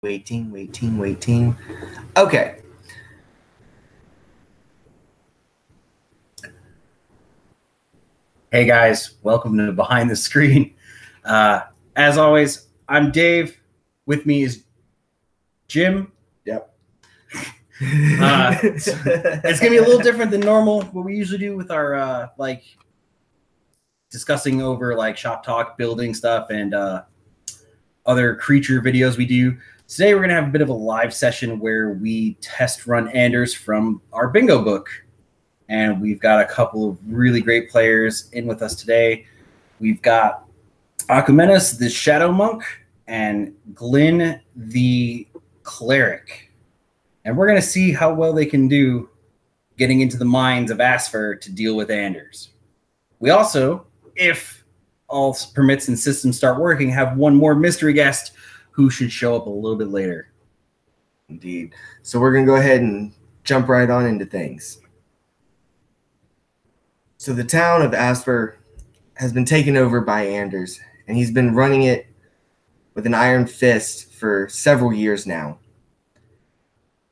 Waiting. Okay. Hey guys, welcome to Behind the Screen. As always, I'm Dave. With me is Jim. Yep. It's gonna be a little different than normal. What we usually do with our discussing over shop talk, building stuff, and other creature videos we do. Today we're gonna have a bit of a live session where we test run Anders from our bingo book. And we've got a couple of really great players in with us today. We've got Akumenes, the Shadow Monk, and Glyn, the Cleric. And we're going to see how well they can do getting into the minds of Aspher to deal with Anders. We also, if all permits and systems start working, have one more mystery guest who should show up a little bit later. Indeed. So we're going to go ahead and jump right on into things. So the town of Aspher has been taken over by Anders, and he's been running it with an iron fist for several years now.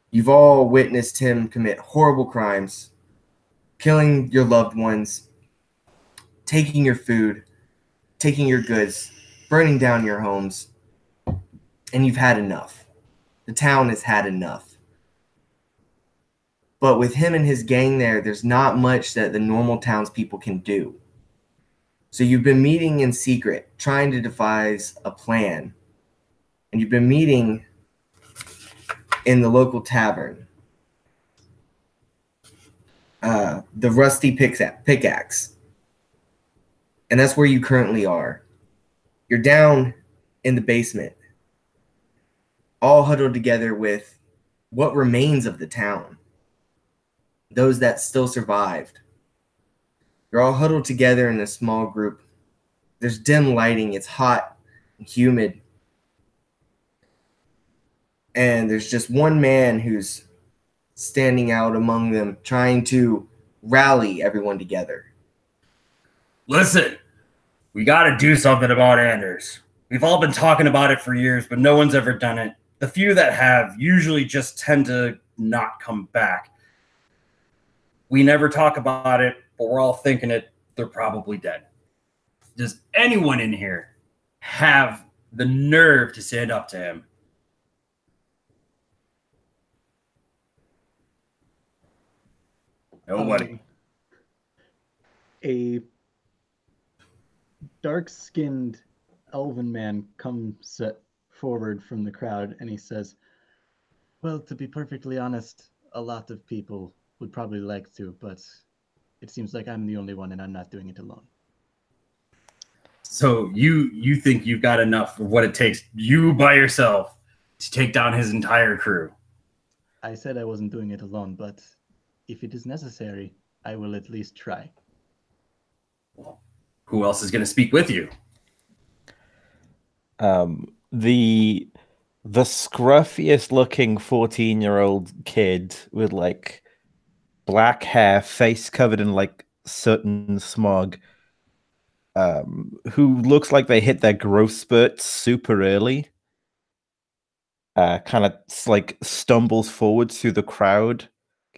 You've all witnessed him commit horrible crimes, killing your loved ones, taking your food, taking your goods, burning down your homes, and you've had enough. The town has had enough. But with him and his gang there's not much that the normal townspeople can do. So you've been meeting in secret, trying to devise a plan. And you've been meeting in the local tavern. The Rusty Pickaxe. And that's where you currently are. You're down in the basement, all huddled together with what remains of the town. Those that still survived. You're all huddled together in a small group. There's dim lighting. It's hot and humid. And there's just one man who's standing out among them, trying to rally everyone together. Listen, we got to do something about Anders. We've all been talking about it for years, but no one's ever done it. The few that have usually just tend to not come back. We never talk about it, but we're all thinking it. They're probably dead. Does anyone in here have the nerve to stand up to him? Nobody. A dark-skinned elven man comes forward from the crowd and he says, "Well, to be perfectly honest, a lot of people would probably like to, but it seems like I'm the only one and I'm not doing it alone." So you think you've got enough of what it takes, you by yourself, to take down his entire crew? I said I wasn't doing it alone, but if it is necessary, I will at least try. Well, who else is going to speak with you? The scruffiest looking 14-year-old kid with black hair, face covered in soot and smog, who looks like they hit their growth spurt super early, kind of stumbles forward through the crowd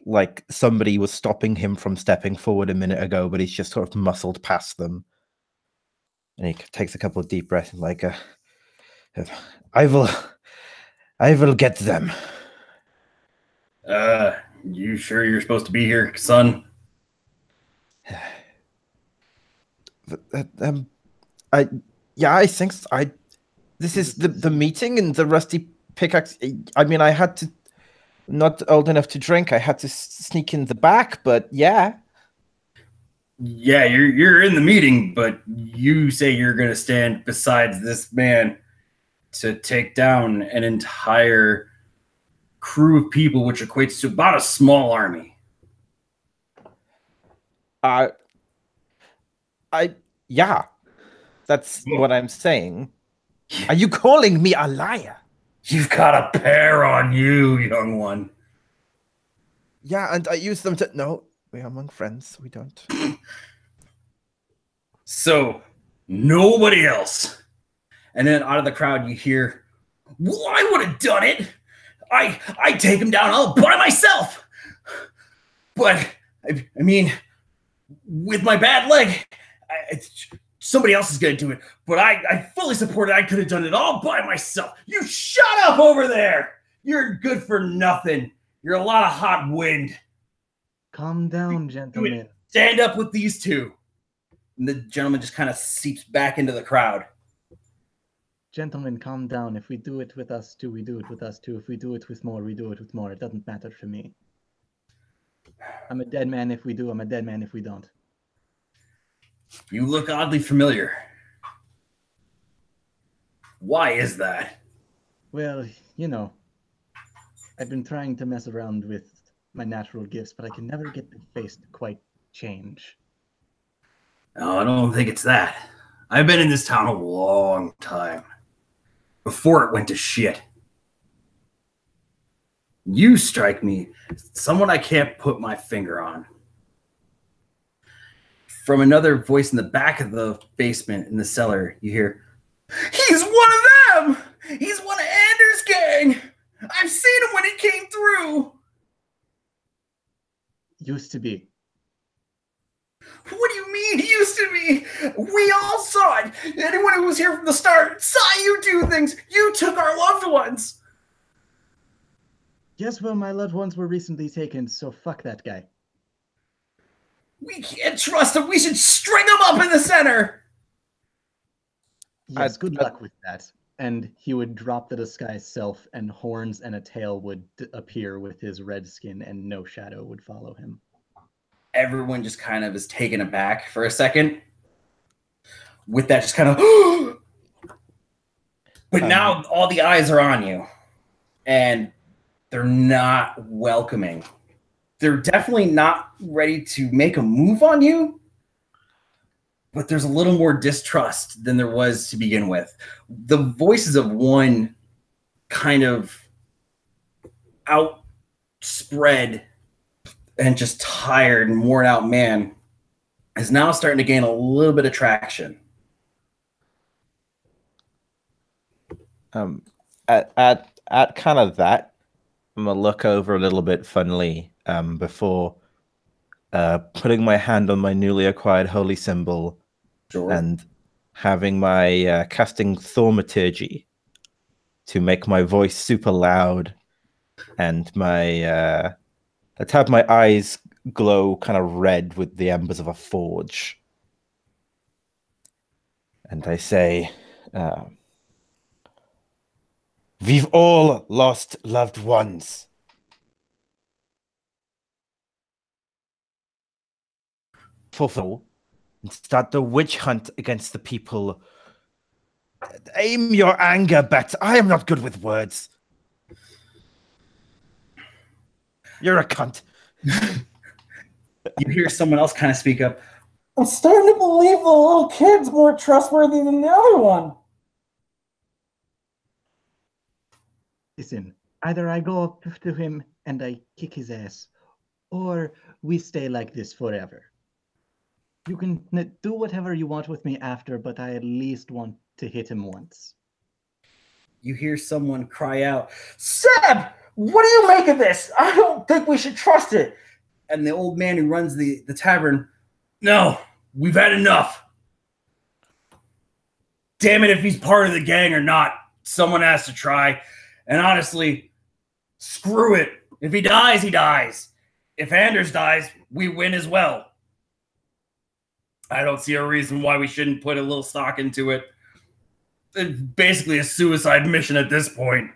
like somebody was stopping him from stepping forward a minute ago, but he's just sort of muscled past them. And he takes a couple of deep breaths and I will get them. You sure you're supposed to be here, son? I think so. This is the meeting in the Rusty Pickaxe. I mean, I had to, not old enough to drink. I had to sneak in the back, but yeah. Yeah, you're in the meeting, but you say you're going to stand beside this man to take down an entire crew of people, which equates to about a small army. Yeah, that's what I'm saying. Are you calling me a liar? You've got a pair on you, young one. Yeah, and I use them to... No, we're among friends. We don't. So, nobody else. And then out of the crowd, you hear, Well, I would have done it. I'd take him down all by myself. But, I mean, with my bad leg, somebody else is going to do it. But I fully support it. I could have done it all by myself. You shut up over there. You're good for nothing. You're a lot of hot wind. Calm down, gentlemen. Stand up with these two. And the gentleman just kind of seeps back into the crowd. Gentlemen, calm down. If we do it with us two, we do it with us two. If we do it with more, we do it with more. It doesn't matter to me. I'm a dead man if we do. I'm a dead man if we don't. You look oddly familiar. Why is that? Well, you know, I've been trying to mess around with my natural gifts, but I can never get the face to quite change. Oh, I don't think it's that. I've been in this town a long time. Before it went to shit. You strike me as someone I can't put my finger on. From another voice in the back of the basement in the cellar, you hear, "He's one of them! He's one of Anders' gang! I've seen him when he came through!" Used to be. What do you mean, used to be? We all saw it. Anyone who was here from the start saw you do things. You took our loved ones. Yes, well, my loved ones were recently taken, so fuck that guy. We can't trust him. We should string him up in the center. Yes, good luck with that. And he would drop the disguise self, and horns and a tail would appear with his red skin, and no shadow would follow him. Everyone just kind of is taken aback for a second. With that, just kind of. But now all the eyes are on you, and they're not welcoming. They're definitely not ready to make a move on you, but there's a little more distrust than there was to begin with. The voices of one kind of outspread and just tired and worn out man is now starting to gain a little bit of traction. At kind of that, I'm gonna look over a little bit funnily before putting my hand on my newly acquired holy symbol. Sure. And having my casting thaumaturgy to make my voice super loud, and my let's have my eyes glow kind of red with the embers of a forge. And I say, we've all lost loved ones. Fulfill and start the witch hunt against the people. Aim your anger, Bet. I am not good with words. You're a cunt. You hear someone else kind of speak up. I'm starting to believe the little kid's more trustworthy than the other one. Listen, either I go up to him and I kick his ass, or we stay like this forever. You can do whatever you want with me after, but I at least want to hit him once. You hear someone cry out, "Seb, what do you make of this? I don't think we should trust it." And the old man who runs the tavern, "No, we've had enough. Damn it, if he's part of the gang or not, someone has to try. And honestly, screw it. If he dies, he dies. If Anders dies, we win as well. I don't see a reason why we shouldn't put a little stock into it. It's basically a suicide mission at this point."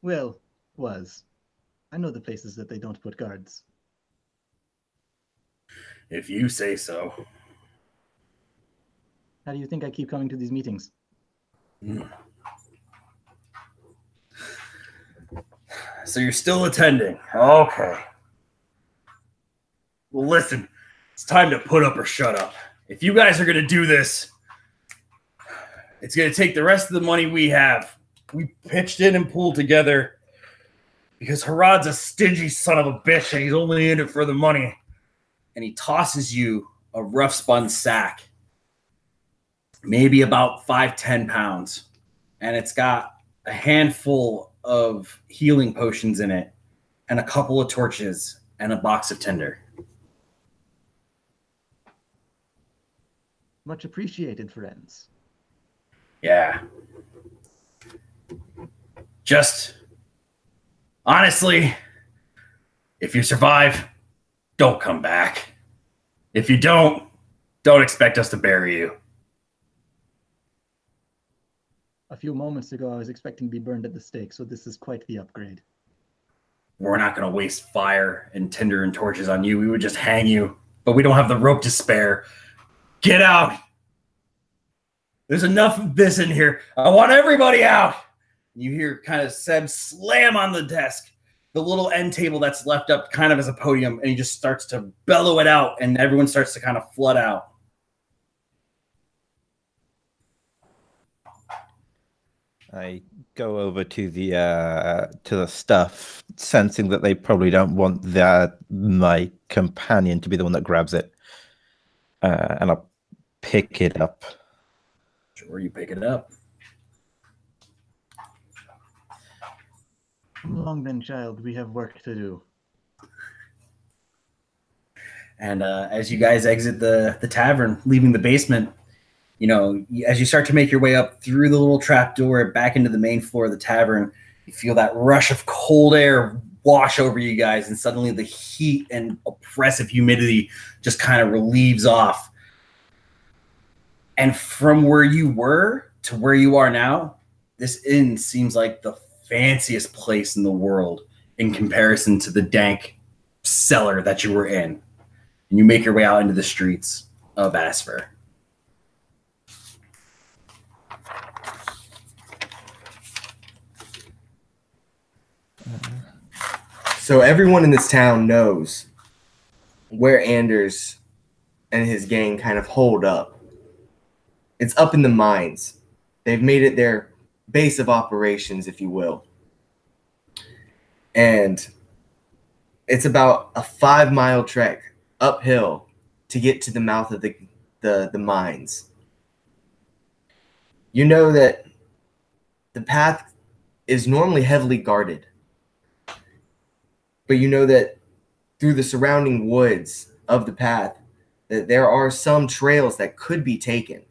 Well, was. I know the places that they don't put guards. If you say so. How do you think I keep coming to these meetings? So you're still attending. Okay. Well, listen, it's time to put up or shut up. If you guys are going to do this, it's going to take the rest of the money we have. We pitched in and pulled together because Harad's a stingy son of a bitch and he's only in it for the money. And he tosses you a rough spun sack maybe about 5-10 pounds, and it's got a handful of healing potions in it, and a couple of torches, and a box of tinder. Much appreciated, friends. Yeah. Just honestly, if you survive, don't come back. If you don't expect us to bury you. A few moments ago, I was expecting to be burned at the stake, so this is quite the upgrade. We're not going to waste fire and tinder and torches on you. We would just hang you, but we don't have the rope to spare. Get out. There's enough of this in here. I want everybody out. You hear kind of Seb slam on the desk, the little end table that's left up kind of as a podium, and he just starts to bellow it out, and everyone starts to kind of flood out. I go over to the stuff, sensing that they probably don't want my companion to be the one that grabs it, and I'll pick it up. Sure, you pick it up. Come along then, child. We have work to do. And as you guys exit the tavern, leaving the basement, you know, as you start to make your way up through the little trap door back into the main floor of the tavern, you feel that rush of cold air wash over you guys, and suddenly the heat and oppressive humidity just kind of relieves off. And from where you were to where you are now, this inn seems like the fanciest place in the world in comparison to the dank cellar that you were in. And you make your way out into the streets of Aspher. So everyone in this town knows where Anders and his gang kind of hold up. It's up in the mines. They've made it their base of operations, if you will. And it's about a 5-mile trek uphill to get to the mouth of the mines. You know that the path is normally heavily guarded, but you know that through the surrounding woods of the path that there are some trails that could be taken.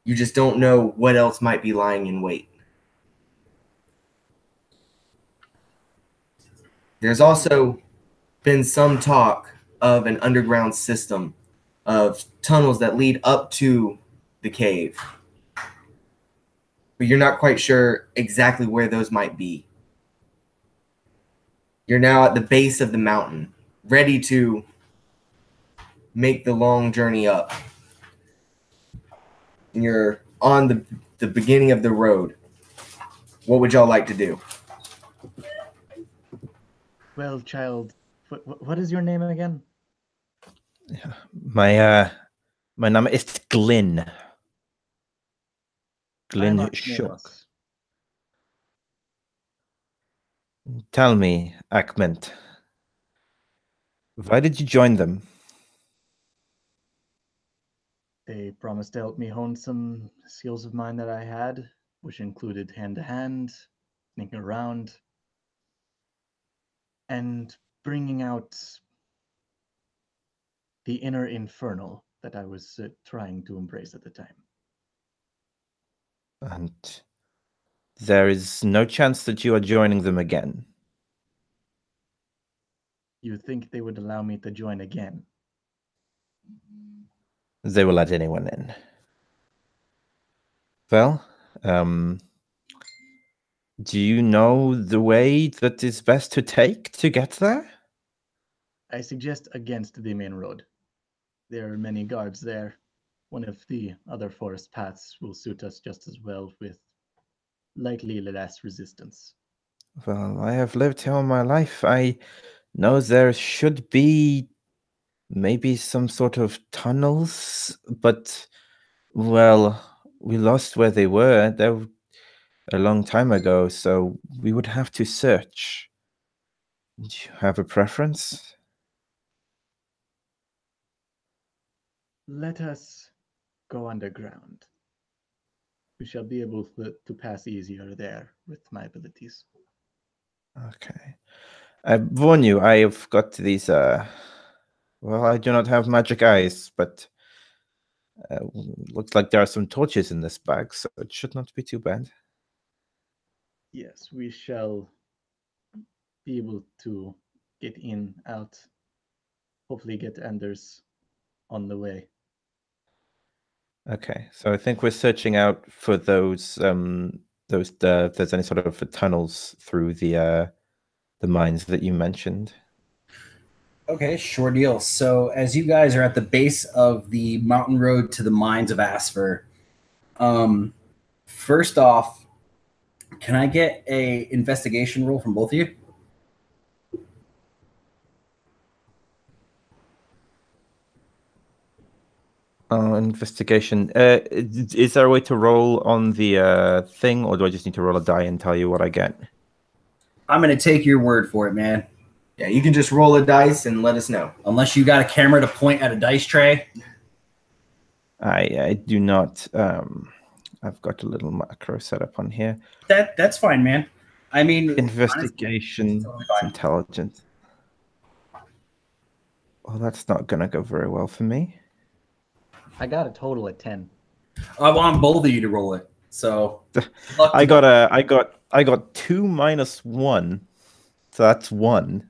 You just don't know what else might be lying in wait. There's also been some talk of an underground system of tunnels that lead up to the cave, but you're not quite sure exactly where those might be. You're now at the base of the mountain, ready to make the long journey up. And you're on the beginning of the road. What would y'all like to do? Well, child, what is your name again? My name is Glyn. Glyn I'm Shook. Archmanos. Tell me, Akment, why did you join them? They promised to help me hone some skills of mine that I had, which included hand-to-hand, sneaking around, and bringing out the inner infernal that I was trying to embrace at the time. And there is no chance that you are joining them again. You think they would allow me to join again? They will let anyone in. Well, do you know the way that is best to take to get there? I suggest against the main road. There are many guards there. One of the other forest paths will suit us just as well, with likely less resistance. Well, I have lived here all my life. I know there should be maybe some sort of tunnels, but, well, we lost where they were. They were a long time ago, so we would have to search. Do you have a preference? Let us go underground. We shall be able to pass easier there with my abilities. Okay. I warn you, I have got these, well, I do not have magic eyes, but looks like there are some torches in this bag, so it should not be too bad. Yes, we shall be able to get in, out, hopefully get Anders on the way. Okay, so I think we're searching out for those if there's any sort of tunnels through the mines that you mentioned. Okay, sure deal. So as you guys are at the base of the mountain road to the mines of Aspher, first off, can I get a investigation roll from both of you? Investigation. Is there a way to roll on the thing, or do I just need to roll a die and tell you what I get? I'm going to take your word for it, man. Yeah, you can just roll a dice and let us know. Unless you got a camera to point at a dice tray. I do not. I've got a little macro set up on here. That's fine, man. I mean, Investigation, honestly, intelligence. Well, that's not gonna go very well for me. I got a total of 10. I want both of you to roll it. So I got 2 minus 1, so that's 1.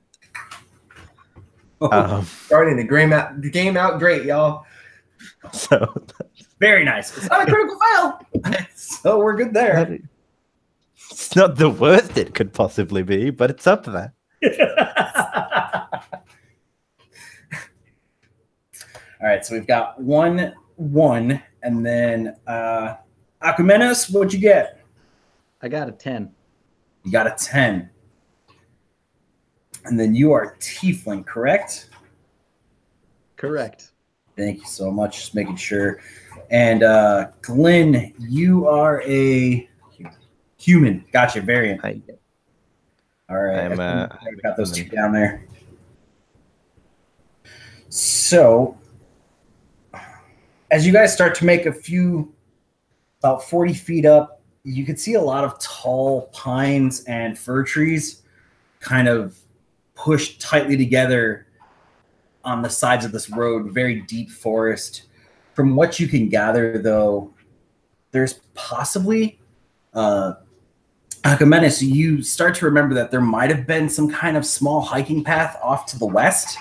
Starting the game out great, y'all. So very nice. It's not a critical fail, so we're good there. It's not the worst it could possibly be, but it's up there. All right, so we've got 1, 1, and then Akumenos, what'd you get? I got a 10. You got a 10. And then you are Tiefling, correct? Correct. Thank you so much. Just making sure. And Glenn, you are a human. Gotcha, variant. All right. I've got those two down there. So, as you guys start to make about 40 feet up, you can see a lot of tall pines and fir trees kind of pushed tightly together on the sides of this road, very deep forest. From what you can gather, though, there's possibly Achaemenes, you start to remember that there might have been some kind of small hiking path off to the west,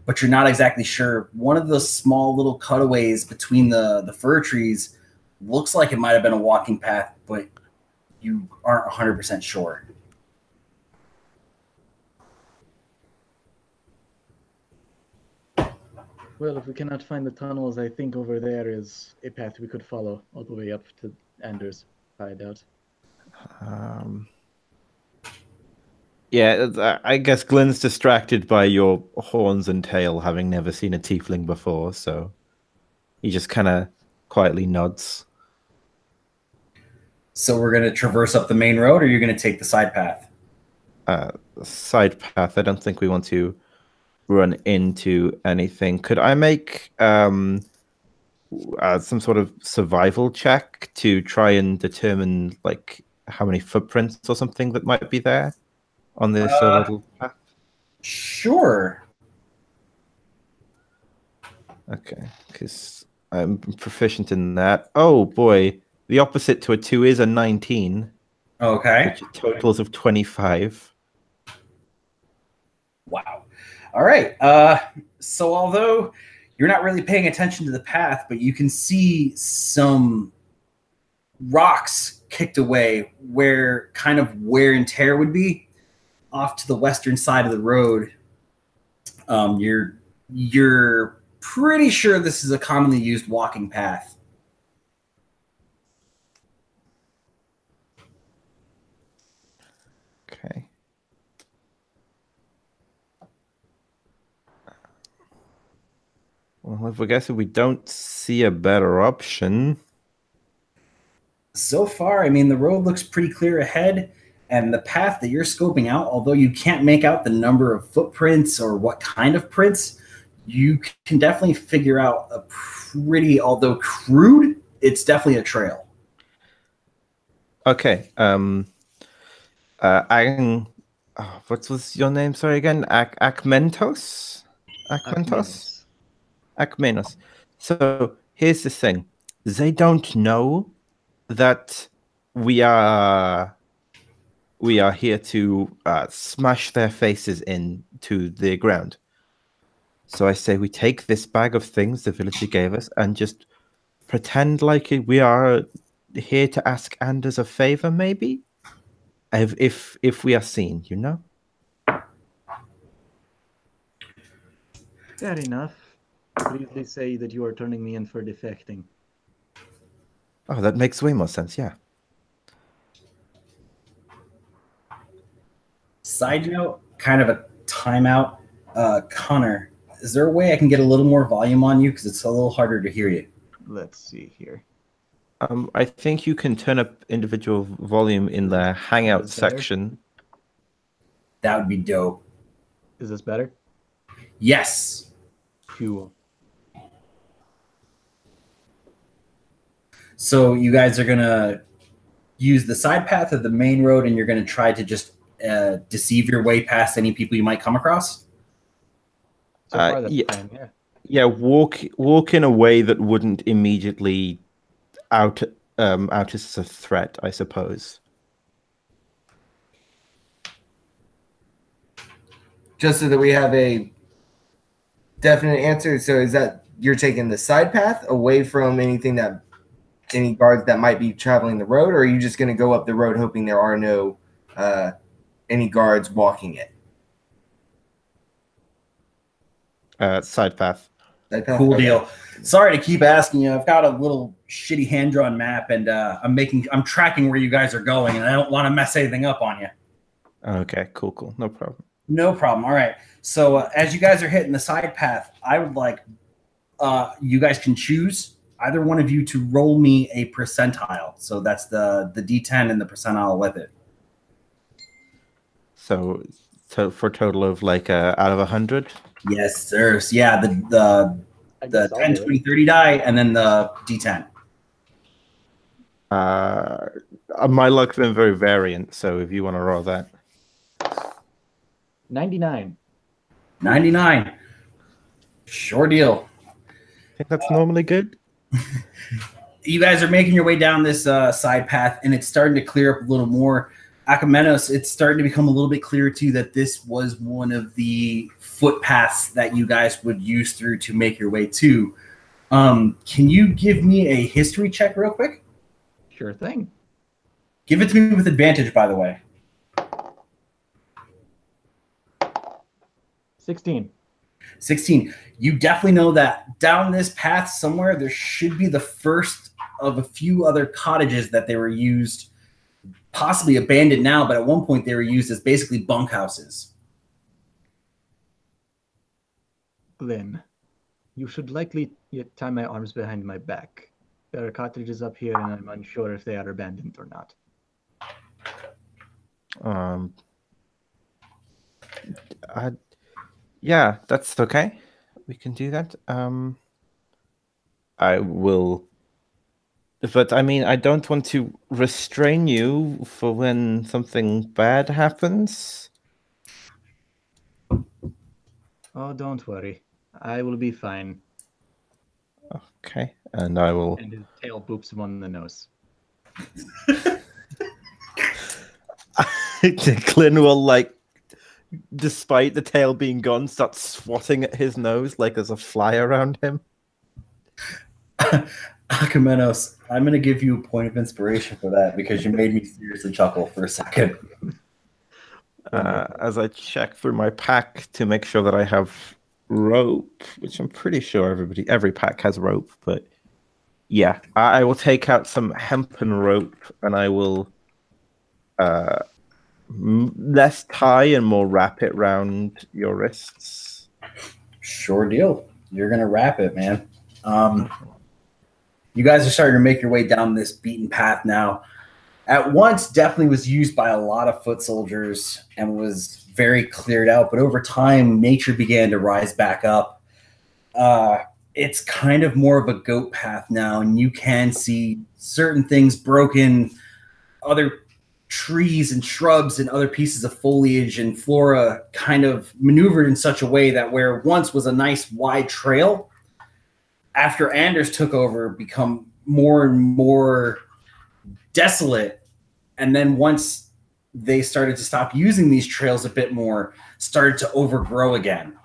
but you're not exactly sure. One of those small little cutaways between the fir trees looks like it might have been a walking path, but you aren't 100% sure. Well, if we cannot find the tunnels, I think over there is a path we could follow all the way up to Anders' hideout. Yeah, I guess Glenn's distracted by your horns and tail, having never seen a tiefling before, so he just kind of quietly nods. So we're going to traverse up the main road, or you're going to take the side path? Side path. I don't think we want to run into anything. Could I make some sort of survival check to try and determine like how many footprints or something that might be there on this little path? Sure. Okay, because I'm proficient in that. Oh boy, the opposite to a 2 is a 19. Okay. Which totals of 25. Wow. All right. So although you're not really paying attention to the path, but you can see some rocks kicked away where kind of wear and tear would be off to the western side of the road. You're pretty sure this is a commonly used walking path. Okay. Well, I guess if we don't see a better option. So far, I mean, the road looks pretty clear ahead, and the path that you're scoping out, although you can't make out the number of footprints or what kind of prints, you can definitely figure out a pretty, although crude, it's definitely a trail. Okay. What was your name? Sorry again. Akmentos. Akmentos. Akmenos. Akmenos. So here's the thing: they don't know that we are here to smash their faces into the ground. So I say we take this bag of things the villager gave us and just pretend like we are here to ask Anders a favor, maybe. If we are seen, you know. Fair enough. You could easily say that you are turning me in for defecting. Oh, that makes way more sense. Yeah. Side note, kind of a timeout. Connor, is there a way I can get a little more volume on you? Because it's a little harder to hear you. Let's see here. I think you can turn up individual volume in the Hangout this better? section. That would be dope. Is this better? Yes. Cool. So you guys are going to use the side path of the main road, and you're going to try to just deceive your way past any people you might come across? So far, that's yeah. the plan, yeah. Yeah, walk in a way that wouldn't immediately out as a threat, I suppose. Just so that we have a definite answer. So is that you're taking the side path away from any guards that might be traveling the road, or are you just going to go up the road hoping there are no any guards walking it? Side path. Cool deal. Sorry to keep asking you. I've got a little shitty hand-drawn map, and I'm tracking where you guys are going, and I don't want to mess anything up on you. Okay, cool. No problem. No problem. All right. So as you guys are hitting the side path, I would like you guys can choose either one of you to roll me a percentile. So that's the D10 and the percentile with it. So for a total of like out of 100? Yes, sir. So yeah, the 10, 20, 30 die, and then the D10. My luck's been very variant, so if you want to roll that. 99. 99. Sure deal. I think that's normally good. You guys are making your way down this side path, and it's starting to clear up a little more. Akamenos, it's starting to become a little bit clearer to you that this was one of the footpaths that you guys would use through to make your way to. Can you give me a history check real quick? Sure thing. Give it to me with advantage, by the way. 16. 16. You definitely know that down this path somewhere, there should be the first of a few other cottages that they were used, possibly abandoned now, but at one point they were used as basically bunkhouses. Then, you should likely tie my arms behind my back. There are cottages up here, and I'm unsure if they are abandoned or not. Yeah, that's okay. We can do that. I will. But I mean, I don't want to restrain you for when something bad happens. Oh, don't worry. I will be fine. Okay, and I will. And his tail boops him on the nose. Clint will, like, despite the tail being gone, start swatting at his nose like there's a fly around him. Akamenos, I'm going to give you a point of inspiration for that because you made me seriously chuckle for a second. As I check through my pack to make sure that I have rope, which I'm pretty sure every pack has rope, but yeah, I will take out some hempen rope and I will less tie and more wrap it round your wrists. Sure deal. You're going to wrap it, man. You guys are starting to make your way down this beaten path now. At once, definitely was used by a lot of foot soldiers and was very cleared out. But over time, nature began to rise back up. it's kind of more of a goat path now, and you can see certain things broken, other trees and shrubs and other pieces of foliage and flora kind of maneuvered in such a way that where once was a nice wide trail, after Anders took over, become more and more desolate. And then once they started to stop using these trails a bit more, started to overgrow again.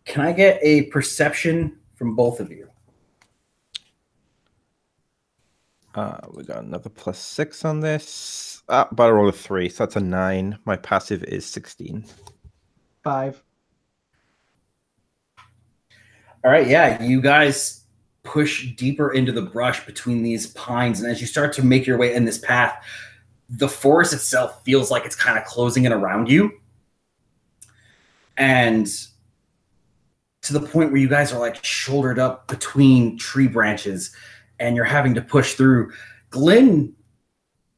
Can I get a perception from both of you? We got another +6 on this. But I roll a 3, so that's a 9. My passive is 16. 5. All right, yeah, you guys push deeper into the brush between these pines, and as you start to make your way in this path, the forest itself feels like it's kind of closing in around you. And to the point where you guys are like shouldered up between tree branches and you're having to push through. Glenn,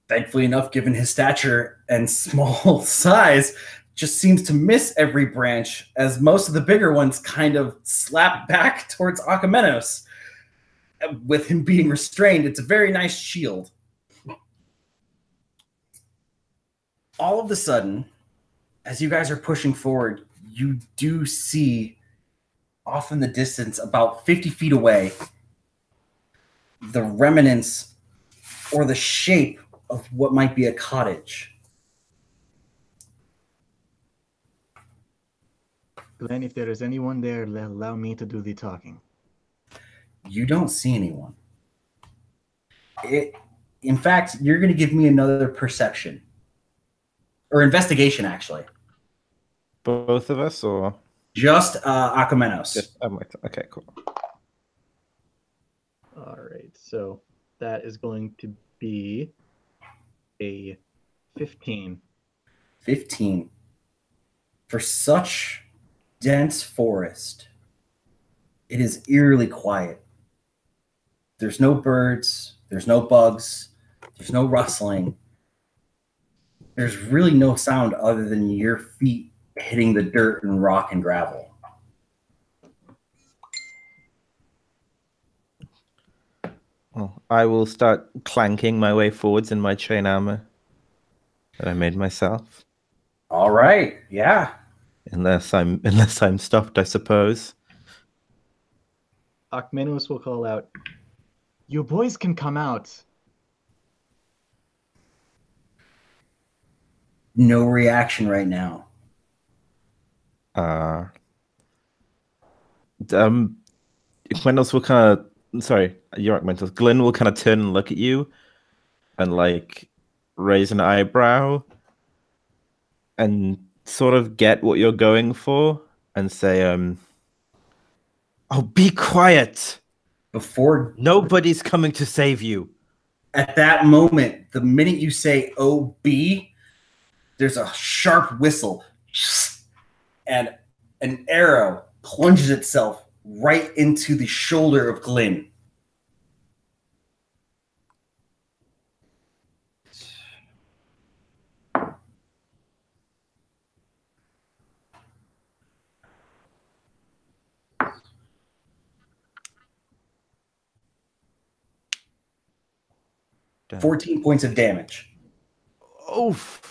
thankfully enough, given his stature and small size, just seems to miss every branch as most of the bigger ones kind of slap back towards Akamenos. With him being restrained, it's a very nice shield. All of a sudden, as you guys are pushing forward, you do see off in the distance, about 50 feet away, the remnants or the shape of what might be a cottage. Glenn, if there is anyone there, allow me to do the talking. You don't see anyone. In fact, you're going to give me another perception. Or investigation, actually. Both of us, or? Just Akamenos. Okay, cool. All right, so that is going to be a 15. 15. For such dense forest, it is eerily quiet. There's no birds, there's no bugs, there's no rustling. There's really no sound other than your feet hitting the dirt and rock and gravel. Well, I will start clanking my way forwards in my chain armor that I made myself. All right, yeah. Unless I'm stopped, I suppose. Akamenos will call out, "You boys can come out." No reaction right now. Glendos will kind of, sorry, you're Mentos. Glenn will kind of turn and look at you and like raise an eyebrow and sort of get what you're going for and say, "Oh, be quiet. Nobody's coming to save you." At that moment, the minute you say OB, there's a sharp whistle and an arrow plunges itself right into the shoulder of Glenn. Damn. 14 points of damage. Oof.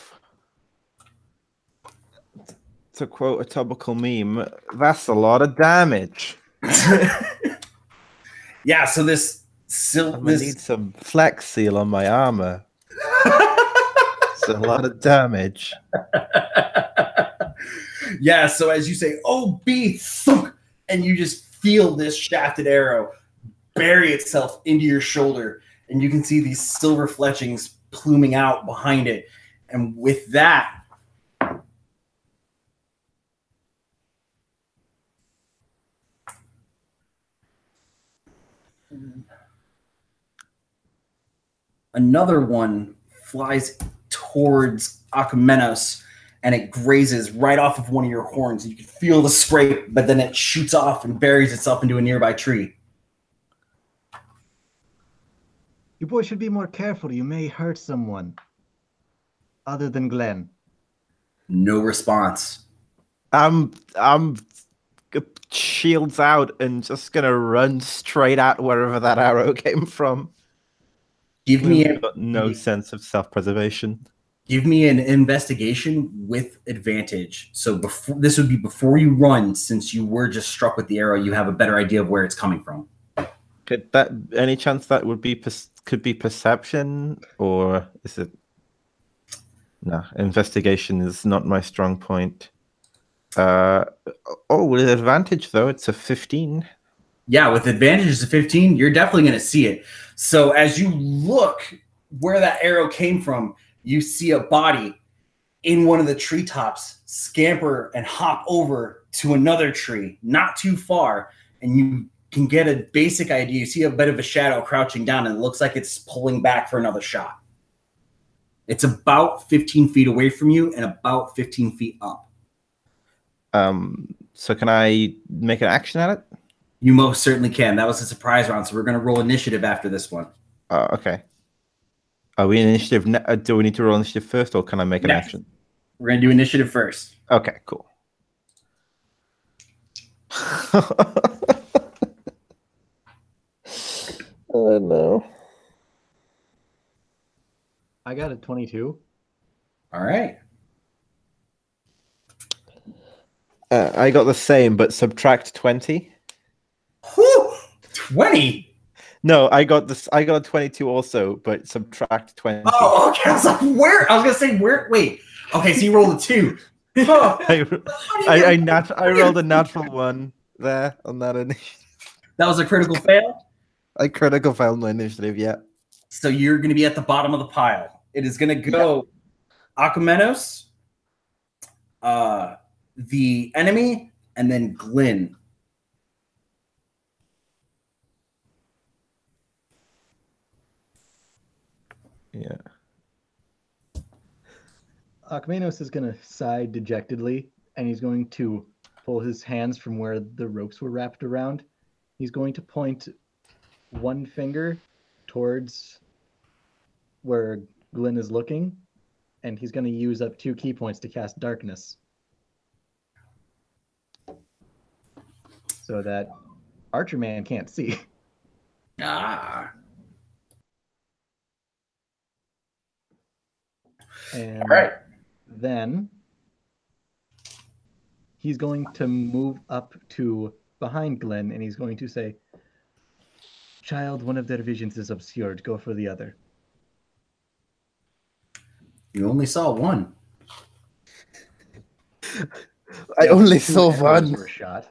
To quote a topical meme, that's a lot of damage. Yeah, so this I'm gonna need some Flex Seal on my armor. It's a lot of damage. Yeah, so as you say, "Oh, B," thunk, and you just feel this shafted arrow bury itself into your shoulder, and you can see these silver fletchings pluming out behind it. And with that, another one flies towards Akamenos, and it grazes right off of one of your horns. You can feel the scrape, but then it shoots off and buries itself into a nearby tree. You boys should be more careful. You may hurt someone other than Glenn. No response. I'm shields out and just gonna run straight at wherever that arrow came from. Give me Got no sense of self-preservation. Give me an investigation with advantage. So this would be before you run, since you were just struck with the arrow. You have a better idea of where it's coming from. Could that any chance that would be could be perception, or is it? No, investigation is not my strong point. With advantage though, it's a 15. Yeah, with advantage is a 15. You're definitely going to see it. So as you look where that arrow came from, you see a body in one of the treetops scamper and hop over to another tree, not too far, and you can get a basic idea. You see a bit of a shadow crouching down, and it looks like it's pulling back for another shot. It's about 15 feet away from you and about 15 feet up. So can I make an action at it? You most certainly can. That was a surprise round, so we're going to roll initiative after this one. Okay. Are we in initiative? Do we need to roll initiative first, or can I make an action? We're going to do initiative first. Okay, cool. Oh no. I got a 22. All right. I got the same, but subtract 20. Whew, 20. No, I got this. I got a 22 also, but subtract 20. Oh, okay. I was like, where? I was gonna say where. Wait. Okay, so you rolled a 2. Oh, I rolled a natural 1 there on that initiative. that was a critical fail. I critical failed my initiative. Yeah. So you're gonna be at the bottom of the pile. It is gonna go Akamenos, the enemy, and then Glyn. Yeah. Akmenos is going to sigh dejectedly, and he's going to pull his hands from where the ropes were wrapped around. He's going to point one finger towards where Glyn is looking, and he's going to use up 2 key points to cast darkness, so that Archer Man can't see. Ah. And All right. then he's going to move up to behind Glenn, and he's going to say, "Child, one of their visions is obscured. Go for the other." You only saw one. I only 2 saw arrows one. were shot.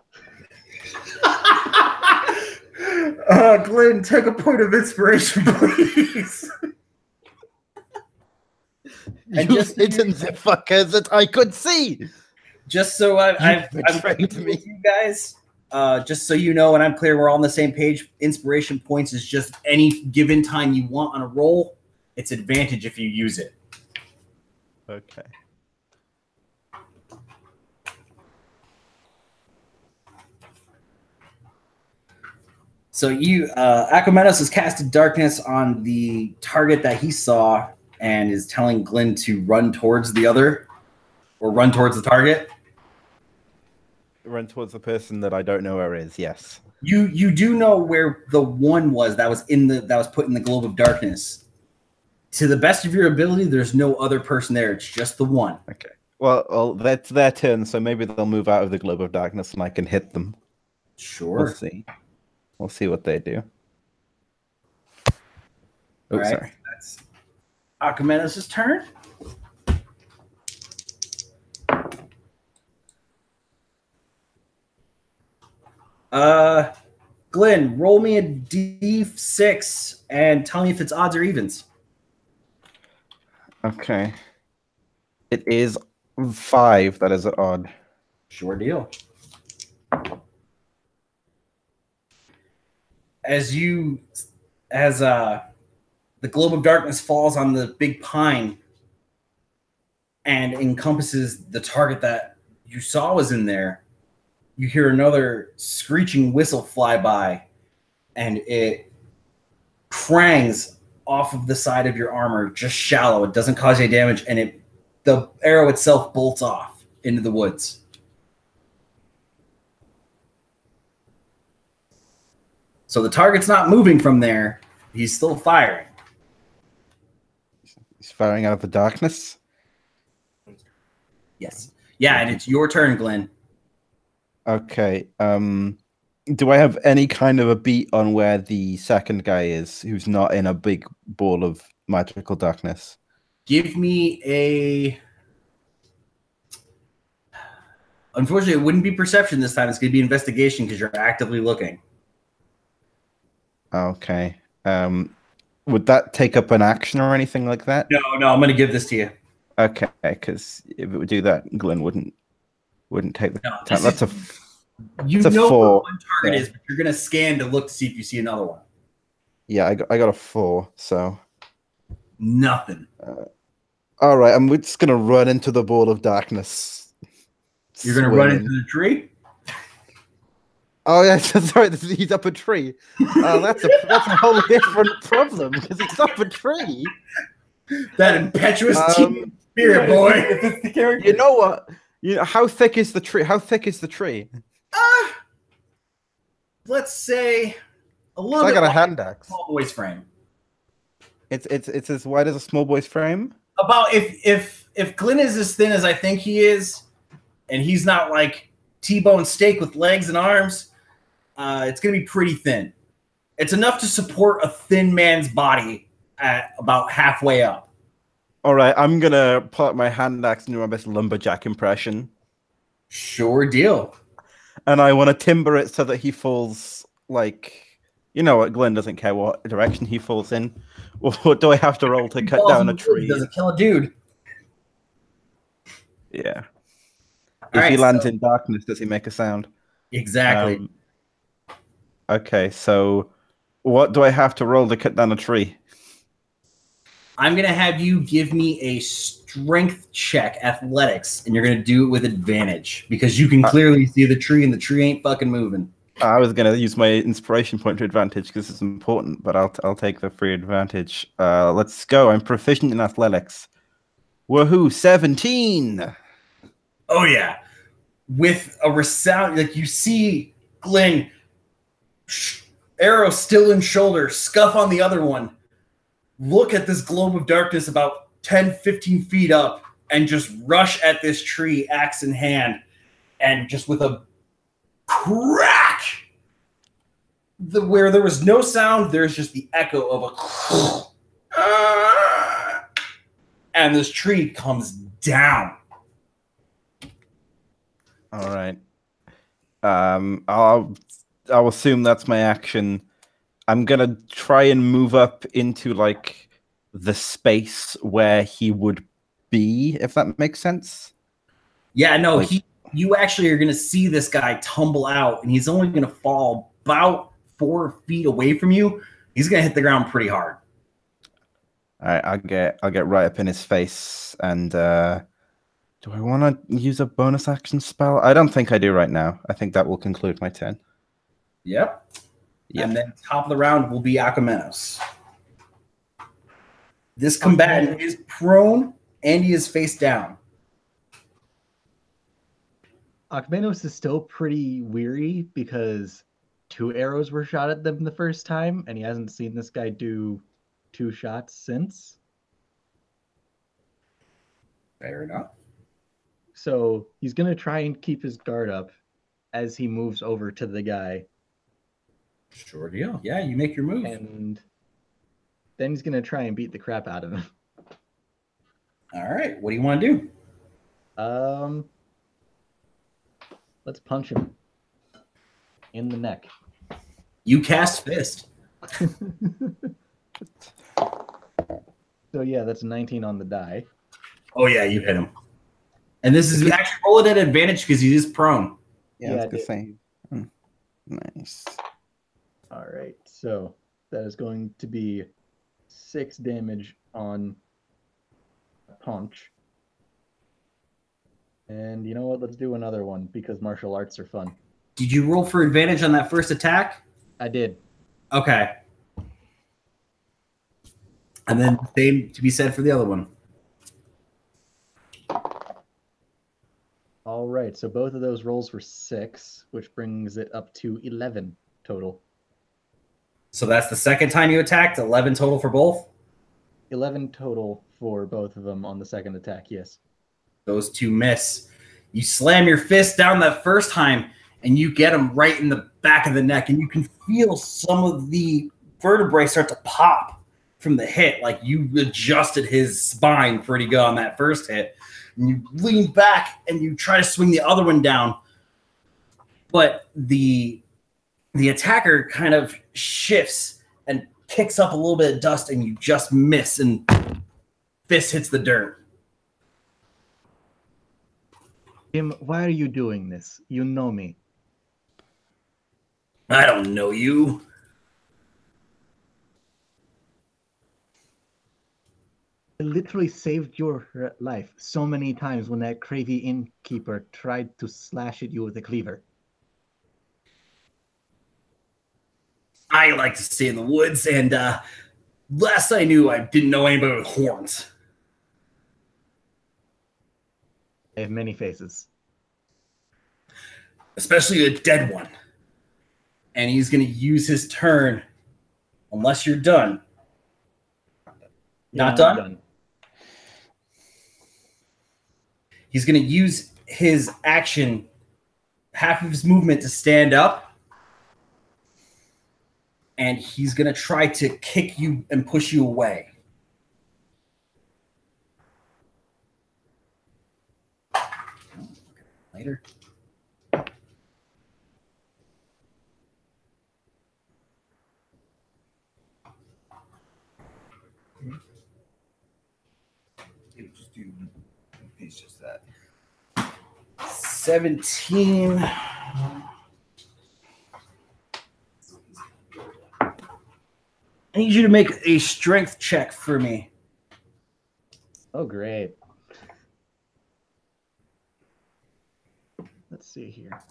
Glenn, take a point of inspiration, please. And You just hidden the fuckers that I could see. Just so I've betrayed me. you guys, just so you know, and I'm clear, we're all on the same page. Inspiration points is just any given time you want on a roll. It's advantage if you use it. Okay. So you, Akamenos has casted darkness on the target that he saw and is telling Glenn to run towards the other, or run towards the target. Run towards the person that I don't know where is. Yes. You do know where the one was that was put in the globe of darkness. To the best of your ability, there's no other person there. It's just the one. Okay. Well, that's their turn, so maybe they'll move out of the globe of darkness and I can hit them. Sure. We'll see. We'll see what they do. Oh, right. sorry. That's Akamenos' turn. Glenn, roll me a d6 and tell me if it's odds or evens. Okay. It is 5. That is odd. Sure deal. As the globe of darkness falls on the big pine and encompasses the target that you saw was in there, you hear another screeching whistle fly by, and it crangs off of the side of your armor, just shallow. It doesn't cause any damage, and the arrow itself bolts off into the woods. So the target's not moving from there. He's still firing. He's firing out of the darkness. Yes. Yeah, and it's your turn, Glenn. Okay. Do I have any kind of a beat on where the second guy is, who's not in a big ball of magical darkness? Give me a... Unfortunately, it wouldn't be perception this time. It's going to be investigation because you're actively looking. Okay. Would that take up an action or anything like that? No, I'm going to give this to you. Okay, because if it would do that, Glenn wouldn't take the No, time. That's a you it's a know 4. what one target is, but you're going to scan to look to see if you see another one. Yeah, I got a 4. So Nothing. all right, I'm just gonna run into the ball of darkness. You're going to run into the tree? Oh yeah, sorry, he's up a tree. That's a whole different problem because he's up a tree. That impetuous team spirit, boy. If it's the character. You know what? How thick is the tree? How thick is the tree? Let's say a little I bit got a like hand axe. small boy's frame. It's as wide as a small boy's frame. About if Glenn is as thin as I think he is, and he's not like T-bone steak with legs and arms, it's going to be pretty thin. It's enough to support a thin man's body at about halfway up. All right, I'm gonna pull out my hand axe and do my best lumberjack impression, Sure deal. and I want to timber it so that he falls like. You know what? Glenn doesn't care what direction he falls in. What do I have to roll to cut down a tree? Doesn't kill a dude. Yeah. If right, he lands so- in darkness, does he make a sound? Exactly. Okay, so what do I have to roll to cut down a tree? I'm going to have you give me a strength check, athletics, and you're going to do it with advantage because you can clearly see the tree and the tree ain't fucking moving. I was going to use my inspiration point to advantage because it's important, but I'll take the free advantage. Let's go. I'm proficient in athletics. Woohoo! 17. Oh yeah, with a resound, like you see Glenn, arrow still in shoulder, scuff on the other one. Look at this globe of darkness about 10, 15 feet up, and just rush at this tree, axe in hand, and just with a crack, where there was no sound, there's just the echo of a and this tree comes down. All right. I'll assume that's my action. I'm gonna try and move up into like the space where he would be, if that makes sense. Yeah, no, Like- you actually are gonna see this guy tumble out, and he's only gonna fall about 4 feet away from you. He's gonna hit the ground pretty hard. All right, I'll get right up in his face. And do I want to use a bonus action spell? I don't think I do right now. I think that will conclude my turn. Yep. Yeah. And then top of the round will be Akamenos. This combatant is prone and he is face down. Akmenos is still pretty weary because 2 arrows were shot at them the first time, and he hasn't seen this guy do 2 shots since. Fair enough. So he's going to try and keep his guard up as he moves over to the guy. Sure deal. Yeah, you make your move. And then he's going to try and beat the crap out of him. All right. What do you want to do? Let's punch him in the neck. You cast fist. So yeah, that's 19 on the die. Oh yeah, you hit him. And this is actually roll it at advantage because he is prone. Yeah, Yeah, I was gonna say. Nice. All right, so that is going to be 6 damage on a punch. And you know what? Let's do another one because martial arts are fun. Did you roll for advantage on that first attack? I did. Okay. And then same to be said for the other one. All right, so both of those rolls were 6, which brings it up to 11 total. So that's the second time you attacked. 11 total for both. 11 total for both of them on the second attack, yes. Those two miss. You slam your fist down that first time, and you get him right in the back of the neck, and you can feel some of the vertebrae start to pop from the hit. Like you adjusted his spine pretty good on that first hit. And you lean back, and you try to swing the other one down. But the attacker kind of shifts and kicks up a little bit of dust, and you just miss, and fist hits the dirt. Jim, why are you doing this? You know me. I don't know you. I literally saved your life so many times when that crazy innkeeper tried to slash at you with a cleaver. I like to stay in the woods, and last I knew, I didn't know anybody with horns. I have many faces. Especially a dead one. And he's going to use his turn, unless you're done. Not done? He's going to use his action, half of his movement, to stand up. And he's going to try to kick you and push you away. Later. It's just that. 17. I need you to make a strength check for me. Oh, great. Let's see here.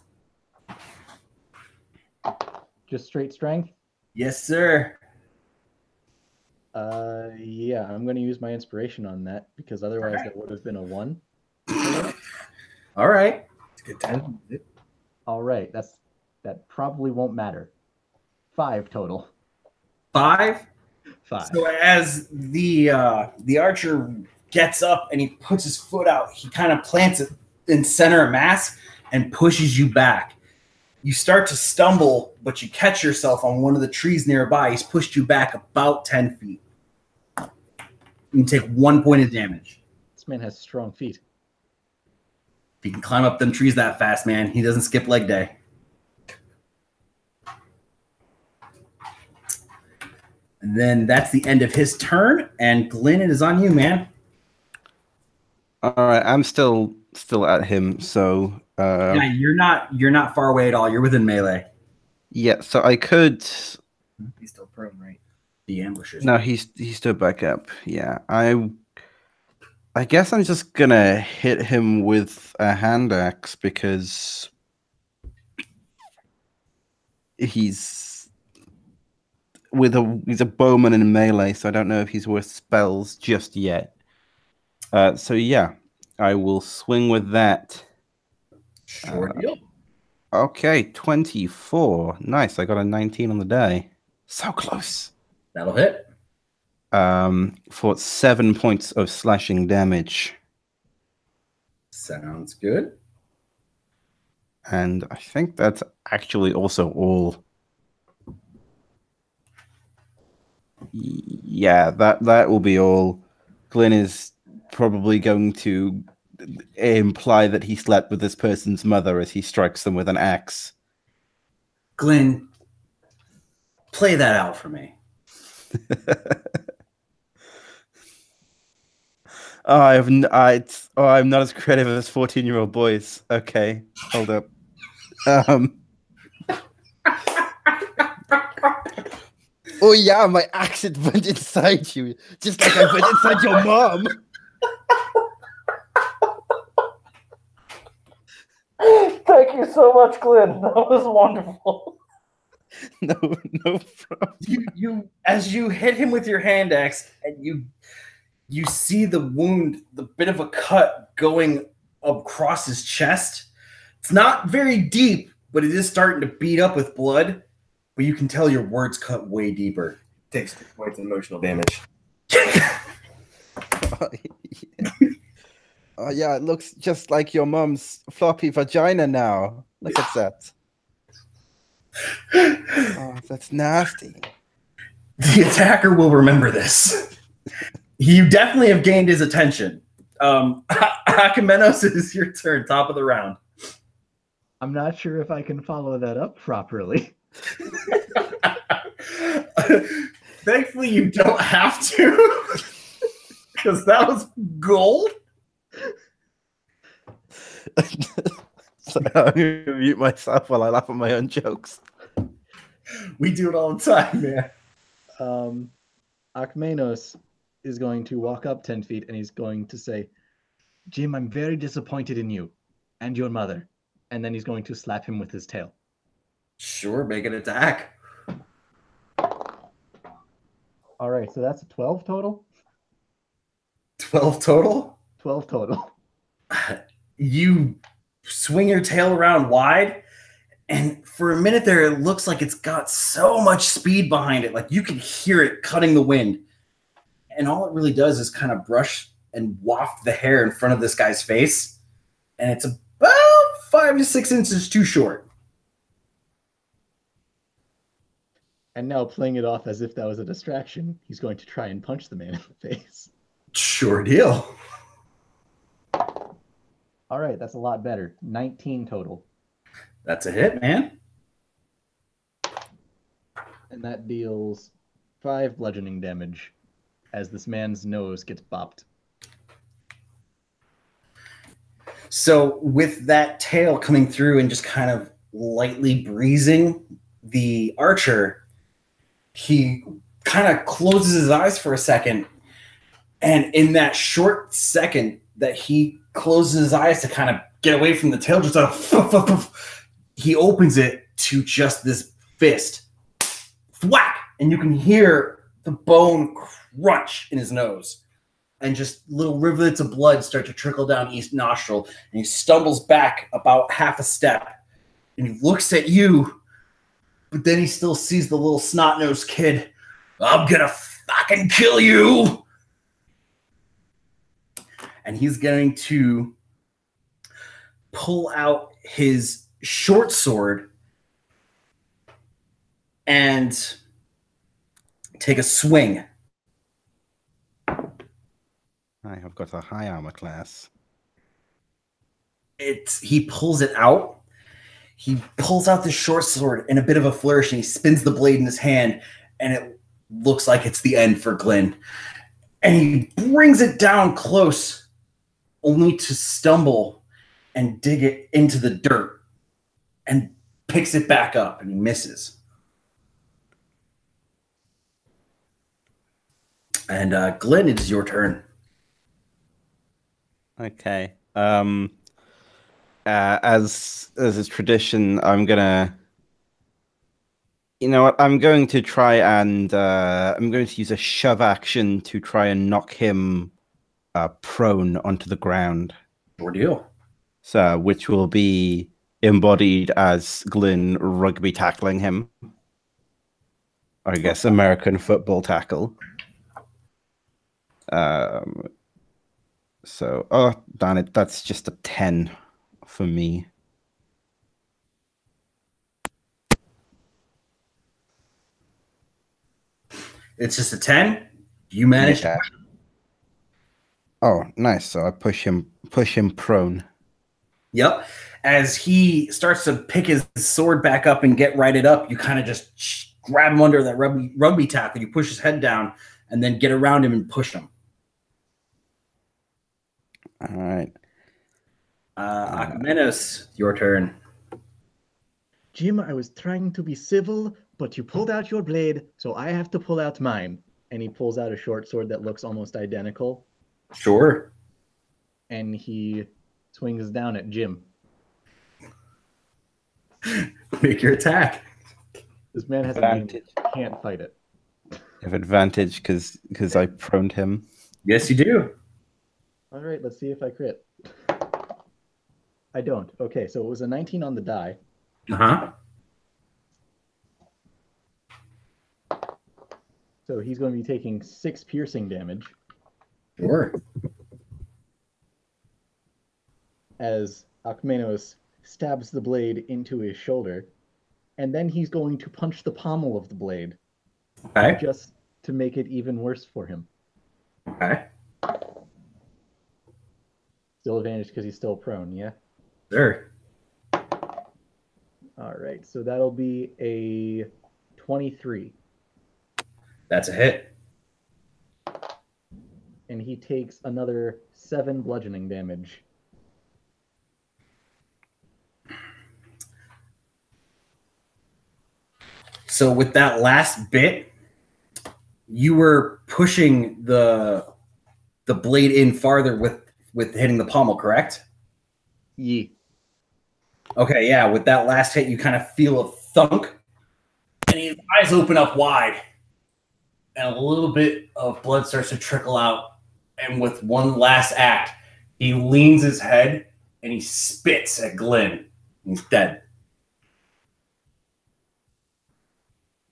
Just straight strength? Yes, sir. Yeah, I'm going to use my inspiration on that because otherwise that would have been a 1. All right. It's a good time. All right, that probably won't matter. 5 total. 5. 5. So as the archer gets up and he puts his foot out, he kind of plants it in center of mass and pushes you back. You start to stumble, but you catch yourself on one of the trees nearby. He's pushed you back about 10 feet. You take 1 point of damage. This man has strong feet. If he can climb up them trees that fast, man, he doesn't skip leg day. And then that's the end of his turn. And Glenn, it is on you, man. All right, I'm still at him, so Yeah, you're not far away at all. You're within melee. yeah. So I could. He's still prone, right? The ambushes. No, he stood back up. Yeah, I guess I'm just gonna hit him with a hand axe because he's a bowman in melee, so I don't know if he's worth spells just yet. So yeah, I will swing with that. Sure deal. Okay, 24. Nice. I got a 19 on the die. So close. That'll hit. For 7 points of slashing damage. Sounds good. And I think that's actually also all. Yeah, that will be all. Glenn is probably going to imply that he slept with this person's mother as he strikes them with an axe. Glenn, play that out for me. I'm not as creative as 14-year-old boys. Okay, hold up. Oh yeah, my axe went inside you, just like I went inside your mom. Thank you so much, Glenn. That was wonderful. No problem. You as you hit him with your hand axe, and you see the wound, the bit of a cut going across his chest. It's not very deep, but it is starting to beat up with blood. but you can tell your words cut way deeper. Takes 3 points of emotional damage. Oh yeah, it looks just like your mom's floppy vagina now. Look at that. Oh, that's nasty. The attacker will remember this. You definitely have gained his attention. Akamenos, it is your turn, top of the round. I'm not sure if I can follow that up properly. Thankfully, you don't have to, because that was gold. So I'm going to mute myself while I laugh at my own jokes. We do it all the time, man. Akmenos is going to walk up 10 feet and he's going to say, Jim, I'm very disappointed in you and your mother. And then he's going to slap him with his tail. Sure, make an attack. All right, so that's a 12 total? 12 total? 12 total. You swing your tail around wide, and for a minute there, it looks like it's got so much speed behind it. Like you can hear it cutting the wind. And all it really does is kind of brush and waft the hair in front of this guy's face. And it's about 5 to 6 inches too short. And now playing it off as if that was a distraction, he's going to try and punch the man in the face. Sure deal. All right, that's a lot better. 19 total. That's a hit, man. And that deals 5 bludgeoning damage as this man's nose gets bopped. So with that tail coming through and just kind of lightly breezing the archer, he kind of closes his eyes for a second. And in that short second that he closes his eyes to kind of get away from the tail, he opens it to just this fist. Thwack! And you can hear the bone crunch in his nose. And just little rivulets of blood start to trickle down each nostril. And he stumbles back about half a step. And he looks at you. But then he still sees the little snot-nosed kid. I'm gonna fucking kill you! And he's going to pull out his short sword and take a swing. I have got a high armor class. He pulls it out. He pulls out the short sword in a bit of a flourish, and he spins the blade in his hand, and it looks like it's the end for Glenn. And he brings it down close, only to stumble and dig it into the dirt, and picks it back up, and he misses. And Glenn, it is your turn. Okay. As is tradition, I'm gonna. You know what? I'm going to try and I'm going to use a shove action to try and knock him prone onto the ground. Sure deal. So, which will be embodied as Glyn rugby tackling him. Or I guess American football tackle. So, oh, darn it, that's just a 10 for me. It's just a 10. You managed. Yeah. Oh, nice. So I push him prone. Yep. As he starts to pick his sword back up and get righted up, you kind of just grab him under that rugby tackle. You push his head down and then get around him and push him. All right. Akamenos, your turn. Jim, I was trying to be civil, but you pulled out your blade, so I have to pull out mine. And he pulls out a short sword that looks almost identical. Sure. And he swings down at Jim. Make your attack. This man has Advantage. a name. Can't fight it. You have advantage because I proned him. Yes, you do. All right, let's see if I crit. I don't. Okay, so it was a 19 on the die. Uh-huh. So he's going to be taking 6 piercing damage Sure. as Alcmenos stabs the blade into his shoulder, and then he's going to punch the pommel of the blade Okay. just to make it even worse for him. Okay. Still advantage because he's still prone, yeah? Sure. All right, so that'll be a 23. That's a hit. And he takes another 7 bludgeoning damage. So with that last bit, you were pushing the blade in farther with hitting the pommel, correct? Yee. Okay, yeah. With that last hit, you kind of feel a thunk, and his eyes open up wide, and a little bit of blood starts to trickle out. And with one last act, he leans his head and he spits at Glenn. He's dead.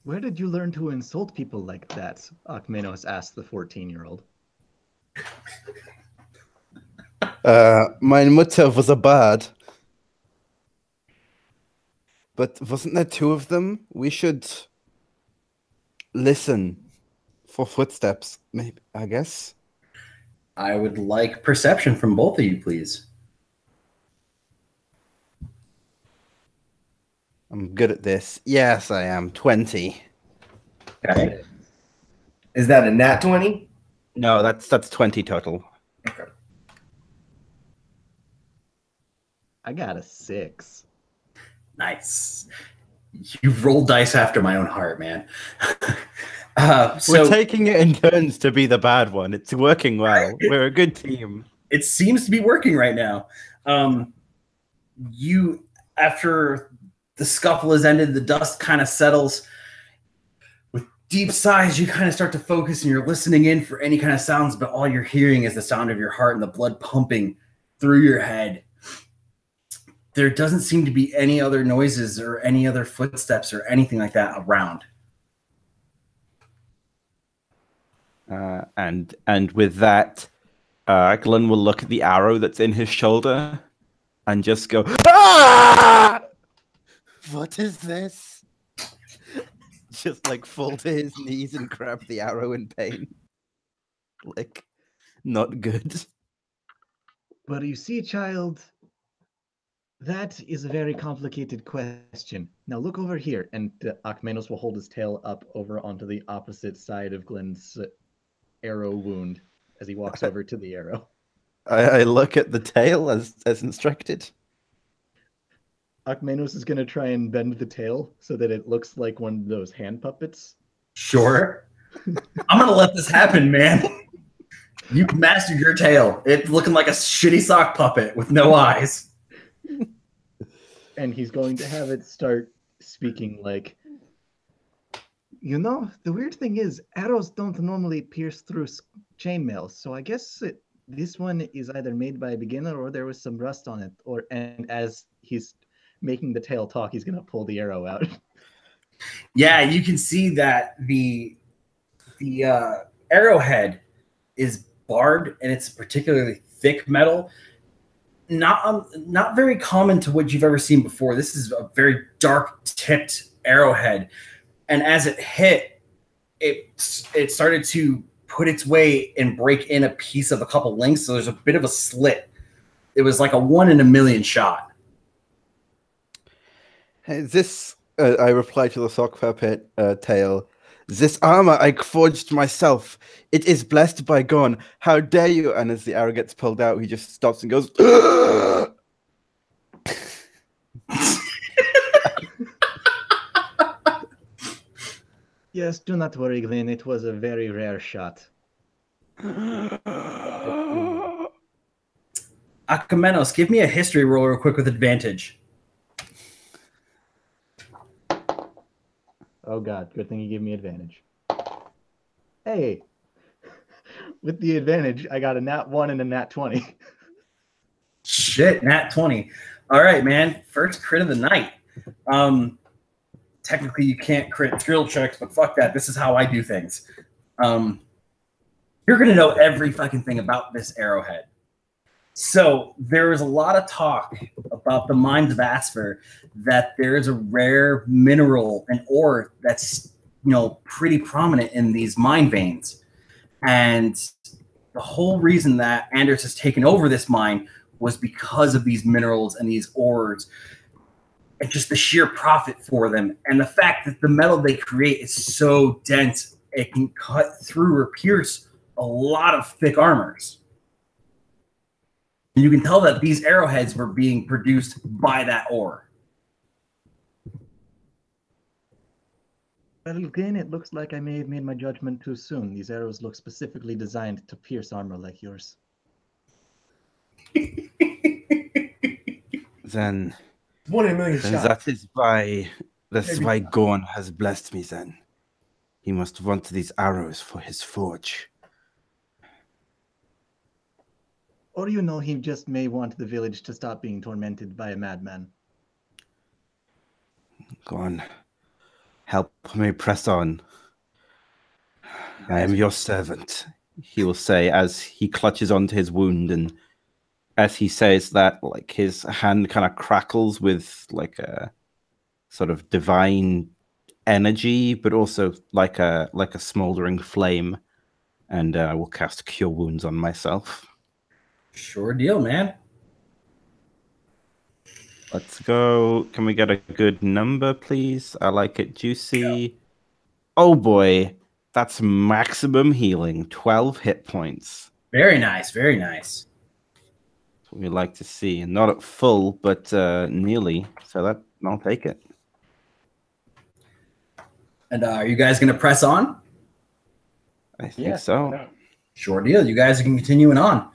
Where did you learn to insult people like that? Alcmenos asked the 14-year-old. My Mutter was a bad. But wasn't there 2 of them? We should listen for footsteps, maybe, I guess. I would like perception from both of you, please. I'm good at this. Yes, I am. 20. Okay. Is that a nat 20? No, that's 20 total. Okay. I got a 6. Nice. You roll dice after my own heart, man. We're taking it in turns to be the bad one. It's working well. We're a good team. It seems to be working right now. You, after the scuffle has ended, the dust kind of settles. With deep sighs, you kind of start to focus and you're listening in for any kind of sounds, but all you're hearing is the sound of your heart and the blood pumping through your head. There doesn't seem to be any other noises or any other footsteps or anything like that around. And with that, Glenn will look at the arrow that's in his shoulder and just go, "Ah! What is this?" Just like fall to his knees and grab the arrow in pain. Like, not good. But you see, child, that is a very complicated question. Now look over here, and Alcmenos will hold his tail up over onto the opposite side of Glenn's arrow wound as he walks over to the arrow. I look at the tail as instructed. Alcmenos is going to try and bend the tail so that it looks like one of those hand puppets. Sure. I'm going to let this happen, man. You mastered your tail. It's looking like a shitty sock puppet with no eyes. And he's going to have it start speaking like, you know, the weird thing is arrows don't normally pierce through chainmail, so I guess this one is either made by a beginner or there was some rust on it. And as he's making the tail talk, he's going to pull the arrow out. Yeah, you can see that the arrowhead is barbed and it's particularly thick metal. Not very common to what you've ever seen before. This is a very dark tipped arrowhead, and as it hit, it started to put its way and break in a piece of a couple links. So there's a bit of a slit. It was like a 1 in a million shot. Hey, this I reply to the sock puppet tail. This armor I forged myself. It is blessed by God. How dare you? And as the arrow gets pulled out, he just stops and goes, Yes, do not worry, Glenn. It was a very rare shot. Akamenos, give me a history roll real quick with advantage. Oh god, good thing you gave me advantage. Hey, with the advantage, I got a nat 1 and a nat 20. Shit, nat 20. All right, man. First crit of the night. technically you can't crit drill checks, but fuck that. This is how I do things. You're gonna know every fucking thing about this arrowhead. So there is a lot of talk about the mines of Aspher that there is a rare mineral and ore that's pretty prominent in these mine veins, and the whole reason that Anders has taken over this mine was because of these minerals and these ores, and just the sheer profit for them, and the fact that the metal they create is so dense it can cut through or pierce a lot of thick armors. And you can tell that these arrowheads were being produced by that ore. Well, again, it looks like I may have made my judgment too soon. These arrows look specifically designed to pierce armor like yours. Then, 1 in a million then shots. that's why Gorn has blessed me then. He must want these arrows for his forge. Or he just may want the village to stop being tormented by a madman. Gorn, help me press on. I am your servant, he will say as he clutches onto his wound, and as he says that, like, his hand kind of crackles with like a sort of divine energy, but also like a smoldering flame, and I will cast Cure Wounds on myself. Sure deal, man. Let's go. Can we get a good number, please? I like it juicy. Oh boy, that's maximum healing. 12 hit points. Very nice, very nice. That's what we like to see. Not at full, but nearly. So that I'll take it. And are you guys going to press on? I think so. Sure deal. You guys can continue on.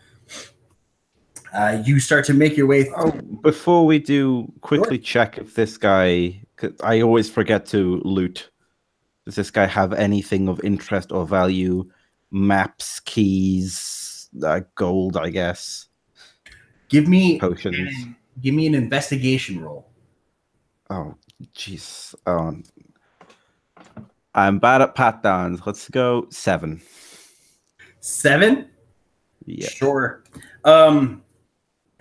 You start to make your way. Oh, before we do, quickly check if this guy. 'Cause I always forget to loot. Does this guy have anything of interest or value? Maps, keys, gold, I guess. Give me potions. Give me an investigation roll. Oh, jeez. I'm bad at pat downs. Let's go 7. 7? Yeah. Sure.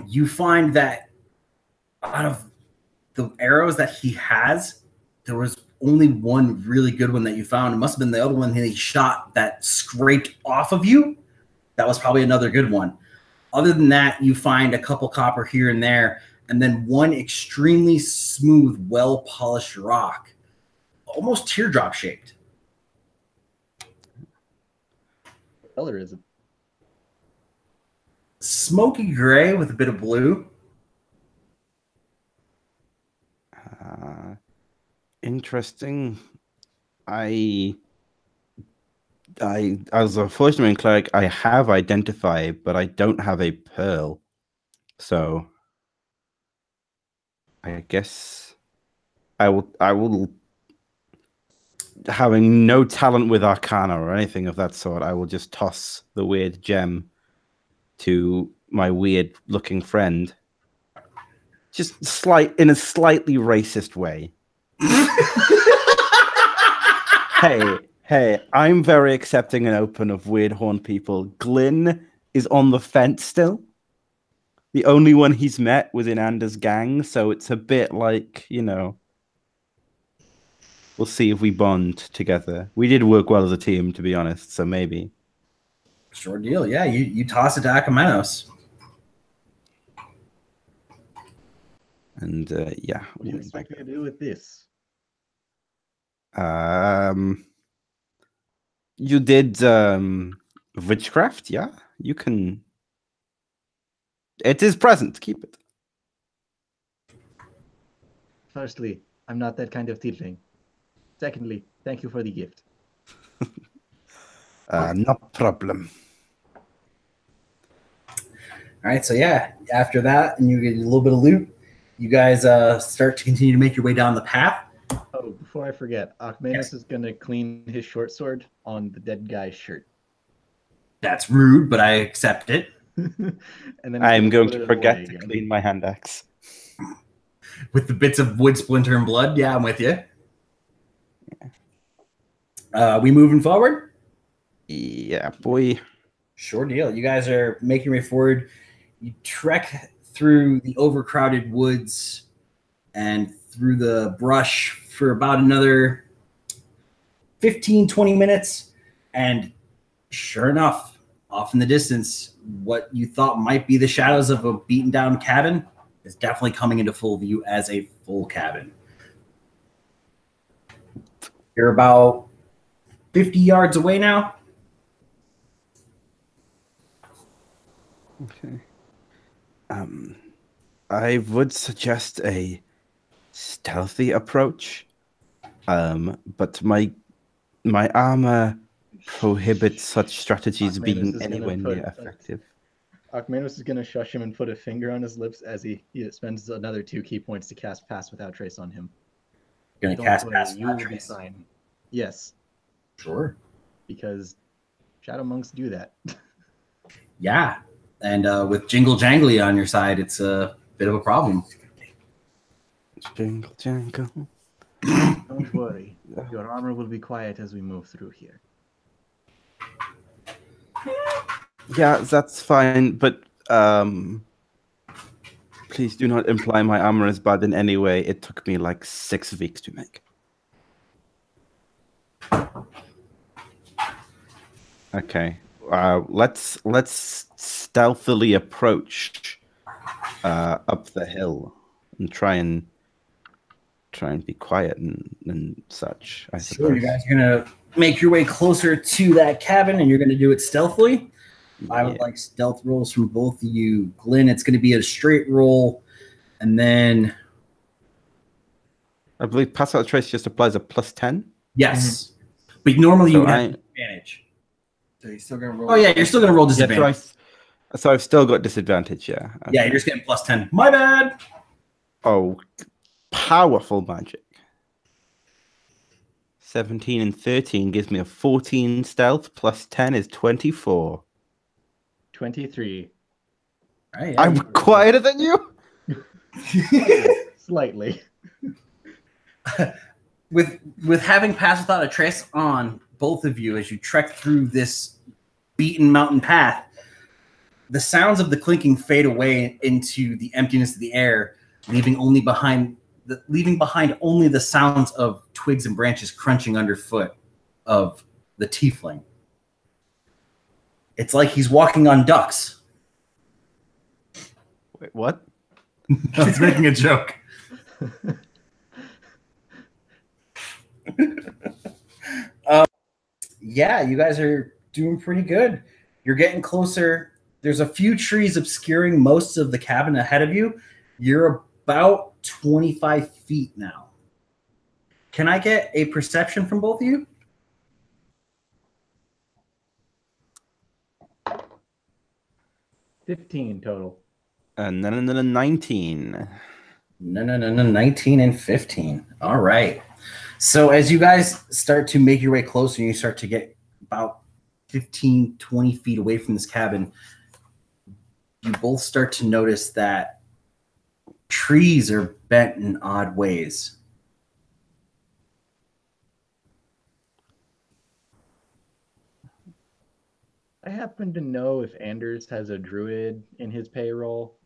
You find that out of the arrows that he has, there was only one really good one that you found. It must have been the other one that he shot that scraped off of you. That was probably another good one. Other than that, you find a couple copper here and there, and then one extremely smooth, well-polished rock, almost teardrop shaped. What color is it? Smoky gray with a bit of blue. Interesting. I as a forgeman cleric, I have identify, but I don't have a pearl. So I guess I will having no talent with arcana or anything of that sort, I will just toss the weird gem to my weird looking friend. Just in a slightly racist way. Hey, I'm very accepting and open of weird horn people. Glyn is on the fence still. The only one he's met was in Anders' gang, so it's a bit like, we'll see if we bond together. We did work well as a team, to be honest, so maybe. Sure deal. Yeah, you toss it to Akamenos. And yeah. What do you expect me to do with this? You did witchcraft, yeah? You can. It is present. Keep it. Firstly, I'm not that kind of tiefling. Secondly, thank you for the gift. No problem. All right, so yeah, after that, and you get a little bit of loot, you guys start to continue to make your way down the path. Oh, before I forget, Akamenos is going to clean his short sword on the dead guy's shirt. That's rude, but I accept it. And then I'm going to forget to clean my hand axe. With the bits of wood, splinter, and blood, yeah, I'm with you. We moving forward? Yeah, boy. Sure deal. You guys are making your way forward. You trek through the overcrowded woods and through the brush for about another 15, 20 minutes. And sure enough, off in the distance, what you thought might be the shadows of a beaten down cabin is definitely coming into full view as a full cabin. You're about 50 yards away now. Okay. I would suggest a stealthy approach. But my armor prohibits such strategies being anywhere near effective. Archmanos is going to shush him and put a finger on his lips as he spends another 2 key points to cast Pass Without Trace on him. Going to Don't cast worry, Pass you Without will be Trace. fine. Yes, Sure. because Shadow Monks do that. Yeah. And with Jingle Jangly on your side, it's a bit of a problem. Jingle jangle. Don't worry, your armor will be quiet as we move through here. Yeah, that's fine, but please do not imply my armor is bad in any way. It took me like 6 weeks to make. Okay. Let's stealthily approach up the hill and try and be quiet and such. I suppose. So you guys are going to make your way closer to that cabin, and you're going to do it stealthily. I would like stealth rolls from both of you. Glenn, it's going to be a straight roll, and then I believe Pass Without Trace just applies a +10. yes, but normally So you would have advantage. So you're still gonna roll. Oh yeah, you're still going to roll Yeah, disadvantage. so I've still got disadvantage, yeah. Okay. Yeah, you're just getting +10. My bad. Oh, powerful magic. 17 and 13 gives me a 14 stealth, +10 is 24. 23. Right, yeah, I'm quieter than you? Slightly. with having Pass Without a Trace on both of you as you trek through this beaten mountain path, the sounds of the clinking fade away into the emptiness of the air, leaving behind only the sounds of twigs and branches crunching underfoot of the tiefling. It's like he's walking on ducks. Wait, what? I was making a joke. Yeah, you guys are doing pretty good. You're getting closer. There's a few trees obscuring most of the cabin ahead of you. You're about 25 feet now. Can I get a perception from both of you? $15 total. And then 19. No, 19 and 15. All right. So as you guys start to make your way closer, you start to get about 15, 20 feet away from this cabin, you both start to notice that trees are bent in odd ways. I happen to know if Anders has a druid in his payroll.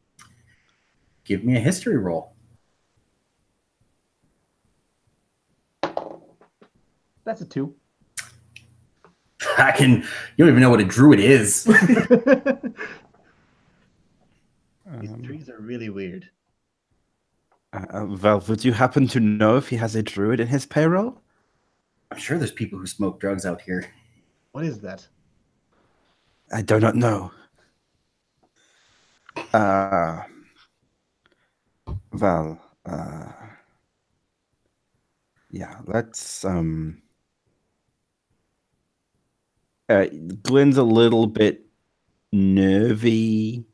Give me a history roll. That's a 2. You don't even know what a druid is. These trees are really weird. Val, would you happen to know if he has a druid in his payroll? I'm sure there's people who smoke drugs out here. What is that? I do not know. Val, yeah, let's Glenn's a little bit nervy,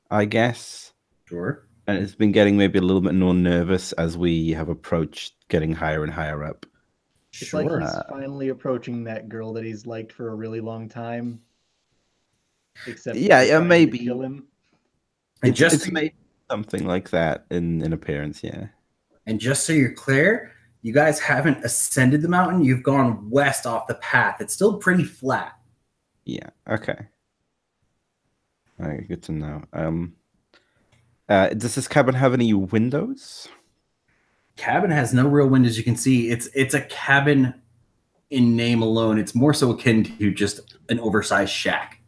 I guess. Sure. And it's been getting maybe a little bit more nervous as we have approached getting higher and higher up. It's Sure. like he's finally approaching that girl that he's liked for a really long time. Except Yeah, they're trying to maybe. kill him. And It's made something like that in appearance, yeah. And just so you're clear, You guys haven't ascended the mountain. You've gone west off the path. It's still pretty flat. Yeah. Okay. All right. Good to know. Does this cabin have any windows? Cabin has no real windows you can see. It's a cabin in name alone. It's more so akin to just an oversized shack.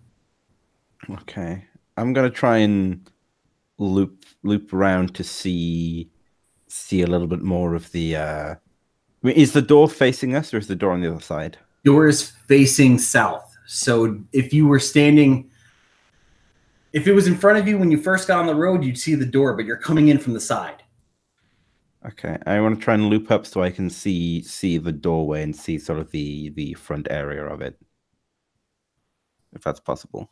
Okay. I'm gonna try and loop around to see a little bit more of the. I mean, is the door facing us, or is the door on the other side? Door is facing south. So if you were standing, if it was in front of you when you first got on the road, you'd see the door, but you're coming in from the side. Okay, I want to try and loop up so I can see the doorway and see sort of the front area of it, if that's possible.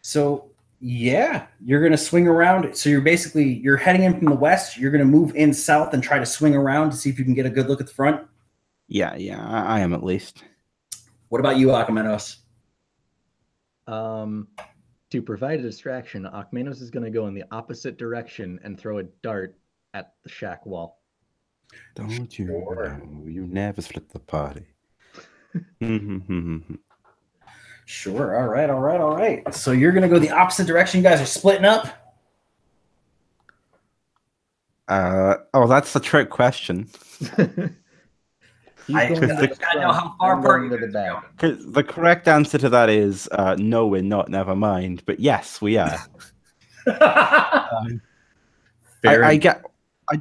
So yeah, you're gonna swing around. So you're heading in from the west. You're gonna move in south and try to swing around to see if you can get a good look at the front. Yeah, I am at least. What about you, Akamenos? To provide a distraction, Akmenos is going to go in the opposite direction and throw a dart at the shack wall. Don't you Sure. know? You never split the party. Sure. All right. So you're gonna go the opposite direction. You guys are splitting up. Oh, that's the trick question. I know how far apart you to the guys back. are 'Cause the correct answer to that is no, we're not. Never mind. But yes, we are. I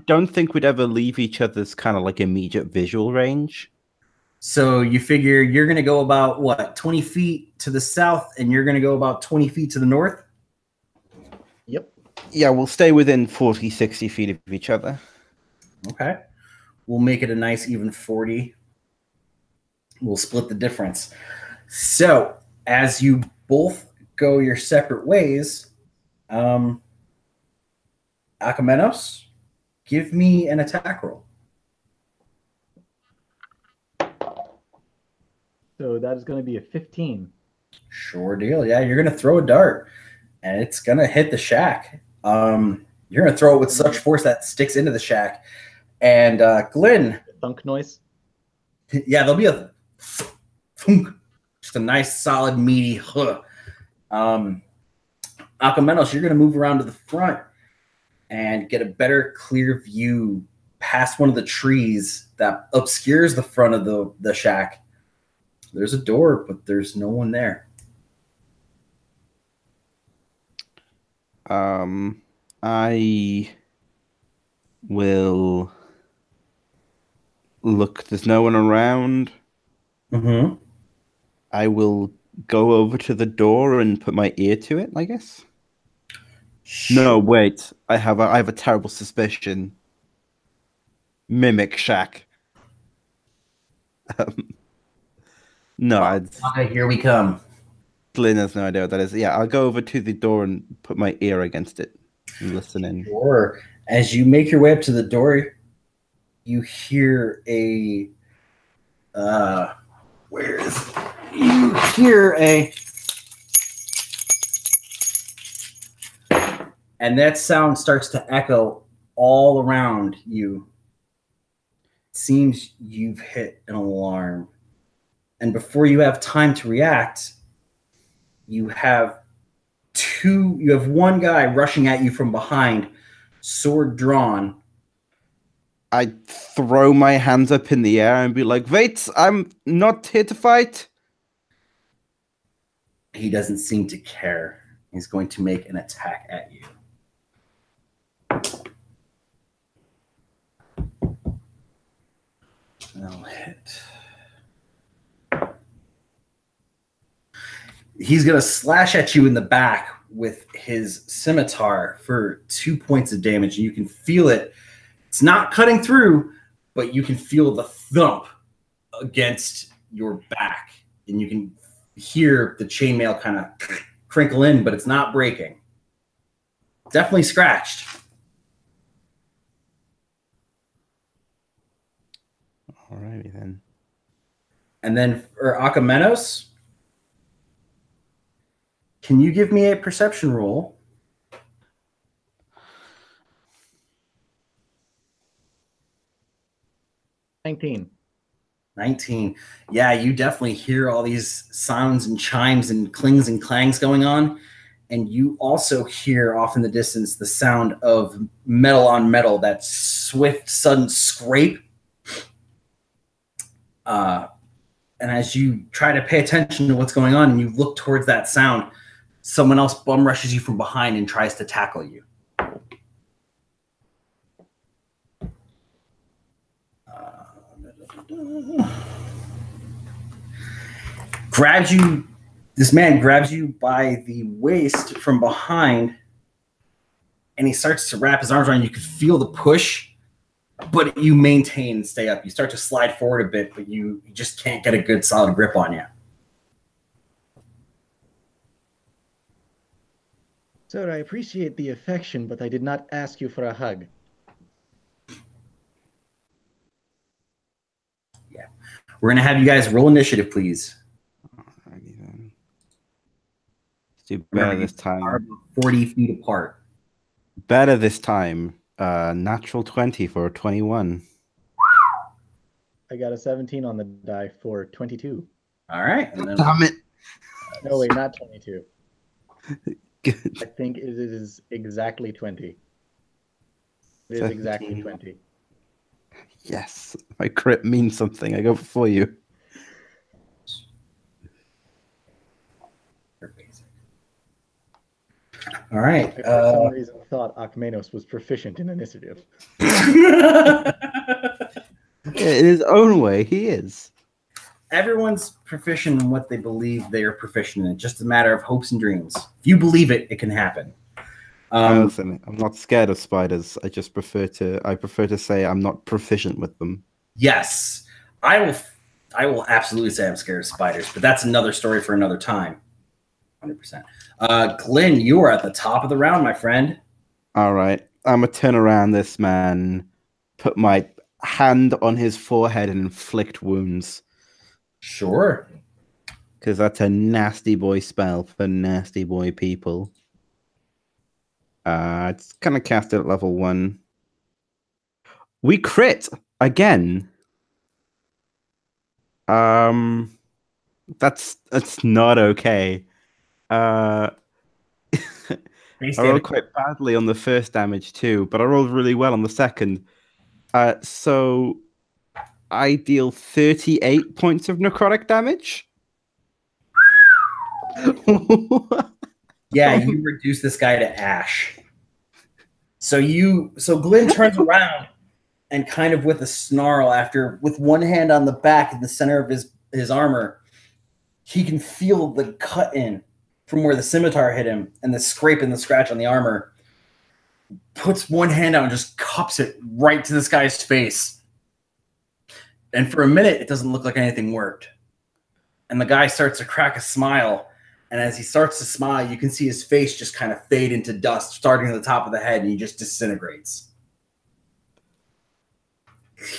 don't think we'd ever leave each other's kind of like immediate visual range. So you figure you're going to go about, what, 20 feet to the south, and you're going to go about 20 feet to the north? Yep. Yeah, we'll stay within 40, 60 feet of each other. Okay. We'll make it a nice even 40. We'll split the difference. So as you both go your separate ways, Akamenos, give me an attack roll. So that is going to be a 15. Sure deal. Yeah, you're going to throw a dart, and it's going to hit the shack. You're going to throw it with such force that sticks into the shack. And Glenn. Thunk noise? Yeah, there'll be a thunk, just a nice, solid, meaty huh. Akamenos, you're going to move around to the front and get a better, clear view past one of the trees that obscures the front of the shack. There's a door, but there's no one there. I will look. There's no one around. Mm-hmm. I will go over to the door and put my ear to it, I guess. No, wait. I have a terrible suspicion. Mimic shack. No, Okay, here we come. Lynn has no idea what that is. Yeah, I'll go over to the door and put my ear against it and listen in. Sure. As you make your way up to the door, you hear a where is it? You hear a, and that sound starts to echo all around you. It seems you've hit an alarm. And before you have time to react, you have one guy rushing at you from behind, sword drawn. I throw my hands up in the air and be like, wait, I'm not here to fight. He doesn't seem to care. He's going to make an attack at you. I'll hit. He's going to slash at you in the back with his scimitar for 2 points of damage. And you can feel it. It's not cutting through, but you can feel the thump against your back. And you can hear the chainmail kind of crinkle in, but it's not breaking. Definitely scratched. Alrighty then. And then for Akamenos, Can you give me a perception roll? 19. 19. Yeah, you definitely hear all these sounds and chimes and clings and clangs going on. And you also hear off in the distance the sound of metal on metal, that swift, sudden scrape. And as you try to pay attention to what's going on and you look towards that sound, someone else bum rushes you from behind and tries to tackle you. This man grabs you by the waist from behind, and he starts to wrap his arms around you. You can feel the push, but you maintain and stay up. You start to slide forward a bit, but you just can't get a good solid grip on you. Sir, I appreciate the affection, but I did not ask you for a hug. Yeah. We're going to have you guys roll initiative, please. Alrighty then. Let's do better this time. 40 feet apart. Better this time. Natural 20 for a 21. I got a 17 on the die for 22. All right. And then, Damn it. No, wait, not 22. Good. I think it is exactly 20. It is exactly 17. 20. Yes. My crit means something. I go before you. all right. I, for some reason, thought Akmenos was proficient in initiative. In his own way, he is. Everyone's proficient in what they believe they are proficient in. It's just a matter of hopes and dreams. If you believe it, it can happen. Listen, I'm not scared of spiders. I prefer to say I'm not proficient with them. Yes, I will absolutely say I'm scared of spiders, but that's another story for another time. 100%. Glenn, you are at the top of the round, my friend. All right. I'm going to turn around this man, put my hand on his forehead and inflict wounds. Sure. Because that's a nasty boy spell for nasty boy people. It's kind of cast it at level 1. We crit again. That's not okay. I rolled quite badly on the first damage too, but I rolled really well on the second. So I deal 38 points of necrotic damage. Yeah, you reduce this guy to ash. So Glenn turns around and kind of with a snarl, with one hand on the back in the center of his armor, he can feel the cut in from where the scimitar hit him and the scrape and the scratch on the armor. Puts one hand out and just cups it right to this guy's face. And for a minute, it doesn't look like anything worked. And the guy starts to crack a smile. And as he starts to smile, you can see his face just kind of fade into dust, starting at the top of the head, and he just disintegrates.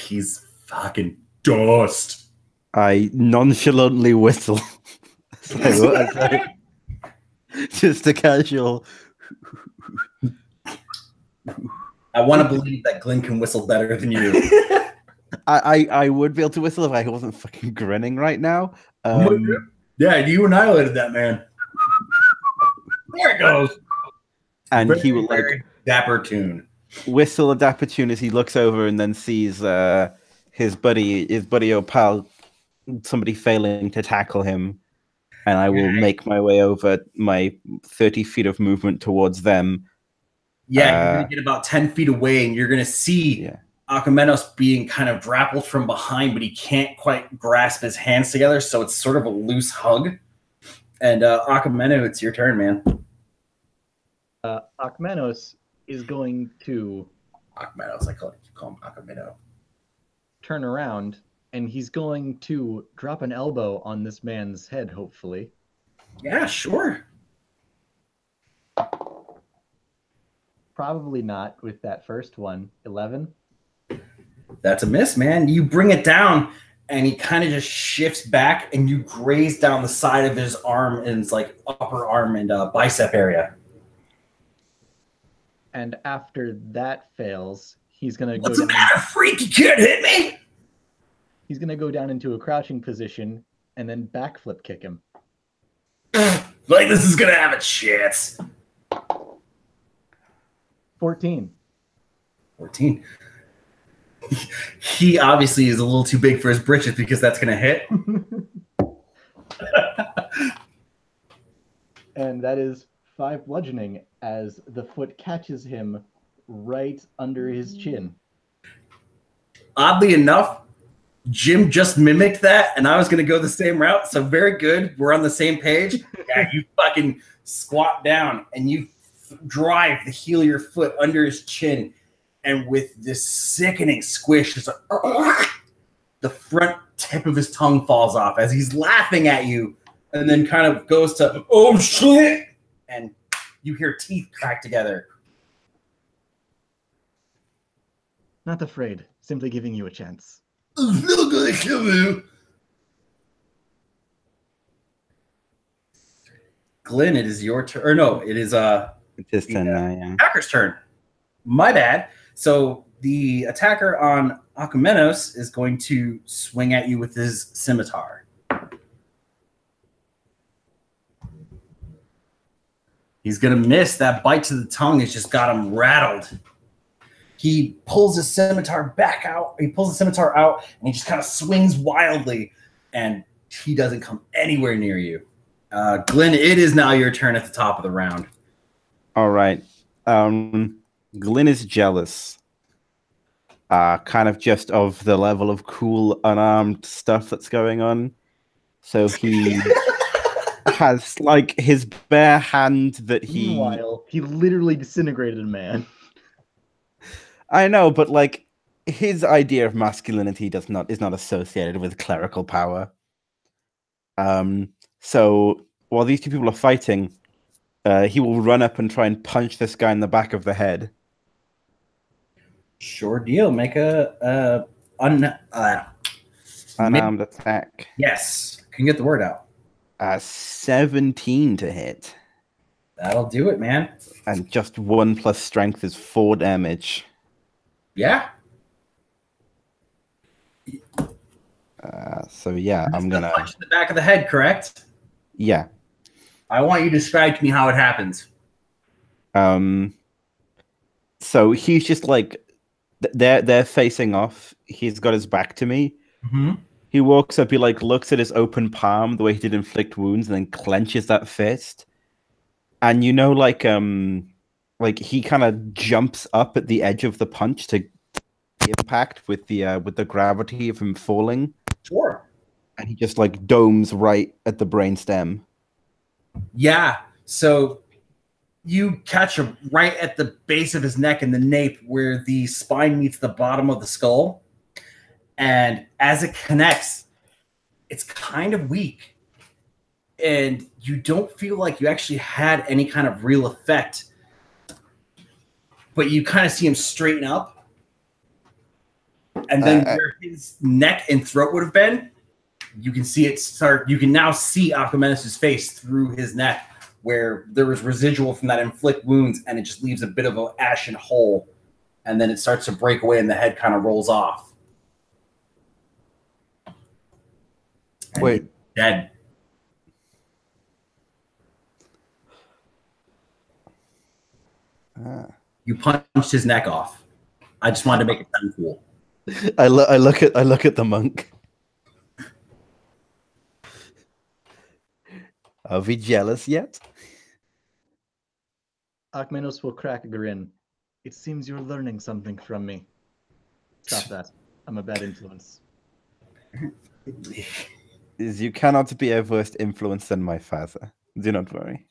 He's fucking dust. I nonchalantly whistle. Just a casual. I want to believe that Glenn can whistle better than you. I would be able to whistle if I wasn't fucking grinning right now. Yeah, you annihilated that man. There it goes. And very, he will very dapper tune. Whistle a dapper tune as he looks over and then sees his buddy or pal, somebody failing to tackle him. And I will make my way over my 30 feet of movement towards them. Yeah, you're going to get about 10 feet away, and you're going to see Akmenos being kind of grappled from behind, but he can't quite grasp his hands together, so it's sort of a loose hug. And Akmenos, it's your turn, man. Akmenos is going to... Akmenos, I call him Akmenos. Turn around, and he's going to drop an elbow on this man's head, hopefully. Yeah, sure. Probably not with that first one. 11. That's a miss, man. You bring it down, and he kind of just shifts back, and you graze down the side of his arm and his like upper arm and bicep area. And after that fails, he's gonna What's go the down. matter, freak? You can't hit me. He's gonna go down into a crouching position and then backflip kick him. Like this is gonna have a chance. 14. 14. He obviously is a little too big for his britches because that's gonna hit. And that is 5 bludgeoning as the foot catches him right under his chin. Oddly enough, Jim just mimicked that, and I was going to go the same route. So very good. We're on the same page. Yeah, you fucking squat down, and you drive the heel of your foot under his chin. And with this sickening squish, it's like, the front tip of his tongue falls off as he's laughing at you, and then kind of goes to, oh, shit. And you hear teeth crack together. Not afraid, simply giving you a chance. I'm still gonna kill you. Glenn, it is your turn. Or no, it is It's turn now, yeah. attacker's turn. My bad. So the attacker on Akumenos is going to swing at you with his scimitar. He's gonna miss. That bite to the tongue has just got him rattled. He pulls his scimitar back out. He pulls the scimitar out, and he just kind of swings wildly, and he doesn't come anywhere near you. Glenn, it is now your turn at the top of the round. All right. Glyn is jealous. Kind of just of the level of cool, unarmed stuff that's going on. So he has, like, his bare hand that he... Meanwhile, he literally disintegrated a man. I know, but, like, his idea of masculinity is not associated with clerical power. So while these two people are fighting, he will run up and try and punch this guy in the back of the head. Sure deal. Make a Unarmed attack. Yes, can get the word out. 17 to hit. That'll do it, man. And just 1 plus strength is 4 damage. Yeah. So yeah, I'm gonna punch in the back of the head, correct? Yeah. I want you to describe to me how it happens. So he's just like they're facing off. He's got his back to me. Mm-hmm. He walks up, he like looks at his open palm, the way he did inflict wounds, and then clenches that fist. And you know, like he kind of jumps up at the edge of the punch to impact with the gravity of him falling. Sure. And he just like domes right at the brainstem. Yeah. So you catch him right at the base of his neck and the nape where the spine meets the bottom of the skull. And as it connects, it's kind of weak. And you don't feel like you actually had any kind of real effect. But you kind of see him straighten up. And then where his neck and throat would have been, you can see it start. You can now see Akumenos' face through his neck, where there was residual from that inflict wounds, and it just leaves a bit of an ashen hole. And then it starts to break away, and the head kind of rolls off. And Wait. he's dead. You punched his neck off. I just wanted to make it sound cool. I look at the monk. Are we jealous yet? Akmenos will crack a grin. It seems you're learning something from me. Stop that. I'm a bad influence. You cannot be a worse influence than my father. Do not worry.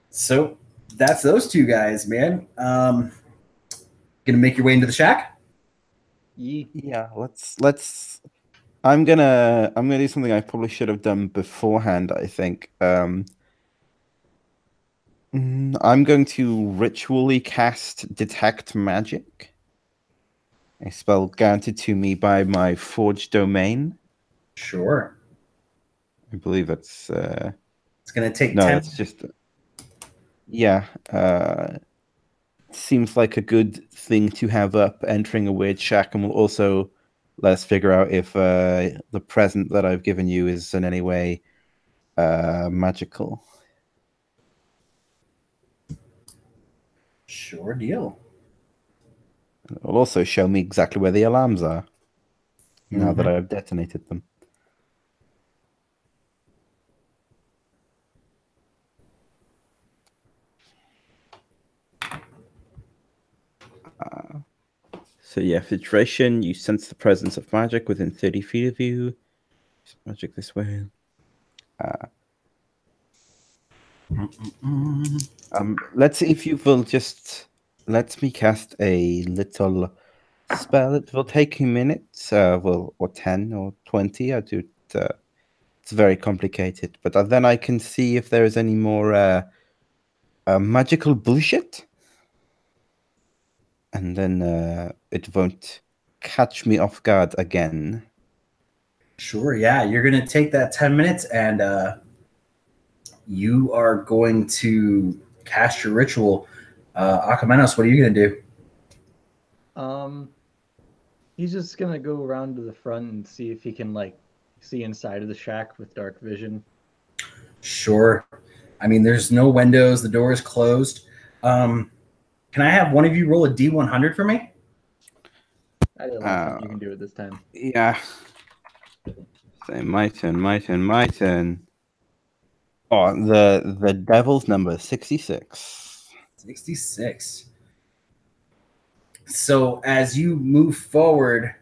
So that's those two guys, man. Gonna make your way into the shack? Yeah, let's I'm gonna do something I probably should have done beforehand, I think. I'm going to ritually cast detect magic. A spell granted to me by my forged domain. Sure. I believe it's It's going to take no, 10. that's just yeah. Seems like a good thing to have up entering a weird shack, and will also let us figure out if the present that I've given you is in any way magical. Sure deal. It will also show me exactly where the alarms are now that I've detonated them. So yeah, filtration, you sense the presence of magic within 30 feet of you. Magic this way. Let's see if you will just let me cast a little spell. It will take a minute, or 10 or 20. I do it, it's very complicated, but then I can see if there is any more magical bullshit. And then it won't catch me off guard again. Sure, yeah. You're going to take that 10 minutes and you are going to cast your ritual. Akamenos, what are you going to do? He's just gonna go around to the front and see if he can like see inside of the shack with dark vision. Sure. I mean, there's no windows. The door is closed. Can I have one of you roll a D100 for me? I didn't like think you can do it this time. Yeah. So my turn. Oh, the devil's number 66. 66. So as you move forward,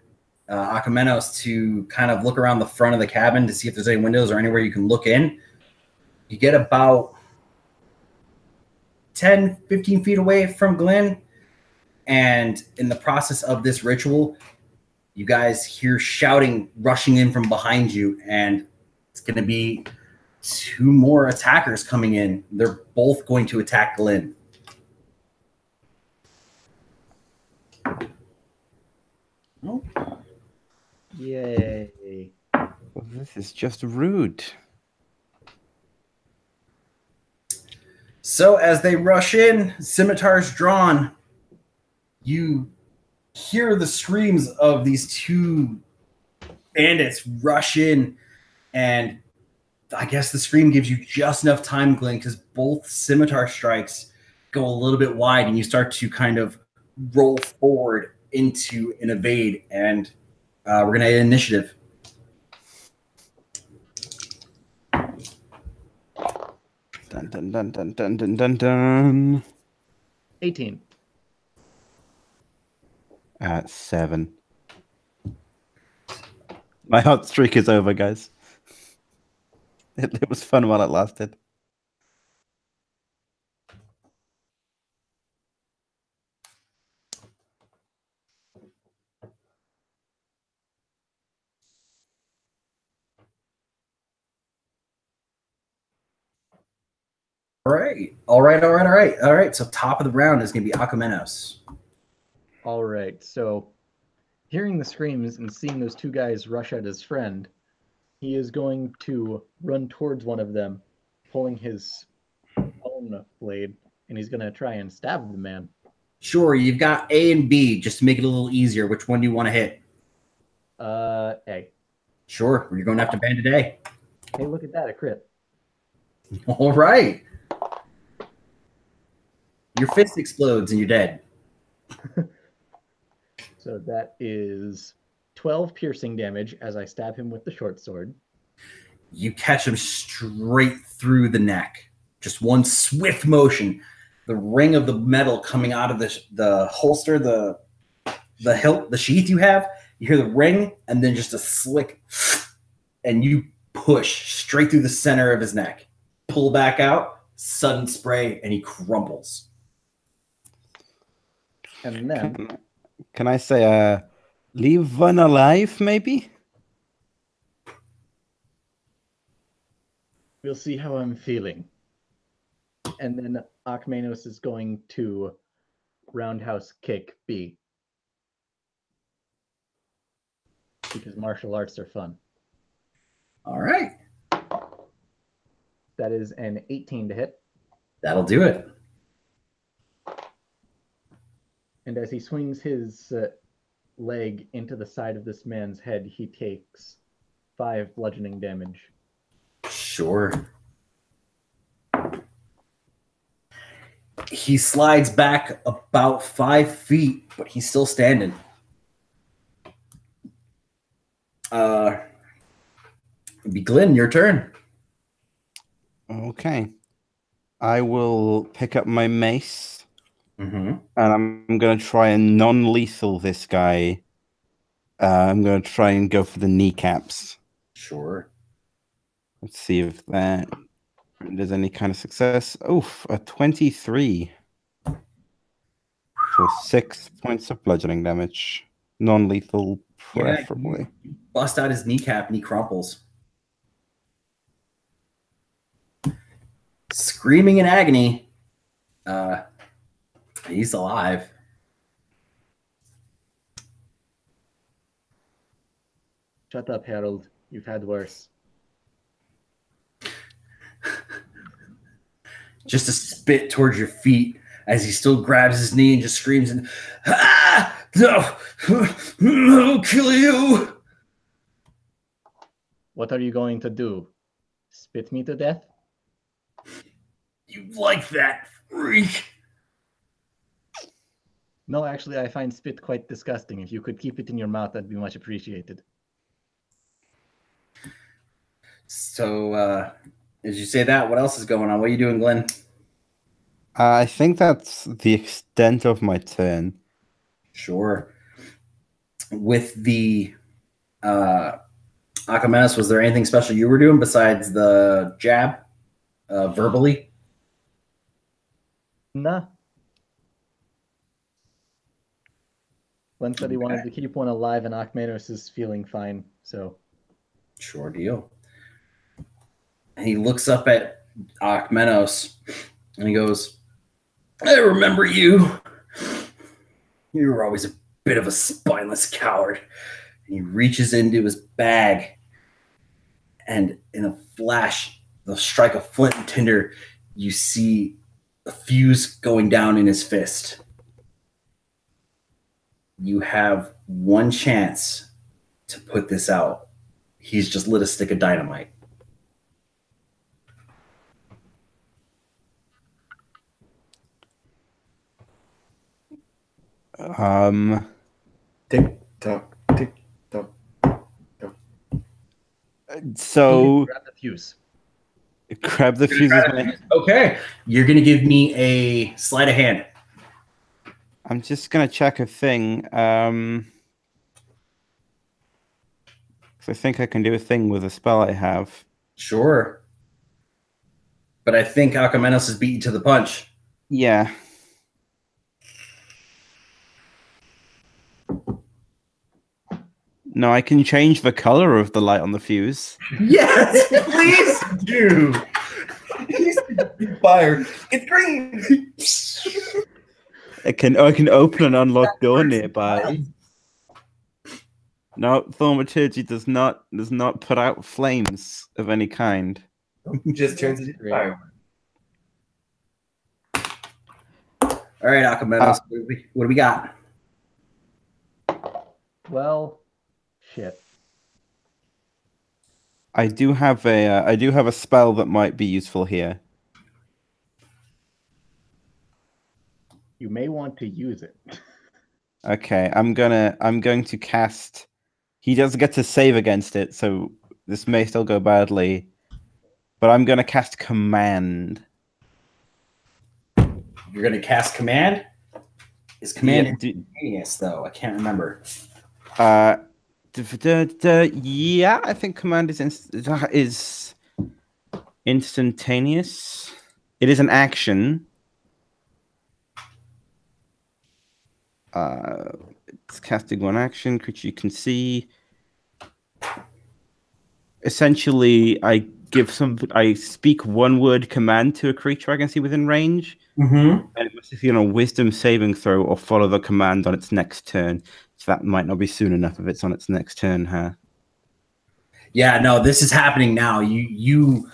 Akamenos, to kind of look around the front of the cabin to see if there's any windows or anywhere you can look in, you get about 10, 15 feet away from Glenn. And in the process of this ritual, you guys hear shouting rushing in from behind you. And it's going to be 2 more attackers coming in. They're both going to attack Glenn. Oh. Yay. Well, this is just rude. So as they rush in, scimitars drawn, you hear the screams of these 2 bandits rush in, and I guess the scream gives you just enough time, Glenn, because both scimitar strikes go a little bit wide, and you start to kind of roll forward into an evade, and we're going to initiative. Dun dun dun dun dun dun dun dun. 18. 7. My hot streak is over, guys. It was fun while it lasted. All right. So top of the round is going to be Akamenos. All right. So, hearing the screams and seeing those 2 guys rush at his friend, he is going to run towards one of them, pulling his own blade, and he's going to try and stab the man. Sure, you've got A and B just to make it a little easier. Which one do you want to hit? A. Sure, you're going to have to band a A. Hey, look at that, a crit. All right. Your fist explodes and you're dead. So that is 12 piercing damage as I stab him with the short sword. You catch him straight through the neck. Just one swift motion. The ring of the metal coming out of the holster, the hilt, the sheath you have. You hear the ring and then just a slick, and you push straight through the center of his neck. Pull back out, sudden spray, and he crumples. And then Can I say, leave one alive, maybe? we'll see how I'm feeling. And then Akmenos is going to roundhouse kick B. because martial arts are fun. All right. That is an 18 to hit. That'll do it. And as he swings his leg into the side of this man's head, he takes 5 bludgeoning damage. Sure. He slides back about 5 feet, but he's still standing. It'd be Glenn, your turn. Okay. I will pick up my mace Mm-hmm. and I'm going to try and non-lethal this guy. I'm going to try and go for the kneecaps. Sure. Let's see if there's any kind of success. Oof, a 23. So 6 points of bludgeoning damage. Non-lethal, preferably. Yeah, bust out his kneecap and he crumples. Screaming in agony. He's alive. Shut up, Harold. You've had worse. Just a spit towards your feet as he still grabs his knee and just screams and no, I'll kill you. What are you going to do? Spit me to death? You like that, freak? No, actually, I find spit quite disgusting. If you could keep it in your mouth, that'd be much appreciated. So, as you say that, what else is going on? What are you doing, Glenn? I think that's the extent of my turn. Sure. With the Akamenis, was there anything special you were doing besides the jab verbally? Nah. Glenn said he wanted to keep one alive, and Akmenos is feeling fine, so. Sure deal. And he looks up at Akmenos and he goes, I remember you. You were always a bit of a spineless coward. And he reaches into his bag, and in a flash, the strike of flint and tinder, you see a fuse going down in his fist. You have one chance to put this out. He's just lit a stick of dynamite. Tick tock, tick tock. So Grab the fuse. grab the fuses. Okay, you're gonna give me a sleight of hand. I'm just gonna check a thing. 'Cause I think I can do a thing with a spell I have. Sure, but I think Akamenos has beat you to the punch. Yeah. No, I can change the color of the light on the fuse. Yes, please do. Fire. It's green. I can open an unlocked door nearby. No, thaumaturgy does not put out flames of any kind. Just turns into fire. All right, Akamenos, what do we got? Well, shit. I do have a spell that might be useful here. You may want to use it. Okay, I'm going to cast. He doesn't get to save against it, so this may still go badly. But I'm going to cast Command. You're gonna cast Command? Is Command Yeah, instantaneous, though? I can't remember. Yeah, I think Command is instantaneous. It is an action. It's casting one action. Creature you can see. Essentially, I speak one word command to a creature I can see within range, Mm-hmm. and it must be on a Wisdom saving throw or follow the command on its next turn. So that might not be soon enough if it's on its next turn, huh? Yeah, no, this is happening now. You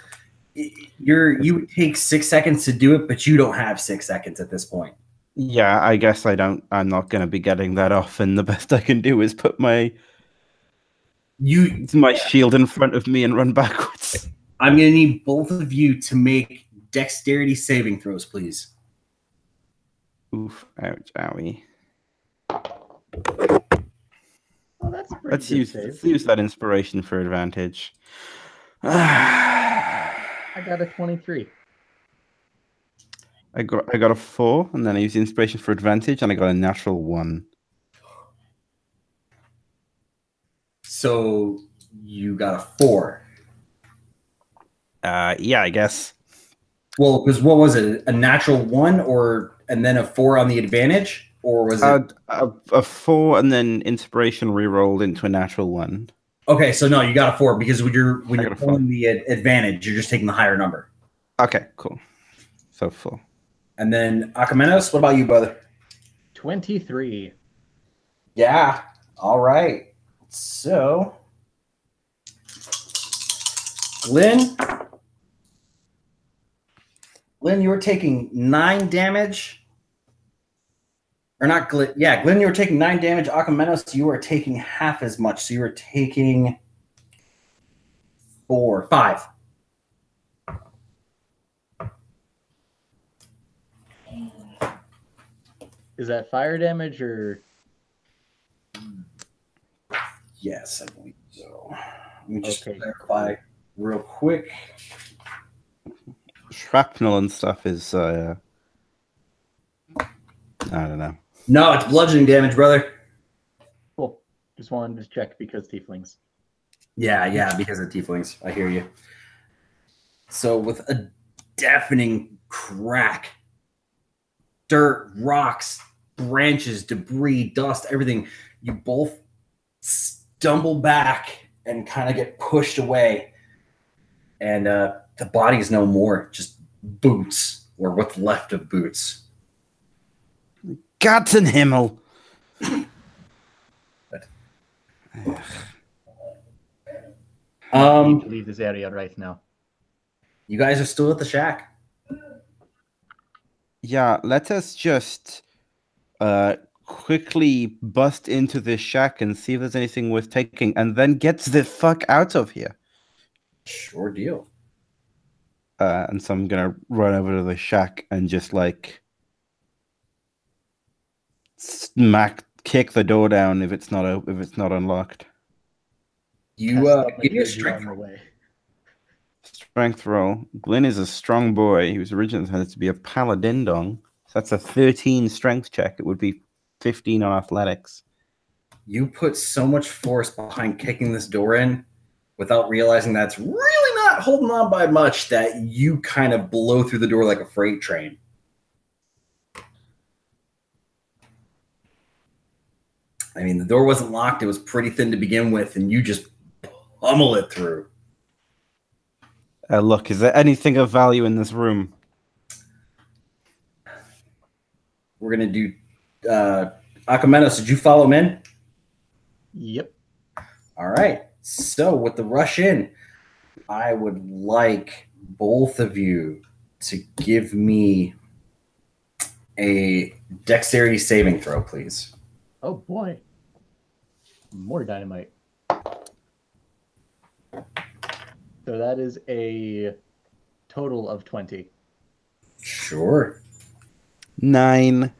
would take 6 seconds to do it, but you don't have 6 seconds at this point. Yeah, I guess I'm not going to be getting that off, and the best I can do is put my shield in front of me and run backwards. I'm going to need both of you to make dexterity saving throws, please. Oof, ouch, owie. Oh, that's a pretty Let's good use that inspiration for advantage. I got a 23. I got a 4, and then I used the inspiration for advantage, and I got a natural 1. So you got a 4. Yeah, I guess. Well, because what was it? A natural 1 and then a 4 on the advantage? Or was it a 4 and then inspiration re-rolled into a natural 1? Okay, so no, you got a 4 because when you're rolling the advantage, you're just taking the higher number. Okay, cool. So 4. And then Akamenos, what about you, brother? 23. Yeah. All right. So, Lynn, you were taking 9 damage. Or not Glenn. Yeah, Glenn, you were taking 9 damage. Akamenos, you are taking half as much. So you were taking 5. Is that fire damage or? Yes, I believe so. Let me just clarify real quick. Shrapnel and stuff is I don't know. No, it's bludgeoning damage, brother. Cool. Just wanted to check because tieflings. Yeah, because of tieflings. I hear you. So with a deafening crack, dirt, rocks, branches, debris, dust, everything, you both stumble back and kind of get pushed away. And the body is no more, just boots, or what's left of boots. Gottenhimmel. I need to leave this area right now. You guys are still at the shack. Yeah, let us just quickly bust into this shack and see if there's anything worth taking, and then get the fuck out of here. Sure deal. And so I'm gonna run over to the shack and just like kick the door down if it's not unlocked. You give me a strength roll. Strength roll. Glenn is a strong boy. He was originally intended to be a paladin dong. So that's a 13 strength check. It would be 15 on athletics. You put so much force behind kicking this door in without realizing that's really not holding on by much that you kind of blow through the door like a freight train. I mean, the door wasn't locked. It was pretty thin to begin with, and you just pummel it through. Look, is there anything of value in this room? We're going to do... Akamenos, did you follow him in? Yep. All right. So, with the rush in, I would like both of you to give me a dexterity saving throw, please. Oh, boy. More dynamite. So that is a total of 20. Sure. 9.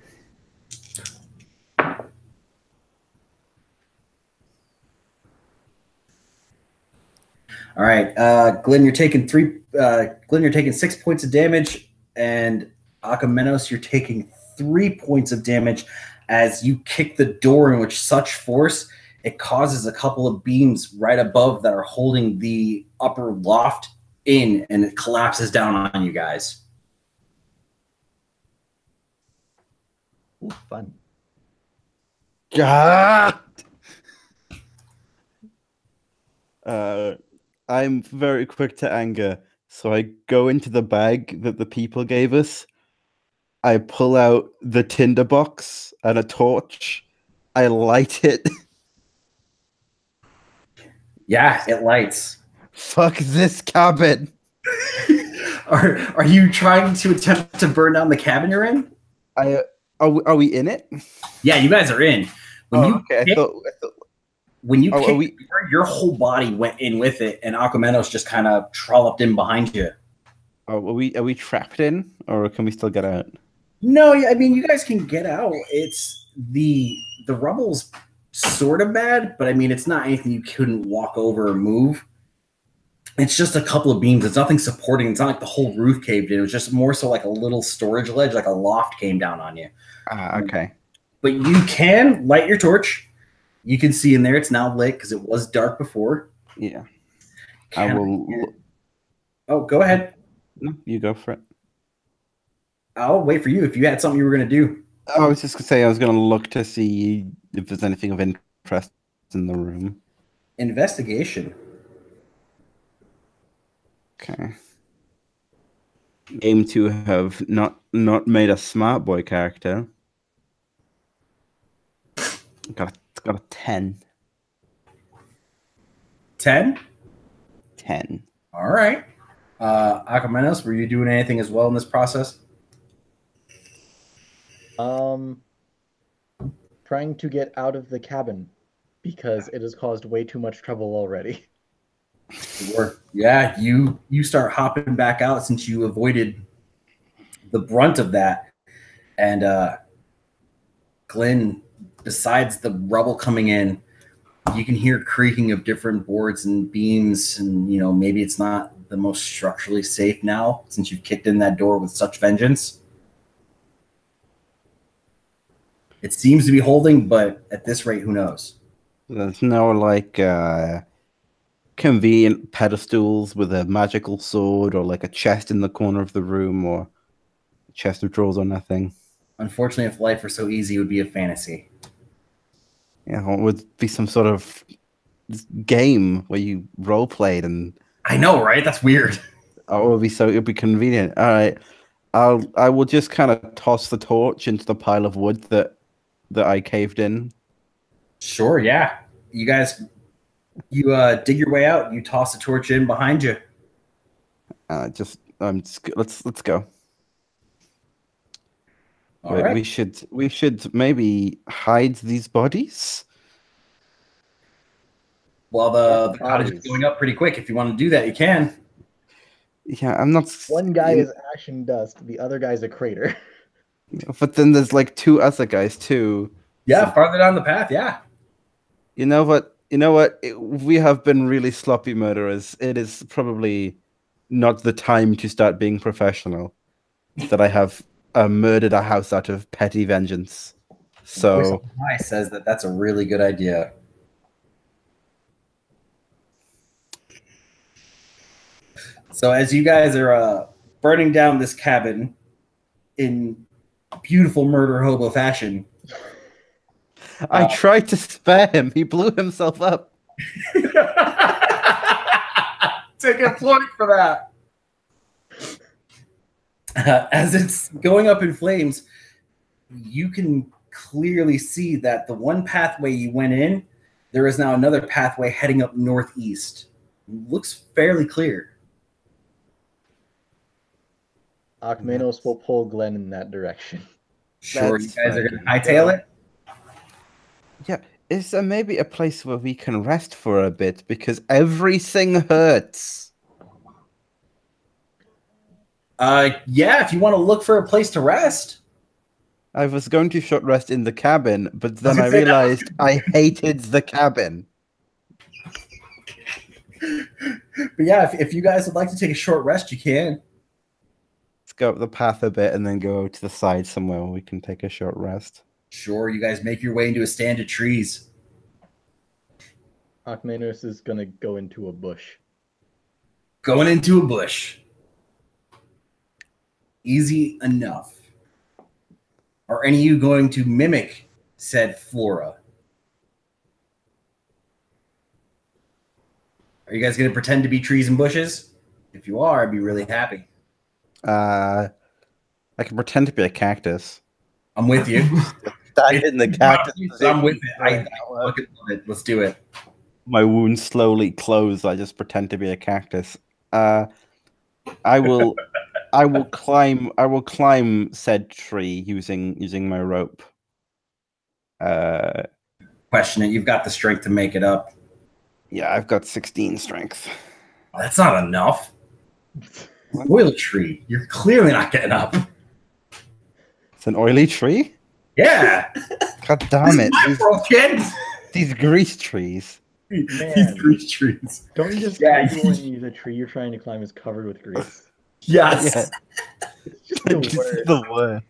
All right, Glenn, you're taking 6 points of damage, and Akamenos, you're taking 3 points of damage as you kick the door in with such force it causes a couple of beams right above that are holding the upper loft in, and it collapses down on you guys. Ooh, fun. God. I'm very quick to anger, so I go into the bag that the people gave us. I pull out the tinderbox and a torch, I light it. Yeah, it lights. Fuck this cabin. Are you trying to attempt to burn down the cabin you're in? Are we in it? Yeah, you guys are in. When you okay. kicked, I thought when you are kicked we- the door, your whole body went in with it, and Aquamenos just kind of trolloped in behind you. are we trapped in, or can we still get out? No, I mean you guys can get out. It's the rubble's sort of bad, but I mean it's not anything you couldn't walk over or move. It's just a couple of beams. It's nothing supporting. It's not like the whole roof caved in. It was just more so like a little storage ledge, like a loft came down on you. Okay. But you can light your torch. You can see in there. It's now lit because it was dark before. Yeah. Can I will. Oh, go ahead. No, you go for it. I'll wait for you if you had something you were going to do. I was just gonna say I was gonna look to see if there's anything of interest in the room. Investigation. Okay. Aim to have not made a smart boy character. Got a 10. 10? 10. All right. Aquamenos, were you doing anything as well in this process? Trying to get out of the cabin because it has caused way too much trouble already. Sure. Yeah, you start hopping back out since you avoided the brunt of that. And Glenn, besides the rubble coming in, you can hear creaking of different boards and beams, and maybe it's not the most structurally safe now since you've kicked in that door with such vengeance. It seems to be holding, but at this rate, who knows? There's no like convenient pedestals with a magical sword, or like a chest in the corner of the room, or a chest of drawers, or nothing. Unfortunately, if life were so easy, it would be a fantasy. Yeah, it would be some sort of game where you role played, and I know, right? That's weird. oh, it'd be convenient. All right, I will just kind of toss the torch into the pile of wood that I caved in. Sure, yeah. You guys, dig your way out. You toss the torch in behind you. Let's go. All right. We should maybe hide these bodies. Well, the cottage is going up pretty quick. If you want to do that, you can. Yeah, I'm not. One guy is ashing dust, the other guy's a crater. But then there's like two other guys too. Yeah, farther down the path. Yeah. You know what? We have been really sloppy murderers. It is probably not the time to start being professional. That I have murdered a house out of petty vengeance. So I says that's a really good idea. So as you guys are burning down this cabin in beautiful murder hobo fashion, I tried to spare him. He blew himself up. take a point for that. As it's going up in flames, you can clearly see that the one pathway you went in, there is now another pathway heading up northeast. Looks fairly clear. Aquamenos will pull Glenn in that direction. Sure, That's you guys are going to fine. hightail it? Yeah, is there maybe a place where we can rest for a bit, because everything hurts? Yeah, if you want to look for a place to rest. I was going to short rest in the cabin, but then I gonna say that- realized I hated the cabin. But yeah, if you guys would like to take a short rest, you can. Let's go up the path a bit and then go to the side somewhere where we can take a short rest. Sure, you guys make your way into a stand of trees. Aquamenos is gonna go into a bush. Going into a bush. Easy enough. Are any of you going to mimic said flora? Are you guys going to pretend to be trees and bushes? If you are, I'd be really happy. I can pretend to be a cactus. I'm with you. stand in the cactus. I'm with it. I position. fucking love it. Let's do it. My wounds slowly close. I just pretend to be a cactus. I will climb said tree using my rope. Question it. You've got the strength to make it up. Yeah, I've got 16 strength. That's not enough. Oil tree. You're clearly not getting up. It's an oily tree? Yeah. God damn it. My world, kid. These grease trees. These grease trees. Don't you just Yeah. tell you when the tree you're trying to climb is covered with grease? Yes. Yeah. It's just the This is word. the word.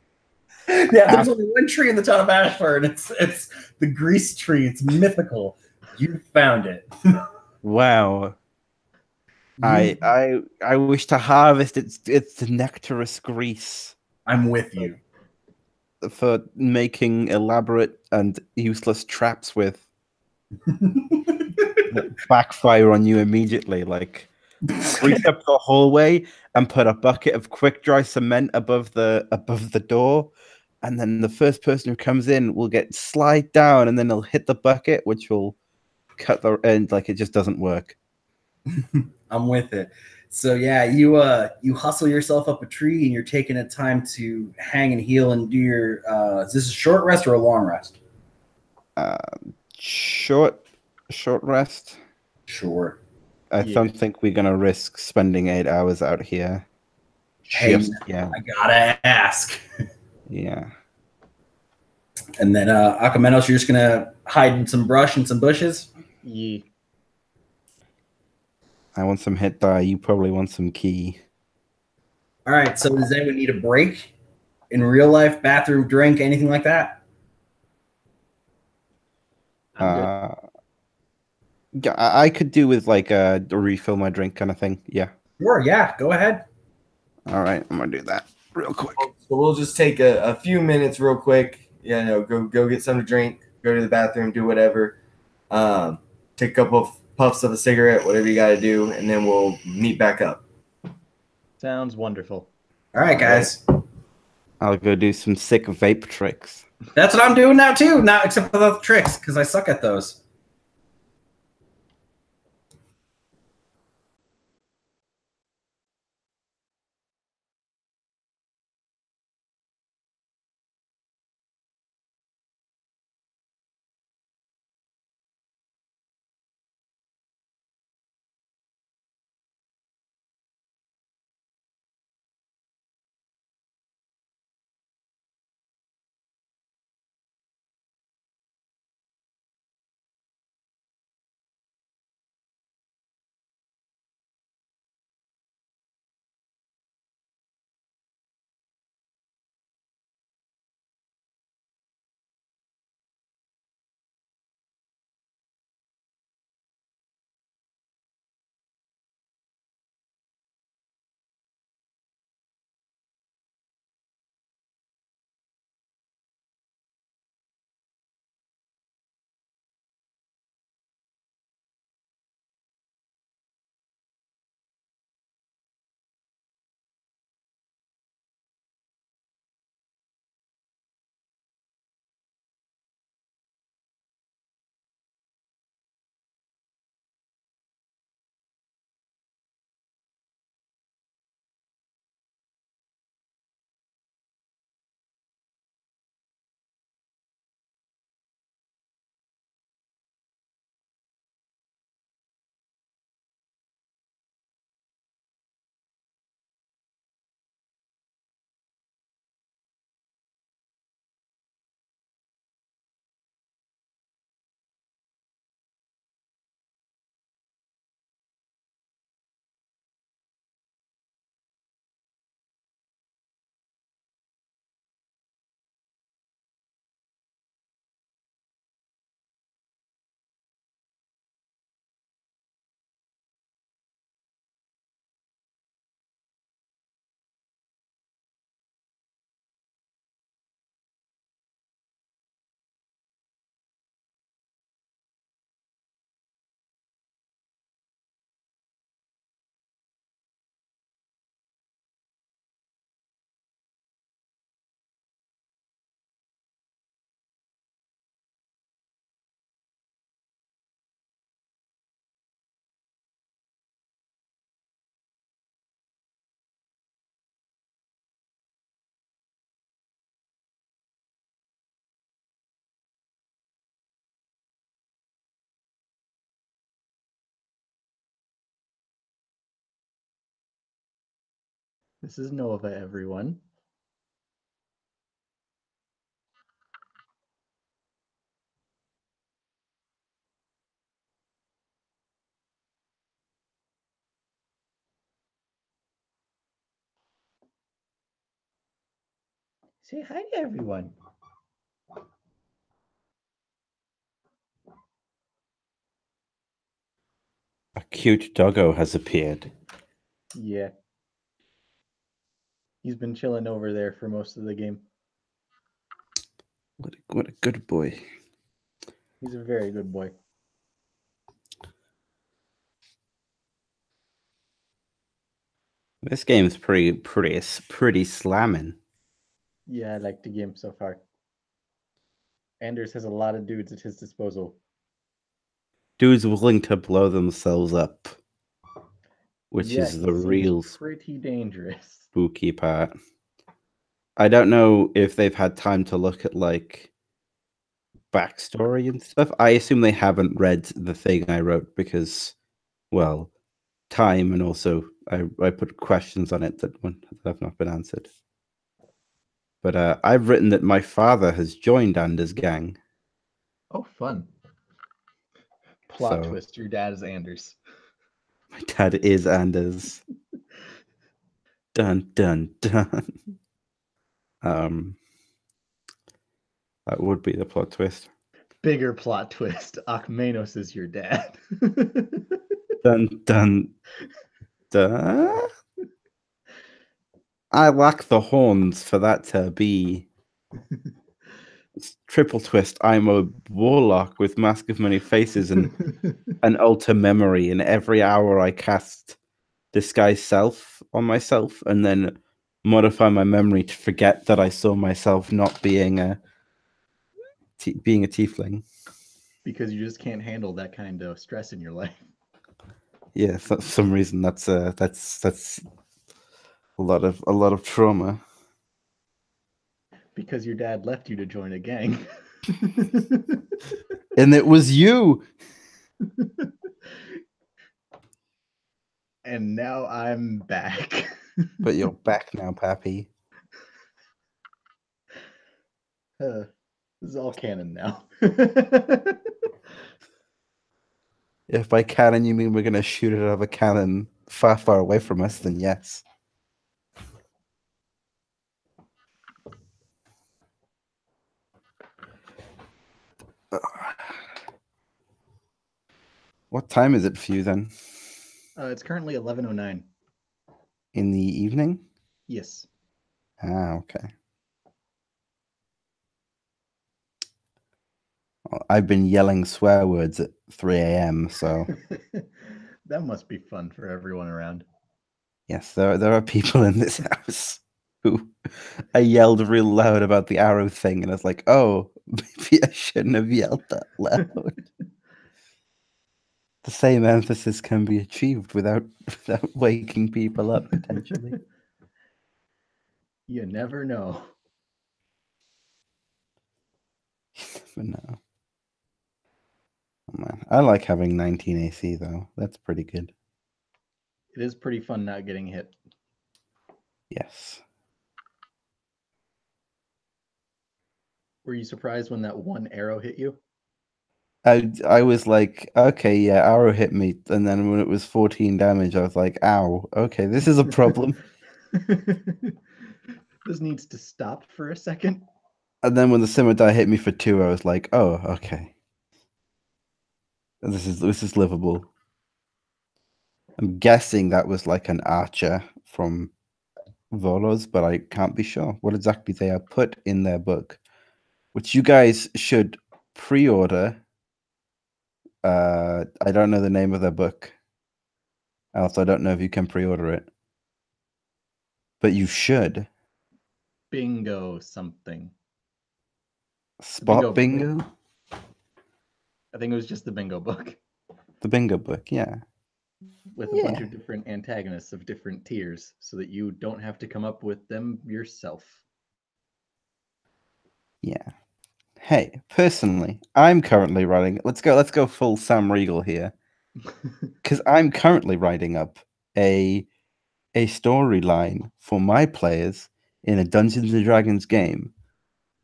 Yeah, there's only one tree in the town of Aspher, and it's the grease tree. It's mythical. You found it. Wow. I wish to harvest its nectarous grease I'm with you. for making elaborate and useless traps with that backfire on you immediately. Like grease up the hallway and put a bucket of quick dry cement above the door, and then the first person who comes in will get slide down, and then they'll hit the bucket, which will cut the end. Like it just doesn't work. I'm with it. So yeah, you hustle yourself up a tree, and you're taking a time to hang and heal and do your. Is this a short rest or a long rest? Short rest. Sure. I Yeah. don't think we're gonna risk spending 8 hours out here. Hey, Yeah, I gotta ask. yeah. And then Akamenos, you're just gonna hide in some brush and some bushes. Ye. I want some hit die. You probably want some key. All right. So does anyone need a break in real life? Bathroom, drink, anything like that? I'm good. Yeah, I could do with like a refill my drink kind of thing. Yeah. Sure. Yeah. Go ahead. All right, I'm gonna do that real quick. So we'll just take a few minutes real quick. Go get something to drink, go to the bathroom, do whatever. Take a couple of puffs of a cigarette, whatever you got to do, and then we'll meet back up. Sounds wonderful. All right, guys. I'll go do some sick vape tricks. That's what I'm doing now too. Now, except for the tricks, because I suck at those. This is Nova, everyone. Say hi to everyone. A cute doggo has appeared. Yeah. He's been chilling over there for most of the game. What a good boy. He's a very good boy. This game's pretty slamming. Yeah, I like the game so far. Anders has a lot of dudes at his disposal. Dudes willing to blow themselves up, which Yeah, is he the seems real pretty dangerous. spooky part. I don't know if they've had time to look at like backstory and stuff. I assume they haven't read the thing I wrote because, well, time, and also I put questions on it that have not been answered. But I've written that my father has joined Anders' gang. Oh, fun. Plot So- twist, your dad is Anders. My dad is Anders. Dun dun dun. That would be the plot twist. Bigger plot twist, Akmenos is your dad. Dun dun dun. I lack the horns for that to be triple twist. I'm a warlock with mask of many faces and an alter memory. And every hour I cast disguise self on myself and then modify my memory to forget that I saw myself not being a tiefling. Because you just can't handle that kind of stress in your life. Yeah, for some reason that's a lot of trauma. Because your dad left you to join a gang. And it was you. And now I'm back. But you're back now, Pappy. This is all canon now. If by cannon you mean we're gonna shoot it out of a cannon far, far away from us, then yes. What time is it for you then? It's currently 11:09. In the evening? Yes. Ah, okay. Well, I've been yelling swear words at 3 a.m., so That must be fun for everyone around. yes, there are people in this house who I yelled real loud about the arrow thing, and I was like, oh, maybe I shouldn't have yelled that loud. The same emphasis can be achieved without waking people up, potentially. You never know. But no. Oh, man. I like having 19 AC, though. That's pretty good. It is pretty fun not getting hit. Yes. Were you surprised when that one arrow hit you? I was like, okay, yeah, arrow hit me. And then when it was 14 damage, I was like, ow, okay, this is a problem. This needs to stop for a second. And then when the scimitar hit me for 2, I was like, oh, okay. This is livable. I'm guessing that was like an archer from Volos, but I can't be sure what exactly they are put in their book, which you guys should pre-order. I don't know the name of their book. Also, I don't know if you can pre-order it, but you should. Bingo something. Spot bingo bingo? I think it was just the bingo book The bingo book, yeah. with a bunch of different antagonists of different tiers so that you don't have to come up with them yourself. Yeah. Hey, personally, I'm currently writing. Let's go full Sam Riegel here. Because I'm currently writing up a a storyline for my players in a Dungeons and Dragons game.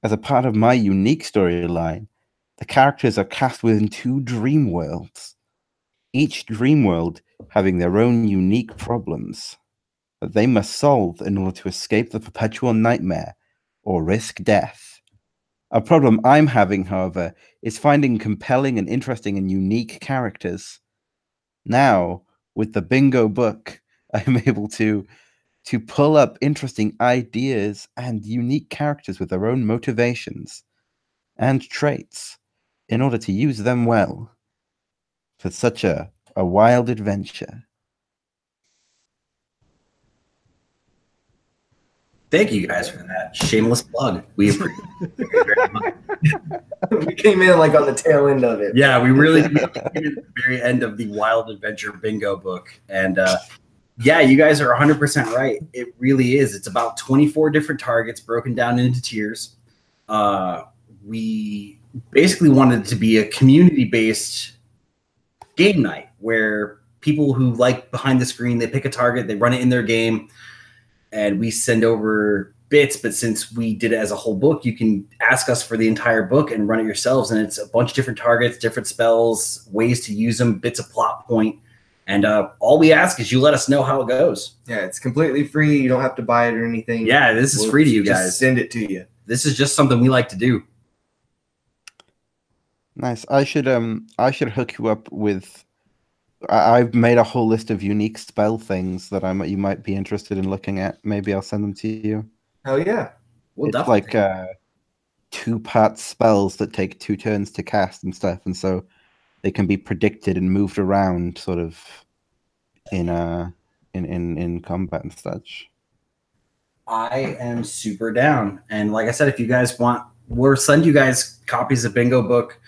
As a part of my unique storyline, the characters are cast within 2 dream worlds, each dream world having their own unique problems that they must solve in order to escape the perpetual nightmare or risk death. A problem I'm having, however, is finding compelling and interesting and unique characters. Now, with the bingo book, I'm able to pull up interesting ideas and unique characters with their own motivations and traits in order to use them well for such a wild adventure. Thank you guys for that shameless plug. We appreciate it very much. We came in like on the tail end of it. Yeah, we really came at the very end of the Wild Adventure bingo book. And yeah, you guys are 100% right. It really is. It's about 24 different targets broken down into tiers. We basically wanted it to be a community-based game night where people who like behind the screen, they pick a target, they run it in their game, and we send over bits. But since we did it as a whole book, you can ask us for the entire book and run it yourselves. And it's a bunch of different targets, different spells, ways to use them, bits of plot point. And all we ask is you let us know how it goes. Yeah, it's completely free. You don't have to buy it or anything. Yeah, this is free to you guys. Just send it to you. This is just something we like to do. Nice. I should hook you up with. I've made a whole list of unique spell things that you might be interested in looking at. Maybe I'll send them to you. Oh yeah, Well, It's like 2-part spells that take 2 turns to cast and stuff, and so they can be predicted and moved around, sort of in combat and such. I am super down. And like I said, if you guys want, we'll send you guys copies of Bingo Book.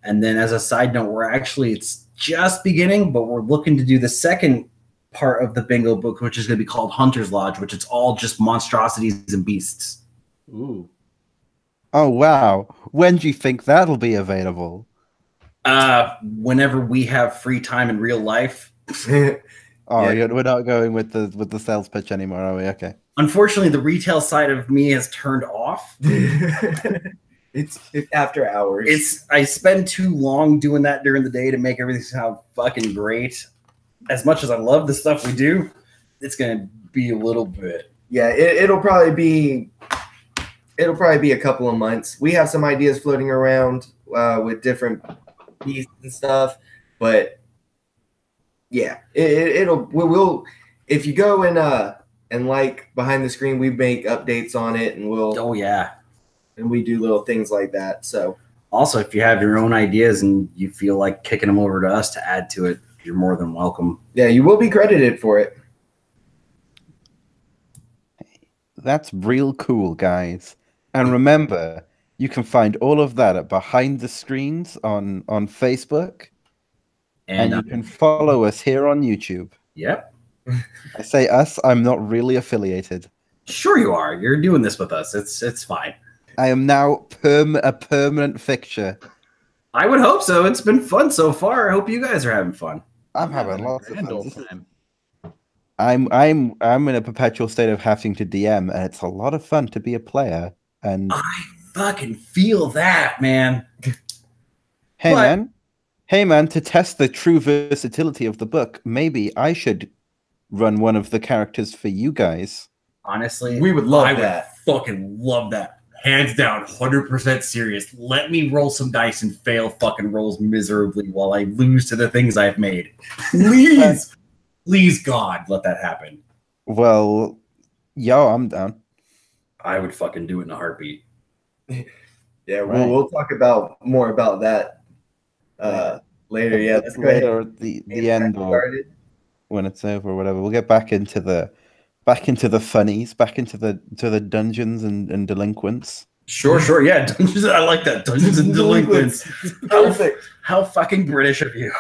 And then as a side note, it's just beginning, but we're looking to do the second part of the Bingo Book, which is going to be called Hunter's Lodge, which it's all just monstrosities and beasts. Ooh. Oh, wow. When do you think that'll be available? Whenever we have free time in real life. Oh, Yeah. we're not going with the sales pitch anymore, are we? Okay. Unfortunately, the retail side of me has turned off. It's after hours. I spend too long doing that during the day to make everything sound fucking great. As much as I love the stuff we do, it's gonna be a little bit. Yeah, it'll probably be a couple of months. We have some ideas floating around with different pieces and stuff, but yeah, we'll if you go and like behind the screen, we make updates on it, and Oh yeah. and we do little things like that. So Also, if you have your own ideas and you feel like kicking them over to us to add to it, you're more than welcome. yeah, you will be credited for it. That's real cool, guys. And remember, you can find all of that at Behind the Screens on Facebook. And you can follow us here on YouTube. Yep. I say us, I'm not really affiliated. Sure you are. You're doing this with us. It's fine. I am now a permanent fixture. I would hope so. It's been fun so far. I hope you guys are having fun. I'm having lots of Grand fun. old time. I'm in a perpetual state of having to DM, and it's a lot of fun to be a player. And I fucking feel that, man. hey man, to test the true versatility of the book, maybe I should run one of the characters for you guys. Honestly, We would love I that. would fucking love that. Hands down, 100% serious. Let me roll some dice and fail fucking rolls miserably while I lose to the things I've made. Please, please, God, let that happen. Well, yo, I'm down. I would fucking do it in a heartbeat. Yeah, Right. we'll talk more about that later. Yeah, let's go ahead. Later at the end, or Started. when it's over, or whatever. We'll get back into the funnies, back into the dungeons and delinquents. Sure. Yeah, Dungeons. I like that. Dungeons and Delinquents. Perfect. How fucking British of you.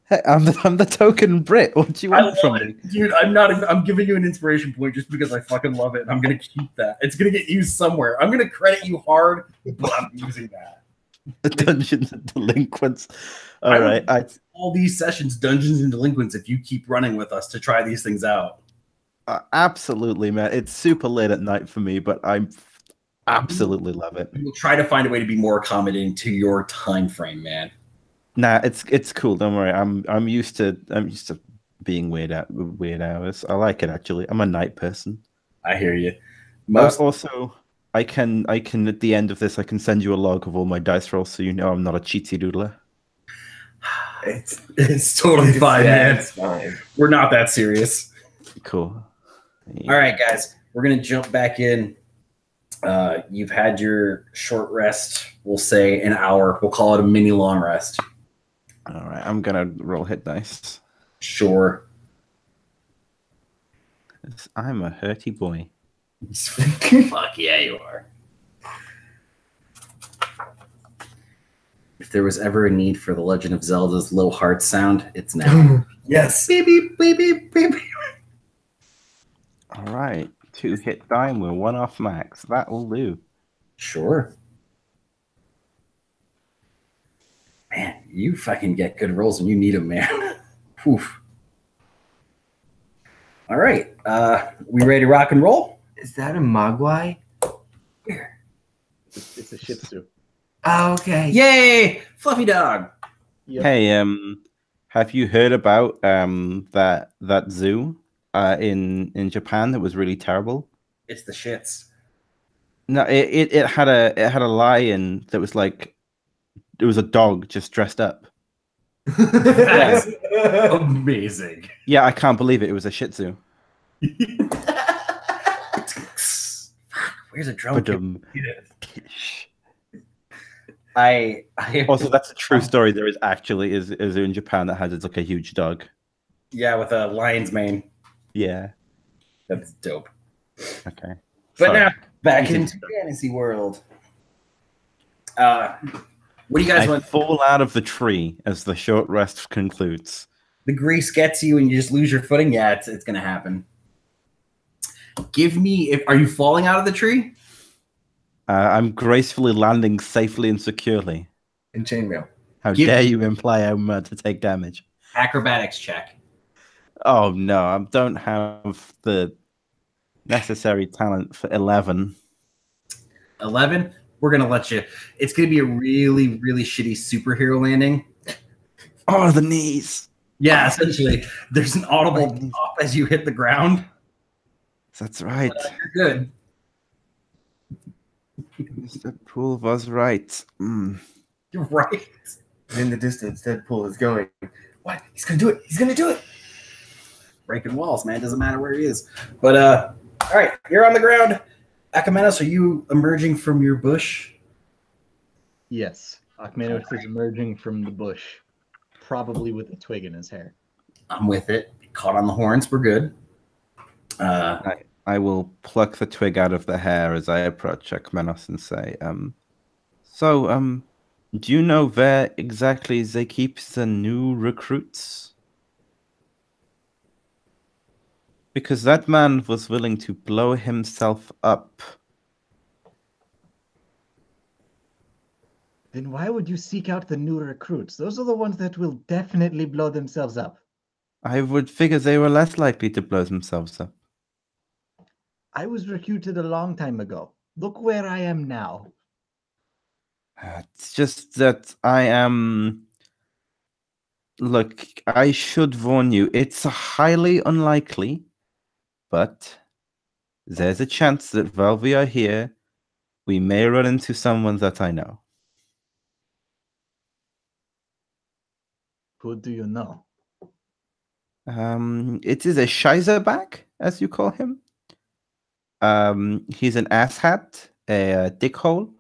Hey, I'm the token Brit. What do you I want love from it. me? Dude, I'm giving you an inspiration point just because I fucking love it. And I'm going to keep that. It's going to get used somewhere. I'm going to credit you hard, but I'm using that. The dungeons and delinquents. All right. all these sessions Dungeons and Delinquents if you keep running with us to try these things out. Absolutely, man. It's super late at night for me, but I absolutely love it. We'll try to find a way to be more accommodating to your time frame, man. Nah, it's cool. Don't worry. I'm used to being weird at weird hours. I like it actually. I'm a night person. I hear you. Also, I can at the end of this I can send you a log of all my dice rolls so you know I'm not a cheatsy doodler. It's totally fine, man. It's fine. We're not that serious. Cool. All right, guys, we're gonna jump back in. You've had your short rest. We'll say an hour. We'll call it a mini long rest. All right, I'm gonna roll hit dice. Sure. I'm a hurty boy. Fuck yeah, you are. If there was ever a need for The Legend of Zelda's low heart sound, it's now. Yes. Beep, beep, beep, beep, beep. All right, 2 hit die. We're 1 off max. That will do. Sure. Man, you fucking get good rolls when you need them, man. Oof. All right. We ready to rock and roll? Is that a Mogwai? Where? It's a Shih Tzu. Oh, okay. Yay! Fluffy dog. Yep. Hey, have you heard about that zoo in Japan that was really terrible? It's the shits. No, it had a lion that was like it was a dog just dressed up. That's amazing. Yeah, I can't believe it. It was a Shih Tzu. Where's a drum? But, I also, that's a true story. There is actually is a zoo in Japan that has it's like a huge dog. Yeah, with a lion's mane. Yeah. That's dope. Okay. But Sorry. now back into fantasy world. What do you guys I want? fall out of the tree as the short rest concludes. The grease gets you and you just lose your footing. Yeah, it's gonna happen. Give me. Are you falling out of the tree? I'm gracefully landing safely and securely. In chainmail. How dare you imply I'm to take damage? Acrobatics check. Oh no, I don't have the necessary talent for 11. 11. We're gonna let you. It's gonna be a really, really shitty superhero landing. Oh, the knees. Yeah, essentially, there's an audible pop as you hit the ground. That's right. You're good. Mr. Poole was right. Mm. You're right. In the distance, Deadpool is going. What? He's gonna do it. He's gonna do it. Breaking walls, man. Doesn't matter where he is. But all right, you're on the ground. Akamenos, are you emerging from your bush? Yes. Akmenos is emerging from the bush, probably with a twig in his hair. I'm with it. Caught on the horns. We're good. I will pluck the twig out of the hair as I approach Akmenos and say, do you know where exactly they keep the new recruits? Because that man was willing to blow himself up. Then why would you seek out the new recruits? Those are the ones that will definitely blow themselves up. I would figure they were less likely to blow themselves up. I was recruited a long time ago. Look where I am now. It's just that I am... Look, I should warn you, it's highly unlikely, but there's a chance that while we are here, we may run into someone that I know. Who do you know? It is a Scheizerback, as you call him. He's an asshat, a dickhole.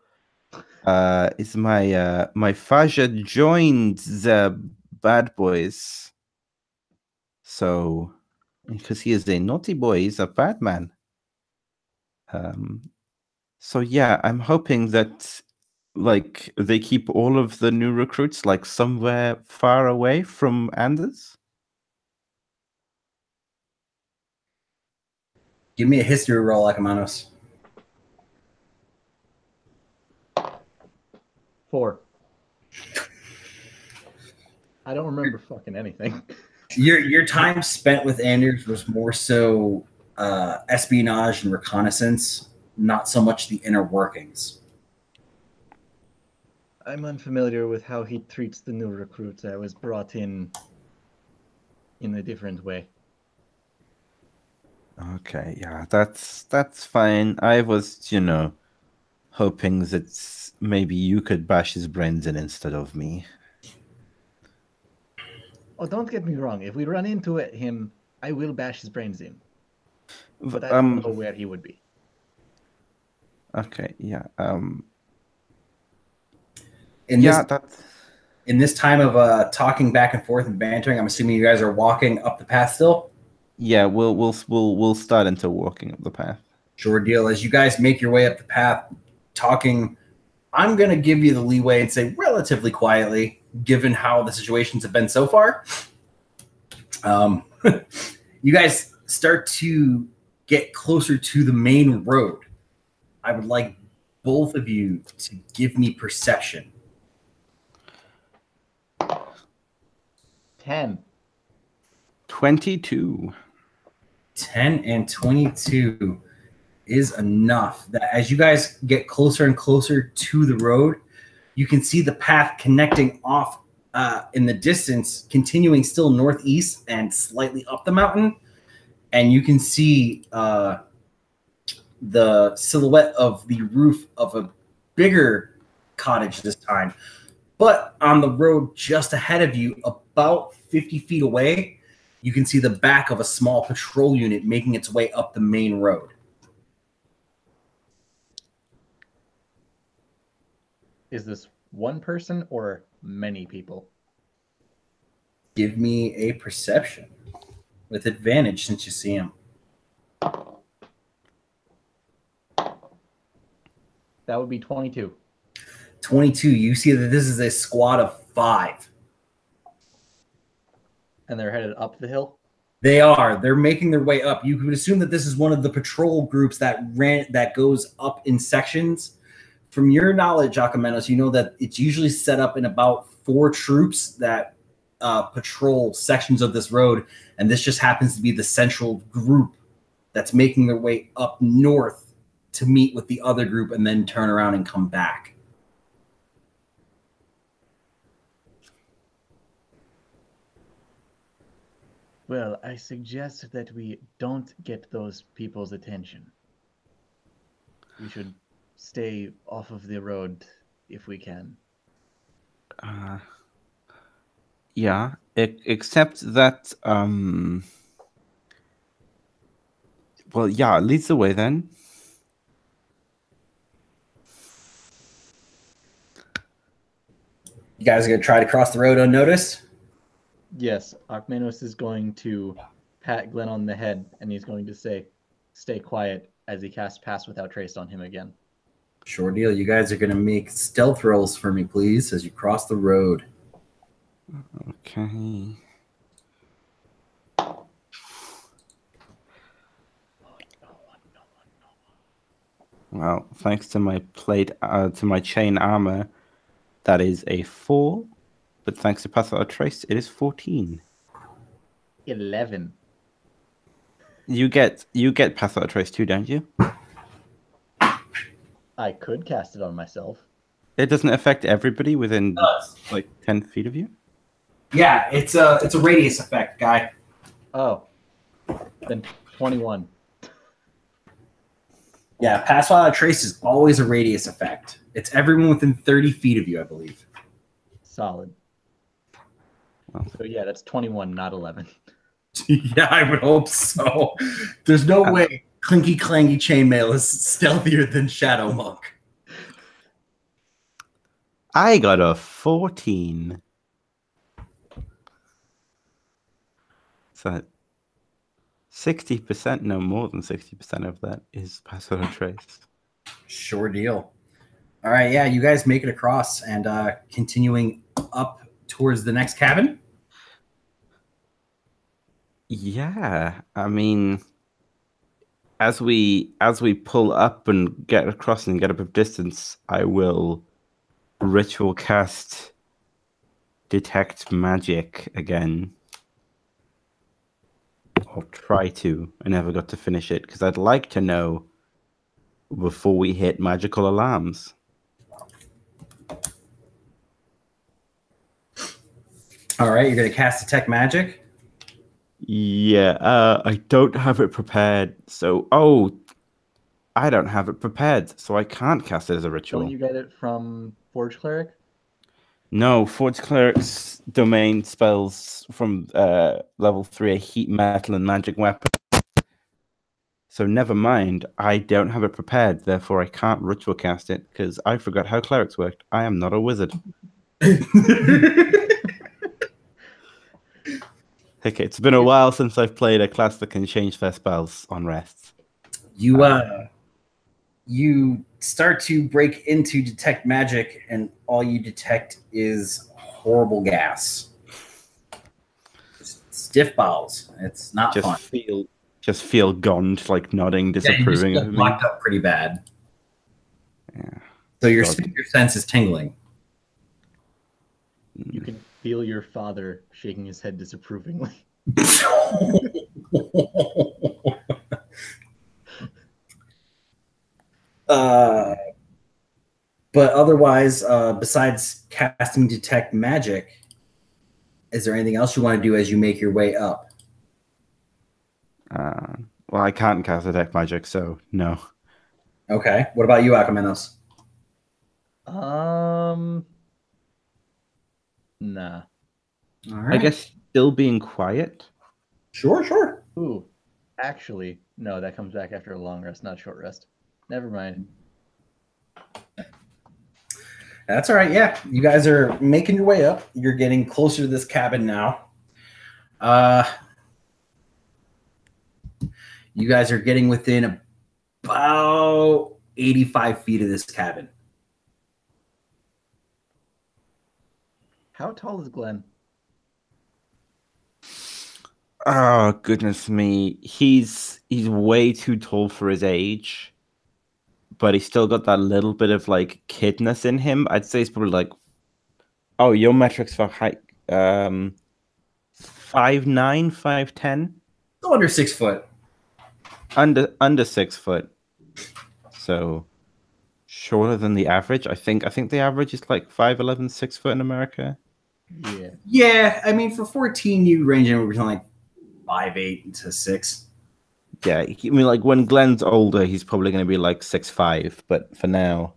Is my father joined the bad boys. So, because he is a naughty boy, he's a bad man. So yeah, I'm hoping that like they keep all of the new recruits like somewhere far away from Anders. Give me a history roll, Akamanos. 4. I don't remember fucking anything. Your time spent with Anders was more so espionage and reconnaissance, not so much the inner workings. I'm unfamiliar with how he treats the new recruits. I was brought in a different way. Okay, yeah, that's fine. I was, hoping that maybe you could bash his brains in instead of me. Oh, don't get me wrong. If we run into him, I will bash his brains in. But I V- don't know where he would be. Okay, yeah. In Yeah, this that's in this time of talking back and forth and bantering, I'm assuming you guys are walking up the path still. yeah. We'll start into walking up the path. Sure deal. As you guys make your way up the path, talking, I'm gonna give you the leeway and say relatively quietly, given how the situations have been so far. You guys start to get closer to the main road. I would like both of you to give me perception. 10. 22. 10 and 22 is enough that as you guys get closer and closer to the road, you can see the path connecting off in the distance, continuing still northeast and slightly up the mountain. And you can see the silhouette of the roof of a bigger cottage this time. But on the road just ahead of you, about 50 feet away, you can see the back of a small patrol unit making its way up the main road. Is this one person or many people? Give me a perception with advantage since you see him. That would be 22. 22, you see that this is a squad of 5. And they're headed up the hill? They are. They're making their way up. You could assume that this is one of the patrol groups that goes up in sections. From your knowledge, Akamenos, you know that it's usually set up in about 4 troops that patrol sections of this road, and this just happens to be the central group that's making their way up north to meet with the other group and then turn around and come back. Well, I suggest that we don't get those people's attention. We should stay off of the road if we can. Yeah, except that well, yeah, leads the way then. You guys are going to try to cross the road unnoticed? Yes, Akmenos is going to pat Glenn on the head, and he's going to say, "Stay quiet," as he casts Pass Without Trace on him again. Sure deal. You guys are going to make stealth rolls for me, please, as you cross the road. Okay. Well, thanks to my to my chain armor, that is a 4. But thanks to Pass Without Trace, it is 14. 11. You get Pass Without Trace too, don't you? I could cast it on myself. It doesn't affect everybody within like 10 feet of you? Yeah, it's a radius effect, guy. Oh, then 21. Yeah, pass without trace is always a radius effect. It's everyone within 30 feet of you, I believe. Solid. Well. So yeah, that's 21, not 11. Yeah, I would hope so. There's no way Clinky Clangy Chainmail is stealthier than Shadow Monk. I got a 14. So 60%, no more than 60% of that is Pass Without Trace. Sure deal. All right, yeah, you guys make it across and continuing up towards the next cabin. Yeah, I mean, as we pull up and get across and get up a distance, I will ritual cast detect magic again. Or try to. I never got to finish it because I'd like to know before we hit magical alarms. All right, you're going to cast Detect Magic? Yeah, I don't have it prepared. So, I don't have it prepared, so I can't cast it as a ritual. Don't you get it from Forge Cleric? No, Forge Cleric's domain spells from level 3 are heat, metal, and magic weapon. So never mind, I don't have it prepared, therefore I can't ritual cast it, because I forgot how clerics worked. I am not a wizard. Okay, it's been a while since I've played a class that can change their spells on rests. You start to break into Detect Magic, and all you detect is horrible gas. Stiff bowels. It's not fun. Just feel Gond like nodding, disapproving you of me. Locked up pretty bad. Yeah. So your sense is tingling. You can feel your father shaking his head disapprovingly. But otherwise, besides casting Detect Magic, is there anything else you want to do as you make your way up? Well, I can't cast Detect Magic, so no. Okay. What about you, Akamenos? Nah. All right. I guess still being quiet. Sure. Ooh, actually, no, that comes back after a long rest, not short rest. Never mind. That's all right. Yeah, you guys are making your way up. You're getting closer to this cabin now. You guys are getting within about 85 feet of this cabin. How tall is Glenn? Oh, goodness me. He's way too tall for his age, but he's still got that little bit of like kidness in him. I'd say he's probably like, oh, your metrics for height, 5'9", 5'10", Still under 6 foot. under 6 foot. So shorter than the average. I think the average is like 5'11", 6 foot in America. Yeah. Yeah, I mean, for 14, you range anywhere between like 5'8" to 6. Yeah, I mean, like when Glenn's older, he's probably going to be like 6'5", but for now,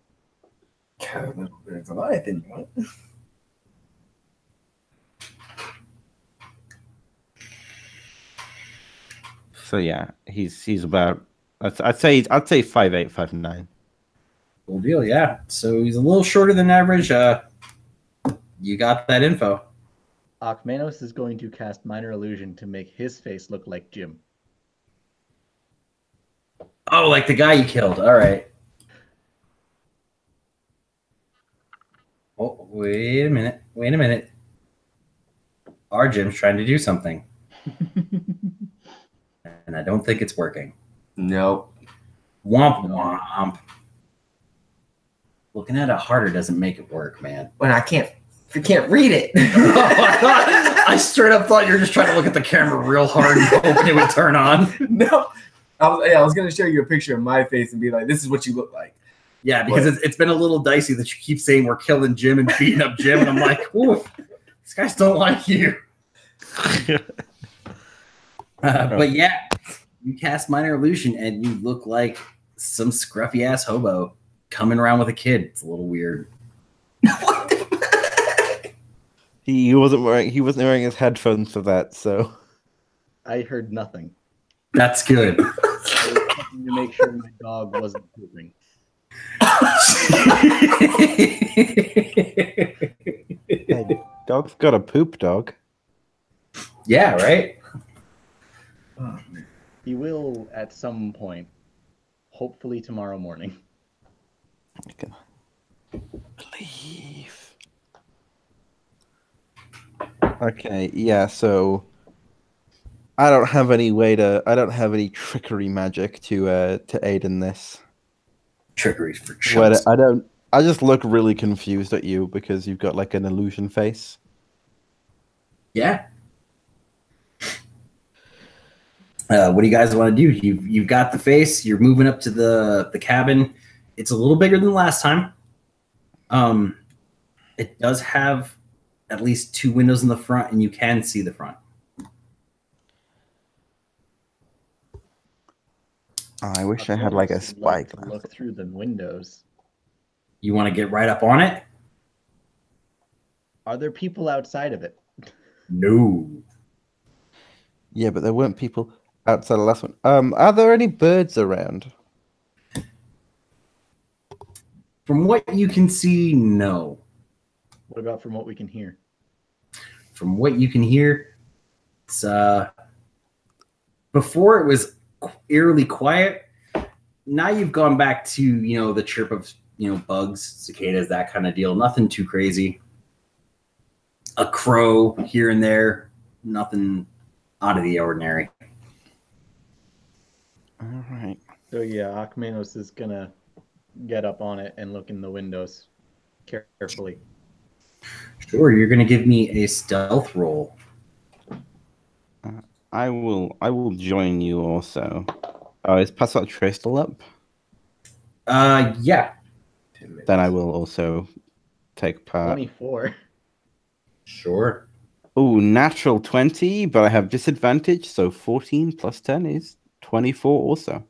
so yeah, he's about I'd say 5'8", 5'9". Cool deal, yeah. So he's a little shorter than average. You got that info. Akmenos is going to cast Minor Illusion to make his face look like Jim. Oh, like the guy you killed. All right. Oh, wait a minute. Our Jim's trying to do something. And I don't think it's working. Nope. Womp womp. Looking at it harder doesn't make it work, man. But I can't read it. I straight up thought you were just trying to look at the camera real hard and hoping it would turn on. No. I was going to show you a picture of my face and be like, this is what you look like. Yeah, because it's been a little dicey that you keep saying we're killing Jim and beating up Jim. And I'm like, ooh, these guys don't like you. But yeah, you cast Minor Illusion and you look like some scruffy ass hobo coming around with a kid. It's a little weird. He wasn't wearing his headphones for that, so I heard nothing. That's good. I was checking to make sure my dog wasn't pooping. Hey, dog's got a poop dog. Yeah, right? He will at some point. Hopefully tomorrow morning. I can believe. Okay, yeah, so I don't have any trickery magic to aid in this. Trickery for sure. I just look really confused at you because you've got like an illusion face. Yeah. What do you guys want to do? You've got the face. You're moving up to the cabin. It's a little bigger than last time. It does have at least 2 windows in the front, and you can see the front. I wish I had like a spy glass. Look through the windows. You want to get right up on it? Are there people outside of it? No. Yeah, but there weren't people outside the last one. Are there any birds around? From what you can see, no. What about from what we can hear? From what you can hear, it's before it was eerily quiet. Now you've gone back to, the chirp of, bugs, cicadas, that kind of deal. Nothing too crazy. A crow here and there. Nothing out of the ordinary. All right. So yeah, Akmenos is gonna get up on it and look in the windows carefully. Sure, you're going to give me a stealth roll. I will join you also. Is Passat Trace still up? Yeah. Then I will also take part. 24. Sure. Oh, natural 20, but I have disadvantage, so 14 plus 10 is 24 also.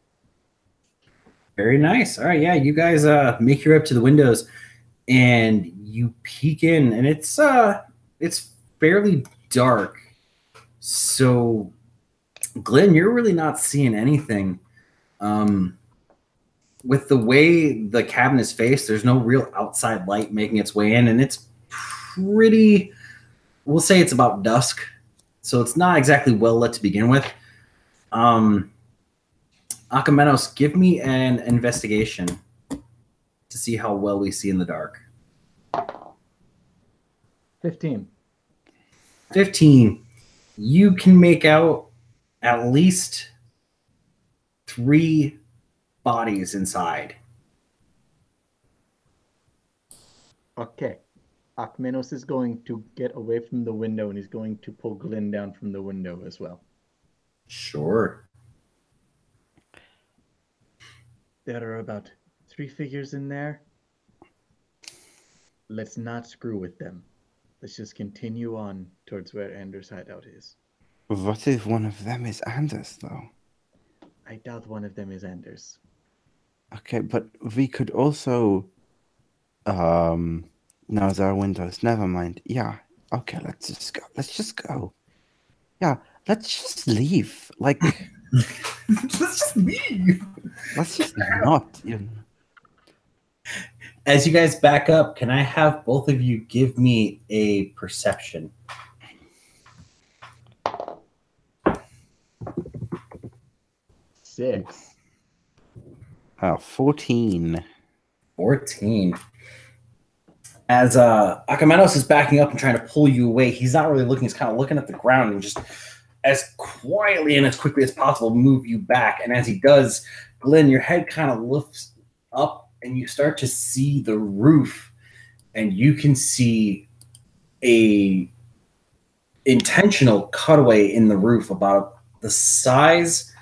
Very nice. All right, yeah, you guys make your way up to the windows and you peek in, and it's fairly dark. So Glenn, you're really not seeing anything. With the way the cabin is faced, there's no real outside light making its way in, and it's pretty, we'll say it's about dusk, so it's not exactly well lit to begin with. Akamenos, give me an investigation to see how well we see in the dark. 15. 15. You can make out at least 3 bodies inside. Okay. Akmenos is going to get away from the window and he's going to pull Glenn down from the window as well. Sure. There are about 3 figures in there. Let's not screw with them. Let's just continue on towards where Anders' hideout is. What if one of them is Anders, though? I doubt one of them is Anders. Okay, but we could also... No, there are windows. Never mind. Yeah. Okay, let's just go. Let's just go. Yeah, let's just leave. Like... Let's just leave. Let's just not, As you guys back up, can I have both of you give me a perception? Six. 14. 14. As Akamenos is backing up and trying to pull you away, he's not really looking. He's kind of looking at the ground and just as quietly and as quickly as possible move you back. And as he does, Glenn, your head kind of lifts up and you start to see the roof, and you can see a intentional cutaway in the roof about the size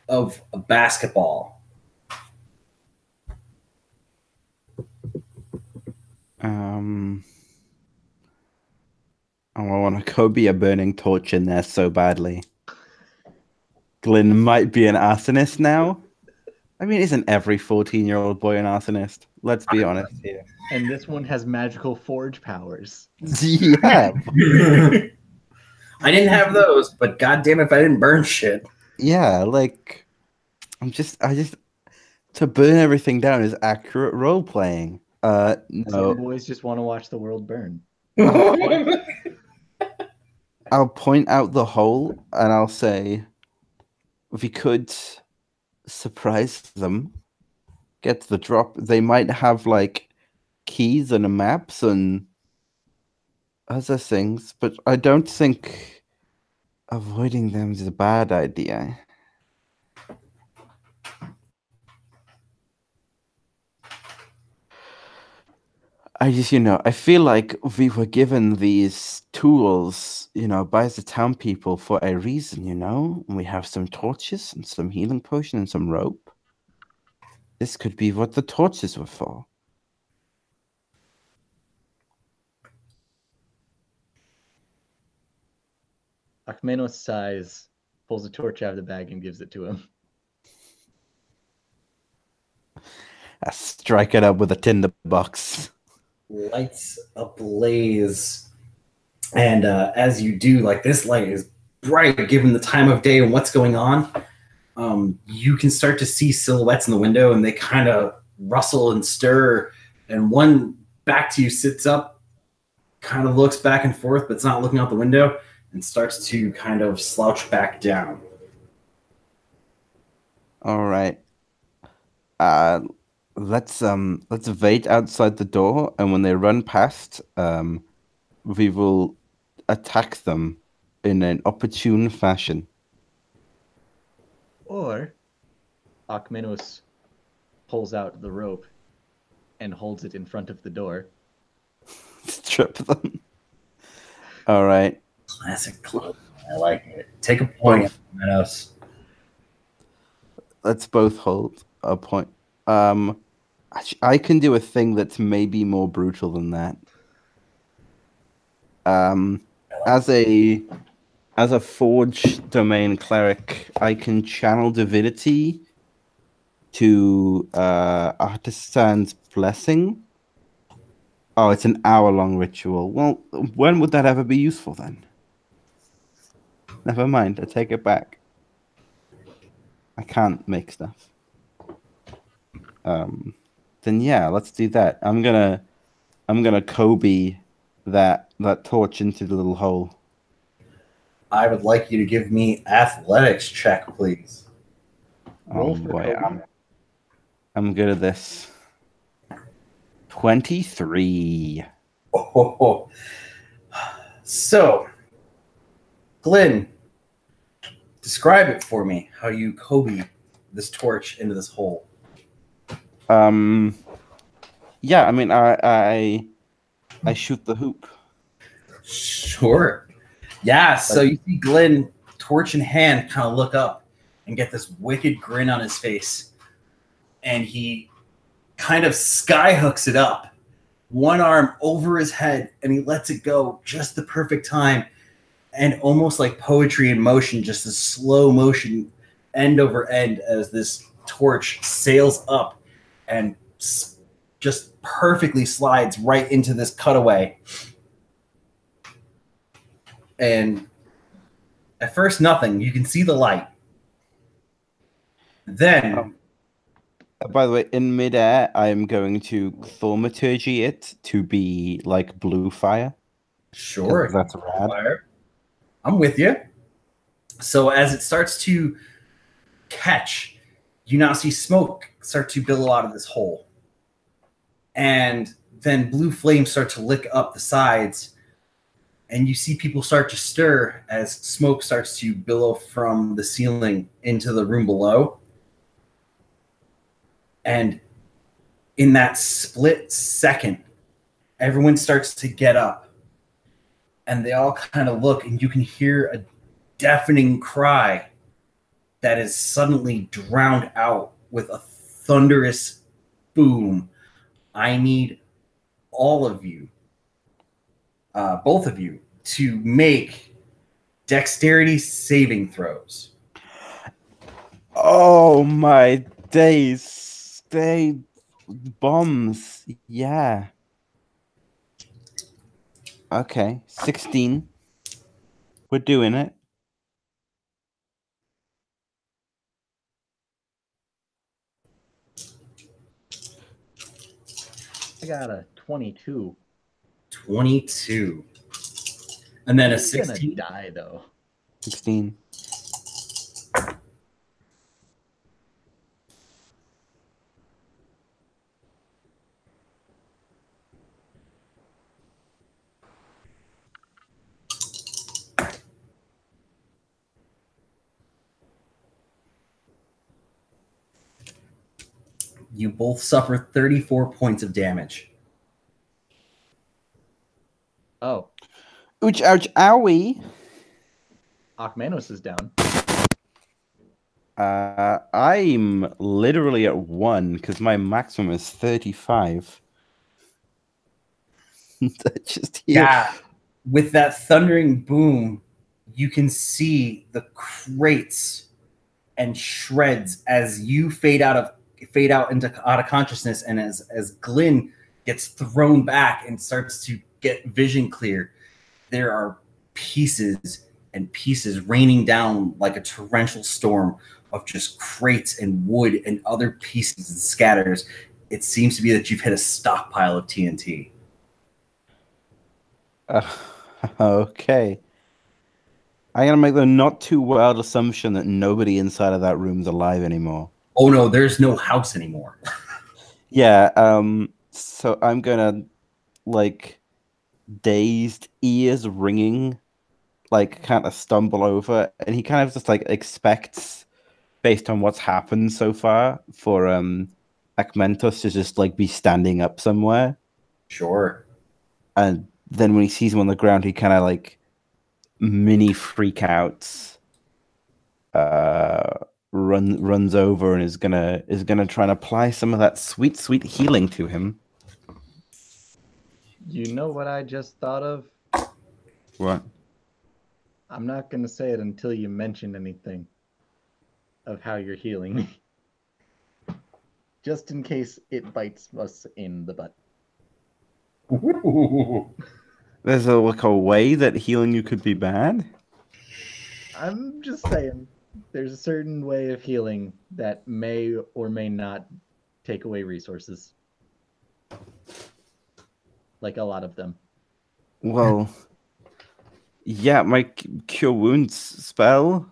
of a basketball. I want to go be a burning torch in there so badly. Glenn might be an arsonist now. I mean, isn't every 14-year-old boy an arsonist? Let's be honest here. And this one has magical forge powers. Yeah. I didn't have those, but goddamn if I didn't burn shit. Yeah, like I just to burn everything down is accurate role playing. Some No. boys just want to watch the world burn. I'll point out the hole and I'll say we could surprise them, get the drop. They might have like keys and maps and other things, but I don't think avoiding them is a bad idea. I just, I feel like we were given these tools, by the town people for a reason, And we have some torches and some healing potion and some rope. This could be what the torches were for. Akmenos sighs, pulls a torch out of the bag, and gives it to him. I strike it up with a tinder box. Lights ablaze. And as you do, like, this light is bright given the time of day and what's going on. You can start to see silhouettes in the window, and they kind of rustle and stir. And one back to you sits up, kind of looks back and forth, but it's not looking out the window, and starts to kind of slouch back down. All right. Let's wait outside the door, and when they run past, we will attack them in an opportune fashion. Or Akmenos pulls out the rope and holds it in front of the door. Strip them. All right. Classic club. I like it. Take a point, Meadows. Let's both hold a point. I can do a thing that's maybe more brutal than that. As a Forge domain cleric, I can channel divinity to Artisan's Blessing. Oh, it's an hour-long ritual. Well, when would that ever be useful then? Never mind, I take it back. I can't make stuff. Then yeah, let's do that. I'm gonna Kobe that torch into the little hole. I would like you to give me athletics check, please. Roll for Boy, Kobe. I'm good at this. 23. Oh. So, Glenn, describe it for me, how you Kobe this torch into this hole. Yeah, I mean, I shoot the hoop. Sure. Yeah, so you see Glenn, torch in hand, kind of look up and get this wicked grin on his face. And he kind of skyhooks it up, one arm over his head, and he lets it go just the perfect time. And almost like poetry in motion, just a slow motion, end over end, as this torch sails up and just perfectly slides right into this cutaway. And at first, nothing. You can see the light. Then, by the way, in midair, I'm going to thaumaturgy it to be like blue fire. sure, That's rad. fire. I'm with you. So as it starts to catch, you now see smoke start to billow out of this hole. And then blue flames start to lick up the sides. And you see people start to stir as smoke starts to billow from the ceiling into the room below. And in that split second, everyone starts to get up. And they all kind of look, and you can hear a deafening cry that is suddenly drowned out with a thunderous boom. I need all of you, both of you, to make dexterity saving throws. Oh my days. They bombs. Yeah. Okay. 16. We're doing it. I got a 22. 22. And then a He's gonna 16. die though. 16. You both suffer 34 points of damage. Oh, Ouch, ouch, owie. Akmanos is down. I'm literally at 1 because my maximum is 35. Just here. Yeah. With that thundering boom, you can see the crates and shreds as you fade out of consciousness, and as Glenn gets thrown back and starts to get vision clear, there are pieces and pieces raining down like a torrential storm of just crates and wood and other pieces and scatters. It seems to be that you've hit a stockpile of TNT. Okay. I'm gonna make the not too wild assumption that nobody inside of that room's alive anymore. Oh no, there's no house anymore. Yeah, so I'm gonna like dazed, ears ringing, like kind of stumble over, and he kind of just like expects, based on what's happened so far, for Akmentos to just like be standing up somewhere. Sure. And then when he sees him on the ground, he kind of like mini freak outs, runs over and is gonna try and apply some of that sweet healing to him. You know what I just thought of? What? I'm not gonna say it until you mention anything of how you're healing me. Just in case it bites us in the butt. There's a way that healing you could be bad. I'm just saying, there's a certain way of healing that may or may not take away resources. Like a lot of them. Well, yeah, my cure wounds spell.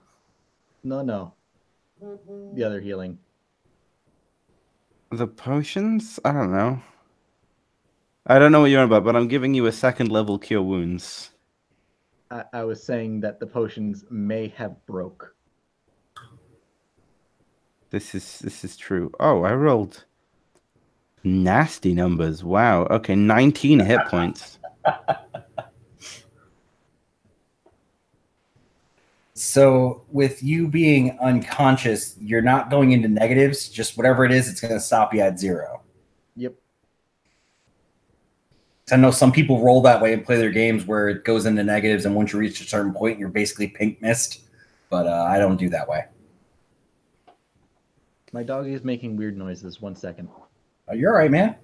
No. The other healing. The potions? I don't know. I don't know what you're on about, but I'm giving you a 2nd level cure wounds. I was saying that the potions may have broke. This is true. Oh, I rolled nasty numbers. Wow. Okay, 19 hit points. So with you being unconscious, you're not going into negatives. Just whatever it is, it's going to stop you at 0. Yep. I know some people roll that way and play their games where it goes into negatives, and once you reach a certain point, you're basically pink mist. But I don't do that way. My dog is making weird noises. 1 second. Oh, you're all right, man.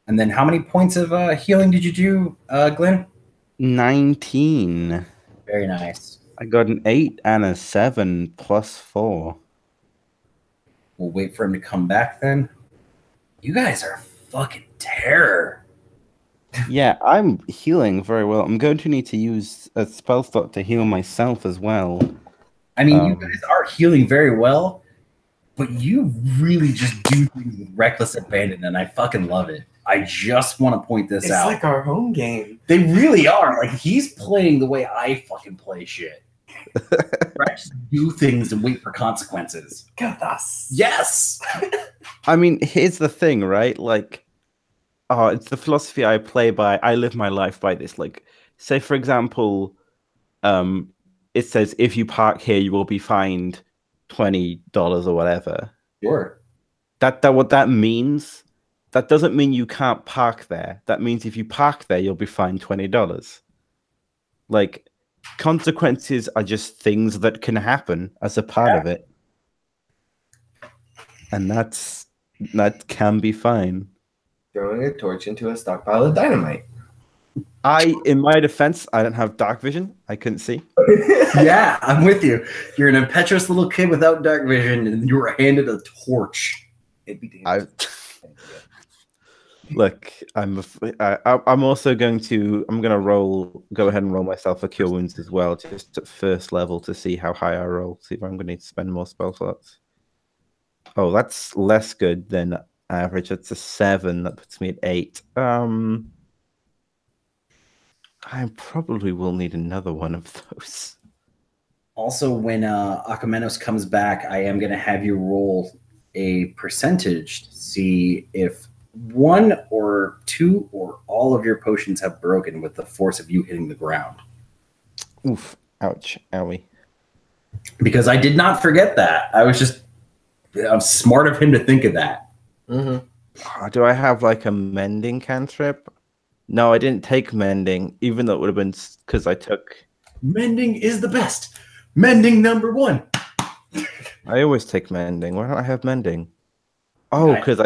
And then how many points of healing did you do, Glenn? 19. Very nice. I got an 8 and a 7 plus 4. We'll wait for him to come back then. You guys are fucking terror. Yeah, I'm healing very well. I'm going to need to use a spell slot to heal myself as well. I mean, you guys are healing very well, but you really just do things with reckless abandon, and I fucking love it. I just want to point this out. It's like our home game. They really are. Like, he's playing the way I fucking play shit. Where I just do things and wait for consequences. Goodness. Yes. I mean, here's the thing, right? Like, it's the philosophy I play by. I live my life by this. Like, say for example, it says if you park here, you will be fined $20 or whatever. Sure. That what that means. That doesn't mean you can't park there. That means if you park there, you'll be fined $20. Like, consequences are just things that can happen as a part of it, and that can be fine. Throwing a torch into a stockpile of dynamite. In my defense, I don't have dark vision. I couldn't see. Yeah, I'm with you. You're an impetuous little kid without dark vision, and you were handed a torch. It'd be damn. Look, I'm also going to go ahead and roll myself a cure wounds as well, just at 1st level to see how high I roll. See if I'm going to need to spend more spell slots. Oh, that's less good than average. That's a 7. That puts me at 8. I probably will need another one of those. Also, when Akamenos comes back, I am going to have you roll a percentage to see if one or two or all of your potions have broken with the force of you hitting the ground. Oof. Ouch. Owie. Because I did not forget that. I'm smart of him to think of that. Mm-hmm. Oh, do I have like a mending cantrip? No, I didn't take mending, even though it would have been because I took. Mending is the best. Mending number one. I always take mending. Why don't I have mending? Oh, because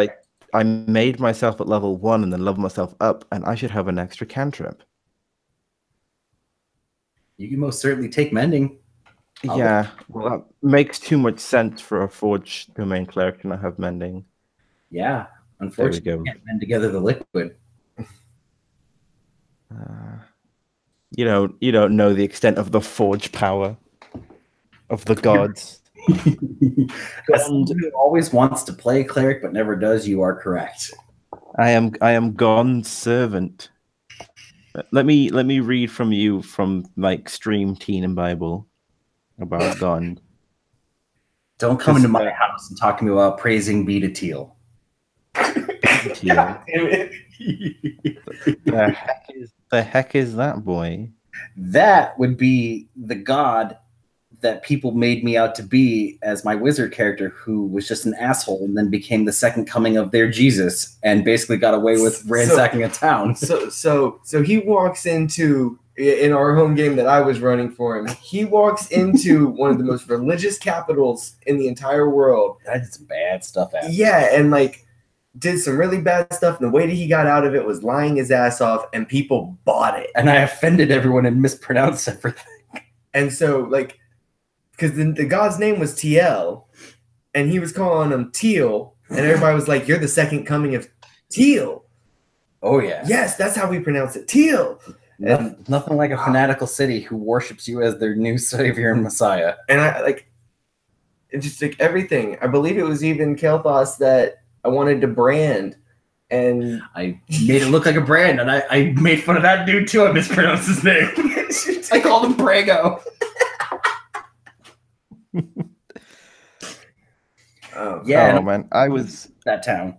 I made myself at level 1 and then leveled myself up, and I should have an extra cantrip. You can most certainly take mending. Yeah, well, that makes too much sense for a Forge Domain Cleric to not have mending. Yeah, unfortunately, go. you can't mend together the liquid. You don't know the extent of the Forge power of the gods. As someone who always wants to play cleric but never does, you are correct. I am Gond's servant. Let me read from you from like Stream Teen and Bible about Gond. Don't come into my house and talk to me about praising be to Teal. Teal. The heck is that boy? That would be the god that people made me out to be as my wizard character, who was just an asshole and then became the second coming of their Jesus and basically got away with ransacking a town. So he walks into, in our home game that I was running for him, he walks into one of the most religious capitals in the entire world. I did some bad stuff at Yeah, and like did some really bad stuff, and the way that he got out of it was lying his ass off, and people bought it. And I offended everyone and mispronounced everything. And so, like, because the god's name was TL, and he was calling him Teal, and everybody was like, "You're the second coming of Teal." Oh yeah, yes, that's how we pronounce it, Teal. Nothing like a fanatical city who worships you as their new savior and messiah. And I like, it's just like everything. I believe it was even Kelthos that I wanted to brand, and I made it look like a brand, and I made fun of that dude too. I mispronounced his name. I called him Brago. Yeah, man, I was that town.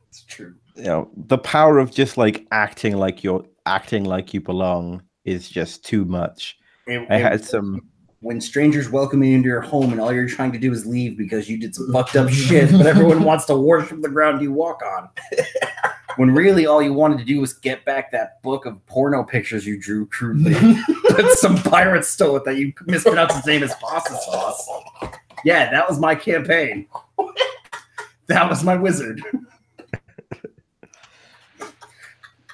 It's true. You know, the power of just like acting like you belong is just too much. I had some. When strangers welcome you into your home and all you're trying to do is leave because you did some fucked up shit, but everyone wants to worship the ground you walk on. When really all you wanted to do was get back that book of porno pictures you drew crudely. That some pirates stole it that you mispronounced his name as pasta sauce. Yeah, that was my campaign. That was my wizard.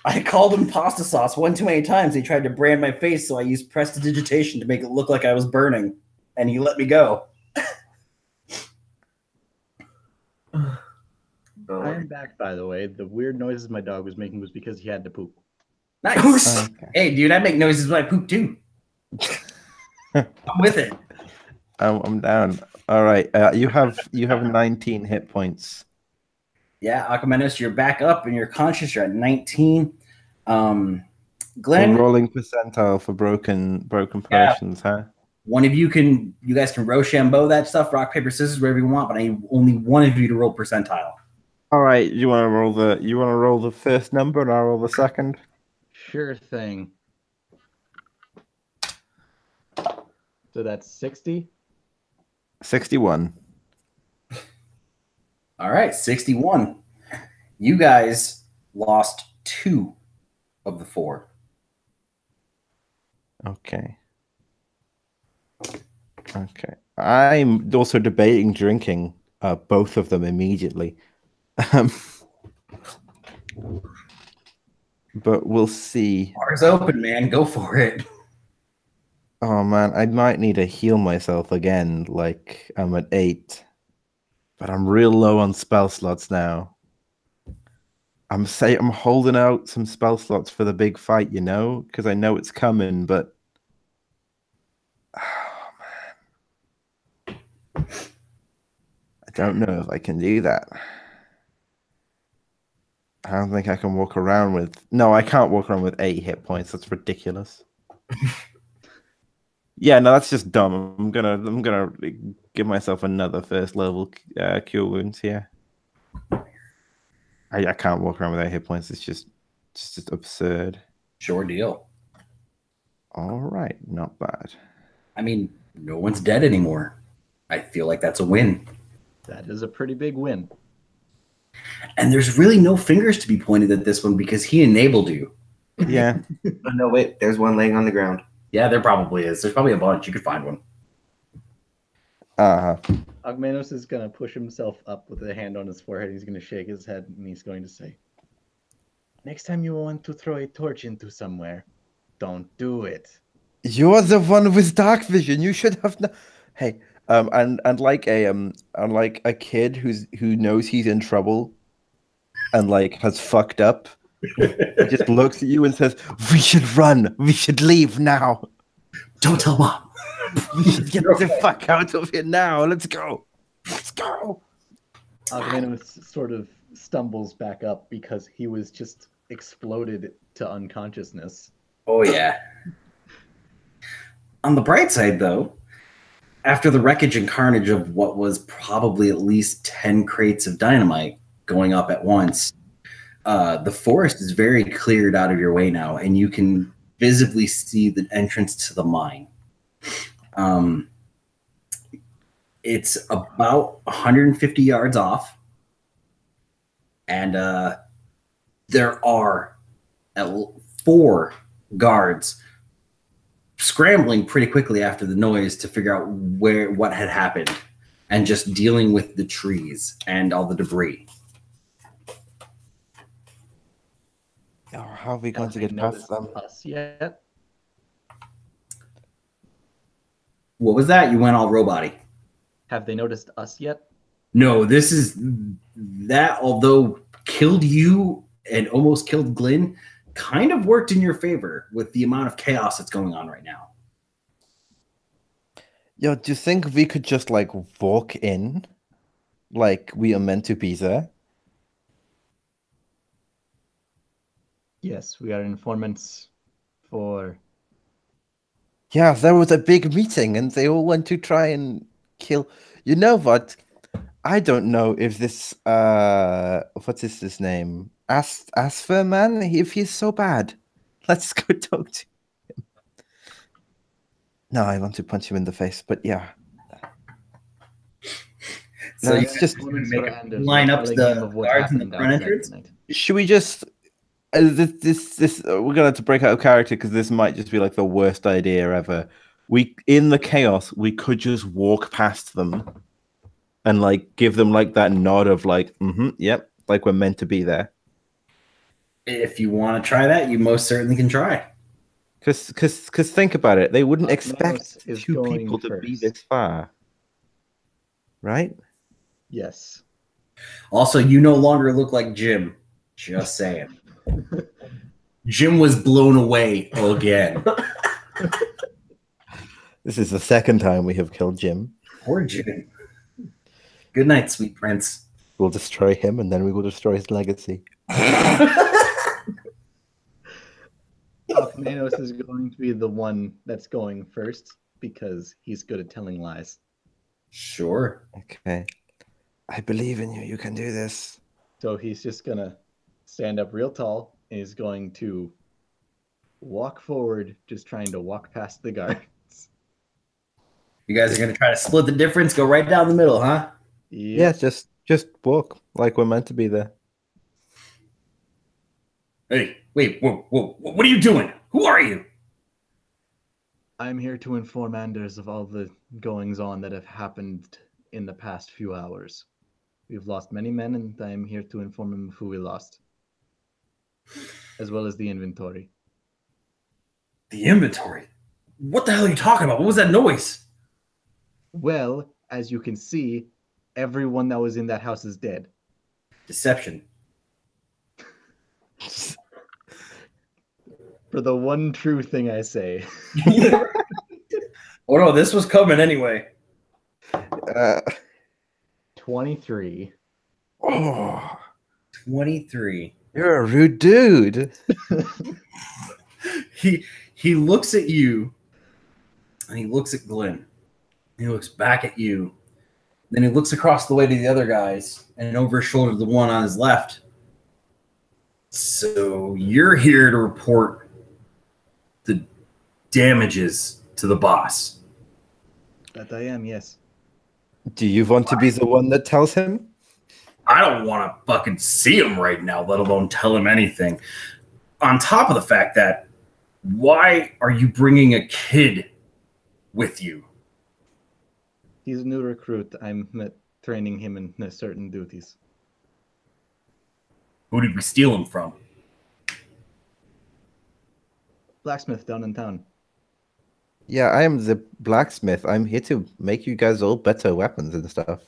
I called him pasta sauce one too many times. He tried to brand my face, so I used prestidigitation to make it look like I was burning, and he let me go. I am back, by the way. The weird noises my dog was making was because he had to poop. Nice. Okay. Hey, dude, I make noises when I poop too. I'm with it. I'm down. All right, you have 19 hit points. Yeah, Akamenos, you're back up and you're conscious. You're at 19. Glenn, we're rolling percentile for broken potions, huh? One of you guys can Rochambeau that stuff, rock, paper, scissors, whatever you want, but I need only one of you to roll percentile. All right, you want to roll the first number and I'll roll the second? Sure thing. So that's 60? 61. All right, 61. You guys lost 2 of the 4. Okay. I'm also debating drinking both of them immediately. But we'll see. Bar's open, man. Go for it. Oh, man. I might need to heal myself again. Like, I'm at 8. But I'm real low on spell slots now. I'm holding out some spell slots for the big fight, you know? Because I know it's coming, but... Oh, man. I don't know if I can do that. I don't think I can walk around with... No, I can't walk around with 8 hit points. That's ridiculous. Yeah, no, that's just dumb. I'm gonna give myself another first level cure wounds here. I can't walk around without hit points. It's just absurd. Sure deal. All right, not bad. I mean, no one's dead anymore. I feel like that's a win. That is a pretty big win. And there's really no fingers to be pointed at this one because he enabled you. Yeah. Oh, no, wait. There's one laying on the ground. Yeah, there probably is. There's probably a bunch. You could find one. Agmenos is going to push himself up with a hand on his forehead. He's going to shake his head and he's going to say, next time you want to throw a torch into somewhere, don't do it. You're the one with dark vision. You should have. Hey, and like a kid who knows he's in trouble, and like has fucked up. He just looks at you and says, "We should run. We should leave now. Don't tell Mom. We should get the fuck out of here now. Let's go. Let's go." Agmenos sort of stumbles back up because he was just exploded to unconsciousness. Oh, yeah. On the bright side, though, after the wreckage and carnage of what was probably at least 10 crates of dynamite going up at once, the forest is very cleared out of your way now, and you can visibly see the entrance to the mine. It's about 150 yards off, and there are 4 guards scrambling pretty quickly after the noise to figure out what had happened, and just dealing with the trees and all the debris. How are we going to get past them? Us yet? What was that? You went all robot-y. Have they noticed us yet? No, this is that, although killed you and almost killed Glenn, kind of worked in your favor with the amount of chaos that's going on right now. Yo, do you think we could just like walk in like we are meant to be there? Yes, we are informants for... Yeah, there was a big meeting and they all went to try and kill. You know what? I don't know if this what is his name? Aspher man, if he's so bad. Let's go talk to him. No, I want to punch him in the face, but yeah. So No, you it's just line up the guards in the front entrance. Should we just this we're gonna have to break out of character because this might just be like the worst idea ever. In the chaos, we could just walk past them and like give them like that nod of like, yep, like we're meant to be there. If you want to try that, you most certainly can try. Because think about it, they wouldn't expect is 2 going people to be first. this far, right? Yes. Also, you no longer look like Jim. Just saying. Jim was blown away again. This is the second time we have killed Jim. Poor Jim. Good night, sweet prince. We'll destroy him and then we will destroy his legacy. Alcmanos is going to be the one that's going first because he's good at telling lies. Sure. Okay. I believe in you. You can do this. So he's just going to stand up real tall and he's going to walk forward, just trying to walk past the guards. You guys are going to try to split the difference, go right down the middle, huh? Yeah, just walk like we're meant to be there. Hey, wait, whoa, what are you doing? Who are you? I'm here to inform Anders of all the goings-on that have happened in the past few hours. We've lost many men, and I'm here to inform him of who we lost, as well as the inventory. The inventory? What the hell are you talking about? What was that noise? Well, as you can see, everyone that was in that house is dead. Deception. For the one true thing I say. Oh no, this was coming anyway. 23. Oh, 23. you're a rude dude. He looks at you, and he looks at Glenn. He looks back at you. Then he looks across the way to the other guys, and over his shoulder to the one on his left. So you're here to report the damages to the boss. That I am, yes. Do you want to be the one that tells him? I don't want to fucking see him right now, let alone tell him anything. On top of the fact that, why are you bringing a kid with you? He's a new recruit. I'm training him in certain duties. Who did we steal him from? Blacksmith down in town. Yeah, I am the blacksmith. I'm here to make you guys all better weapons and stuff.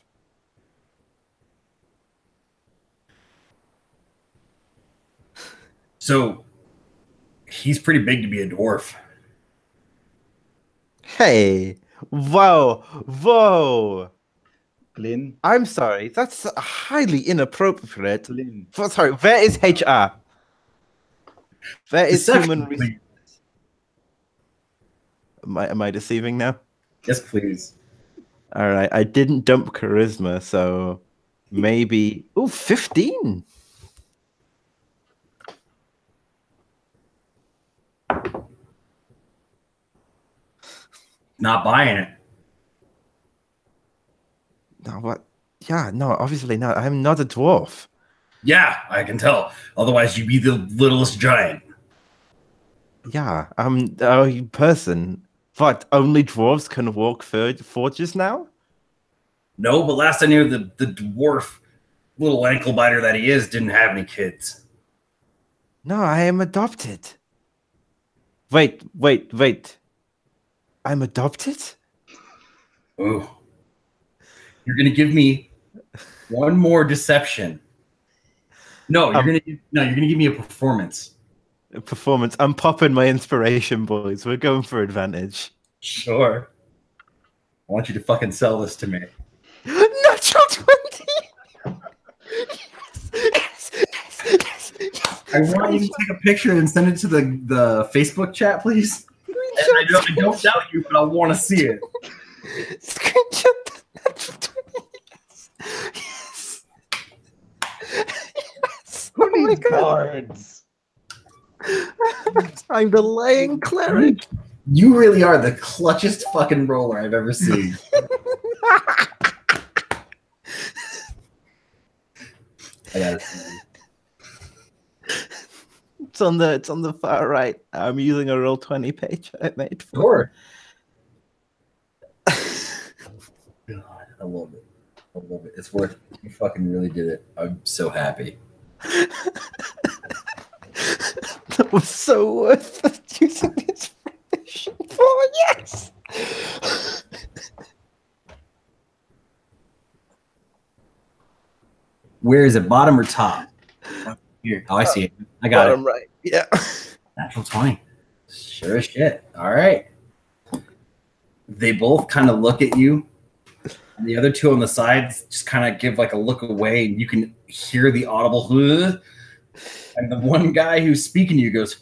So, he's pretty big to be a dwarf. Hey, whoa, whoa. Glyn. I'm sorry. That's highly inappropriate. Glyn. Sorry, where is HR? Where is Deception, human resources? Am I deceiving now? Yes, please. All right, I didn't dump charisma, so maybe... Oh, 15. Not buying it. No, what? Yeah, no, obviously not. I'm not a dwarf. Yeah, I can tell. Otherwise, you'd be the littlest giant. Yeah, I'm a person. What, only dwarves can walk forges now? No, but last I knew, the dwarf, little ankle biter that he is, didn't have any kids. No, I am adopted. Wait. I'm adopted? Ooh. You're gonna give me one more deception. No, you're gonna give me a performance. Performance. I'm popping my inspiration, boys. We're going for advantage. Sure. I want you to fucking sell this to me. Natural 20! Yes. I want you to take a picture and send it to the Facebook chat, please. And I don't doubt you, but I want to see it. Screenshot the natural 20. Yes. Who Oh my needs God. guards? I'm the lying cleric. You really are the clutchest fucking roller I've ever seen. I got it. It's on the far right. I'm using a Roll20 page I made for. Sure. God, I love it. I love it. It's worth it. You fucking really did it. I'm so happy. That was so worth it using the inspiration for. Yes. Where is it? Bottom or top? Here. Oh, I see it. I got Bottom it. right. Yeah. Natural 20. Sure as shit. All right. They both kind of look at you. And the other two on the sides just kind of give like a look away, and you can hear the audible. "Huh?" And the one guy who's speaking to you goes,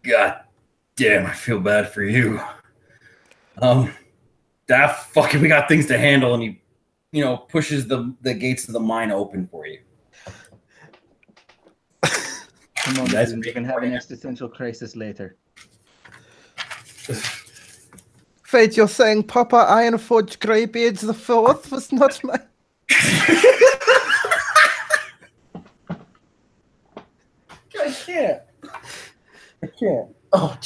"God damn, I feel bad for you. That fucking, we got things to handle," and he, pushes the gates of the mine open for you. Come on, That's Glyn, me. you can have an existential crisis later. Wait, you're saying Papa Ironforge Greybeards the Fourth was not my... I can't. Oh,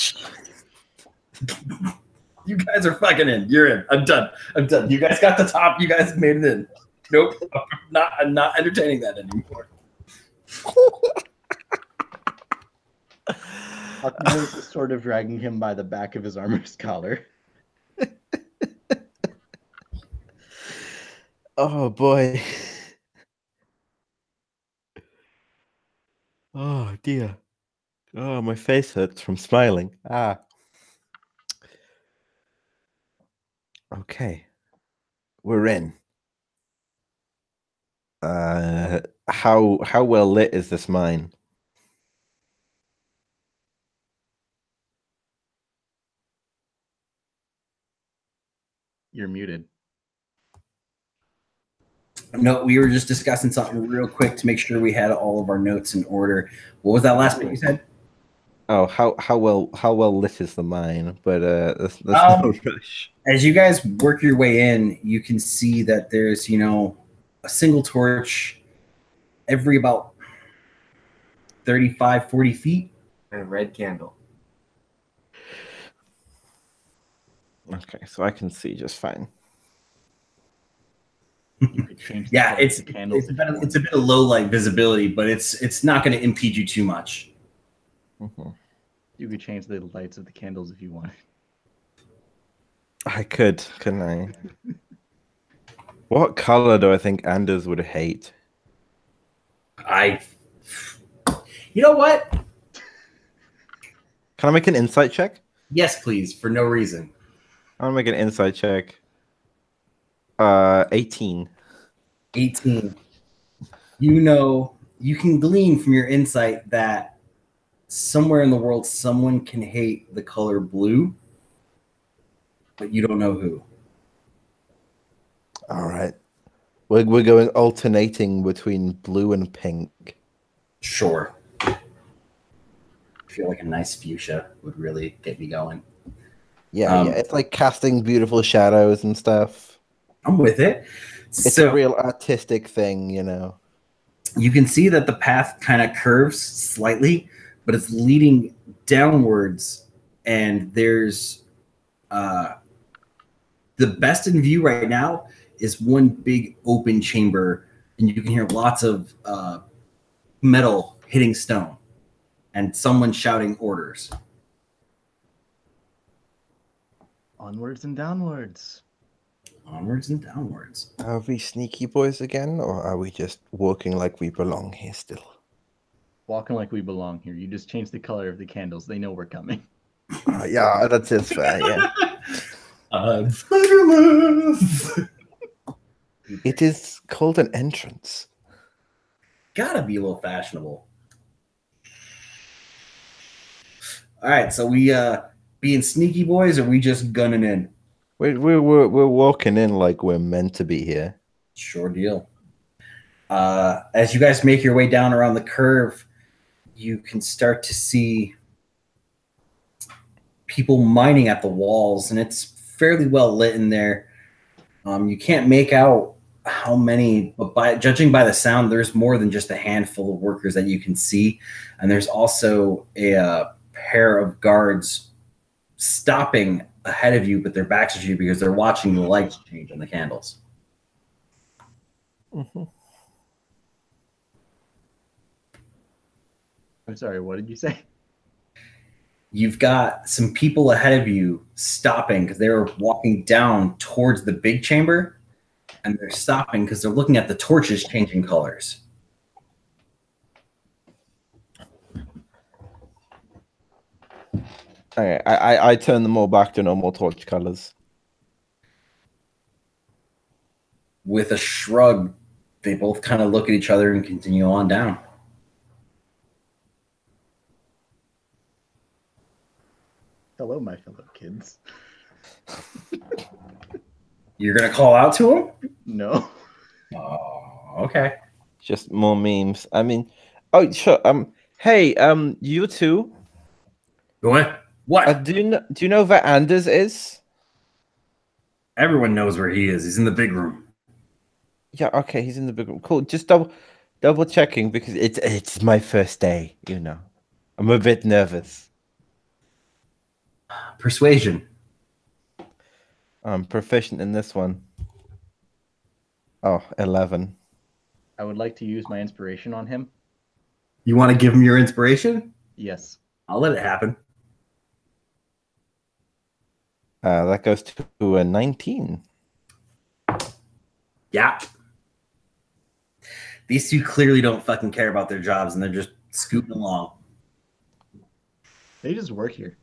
you guys are fucking in. You're in. I'm done. You guys got the top. You guys made it in. Nope. I'm not entertaining that anymore. Octavius is sort of dragging him by the back of his armor's collar. Oh boy. Oh dear. Oh, my face hurts from smiling. Ah. Okay. We're in. How well lit is this mine? You're muted. No, we were just discussing something real quick to make sure we had all of our notes in order. What was that last bit you said? Oh, how well lit is the mine? But that's no rush. As you guys work your way in, you can see that there's, a single torch every about 35, 40 feet. And a red candle. Okay, so I can see just fine. You could change. Yeah, the it's candles. it's a bit of low light visibility, but it's not going to impede you too much. Mm-hmm. You could change the lights of the candles if you wanted. I could, couldn't I? What color do I think Anders would hate? You know what? Can I make an insight check? Yes, please, for no reason. I want to make an insight check. 18. 18. You can glean from your insight that somewhere in the world someone can hate the color blue, but you don't know who. All right. We're going alternating between blue and pink. Sure. I feel like a nice fuchsia would really get me going. Yeah, yeah. It's like casting beautiful shadows and stuff. I'm with it. It's a real artistic thing, you know. You can see that the path kind of curves slightly, but it's leading downwards, and there's the best in view right now is one big open chamber, and you can hear lots of metal hitting stone and someone shouting orders. Onwards and downwards. Onwards and downwards. Are we sneaky boys again, or are we just walking like we belong here still? Walking like we belong here. You just change the color of the candles. They know we're coming. Yeah, that's it, fair, yeah. It is called an entrance. Gotta be a little fashionable. All right, so we being sneaky boys, or we just gunning in? We're walking in like we're meant to be here. Sure deal. As you guys make your way down around the curve, you can start to see people mining at the walls, and it's fairly well lit in there. You can't make out how many, but judging by the sound, there's more than just a handful of workers that you can see, and there's also a pair of guards stopping ahead of you, but their backs to you because they're watching the lights change on the candles. I'm sorry, what did you say? You've got some people ahead of you stopping because they're walking down towards the big chamber, and they're stopping because they're looking at the torches changing colors. Okay, I turn them all back to normal torch colors. With a shrug, they both kind of look at each other and continue on down. Hello, my fellow kids. You're gonna call out to them? No. Oh, okay. Just more memes. I mean, oh sure. Hey, you two. What? What? Do you know where Anders is? Everyone knows where he is. He's in the big room. Yeah, okay, he's in the big room. Cool. Just double checking because it's my first day, you know. I'm a bit nervous. Persuasion. I'm proficient in this one. Oh, 11. I would like to use my inspiration on him. You want to give him your inspiration? Yes. I'll let it happen. That goes to a 19. Yeah. These two clearly don't fucking care about their jobs, and they're just scooting along. They just work here.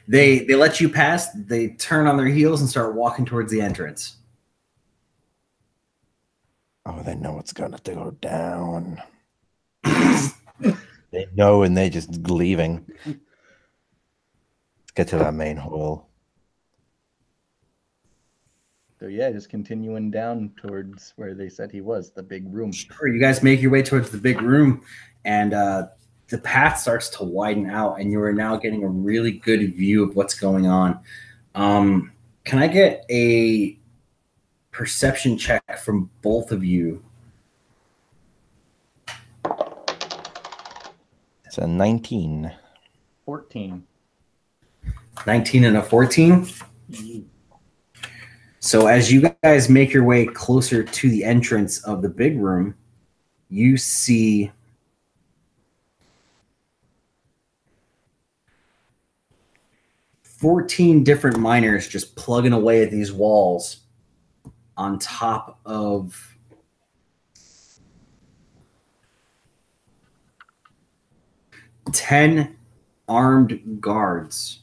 They let you pass. They turn on their heels and start walking towards the entrance. Oh, they know what's gonna go down. They know, and they're just leaving. Let's get to that main hall. So yeah, just continuing down towards where they said he was, the big room. Sure, you guys make your way towards the big room, and the path starts to widen out, and you are now getting a really good view of what's going on. Can I get a perception check from both of you? It's a 19. 14. 19 and a 14. So as you guys make your way closer to the entrance of the big room, you see 14 different miners just plugging away at these walls on top of 10 armed guards,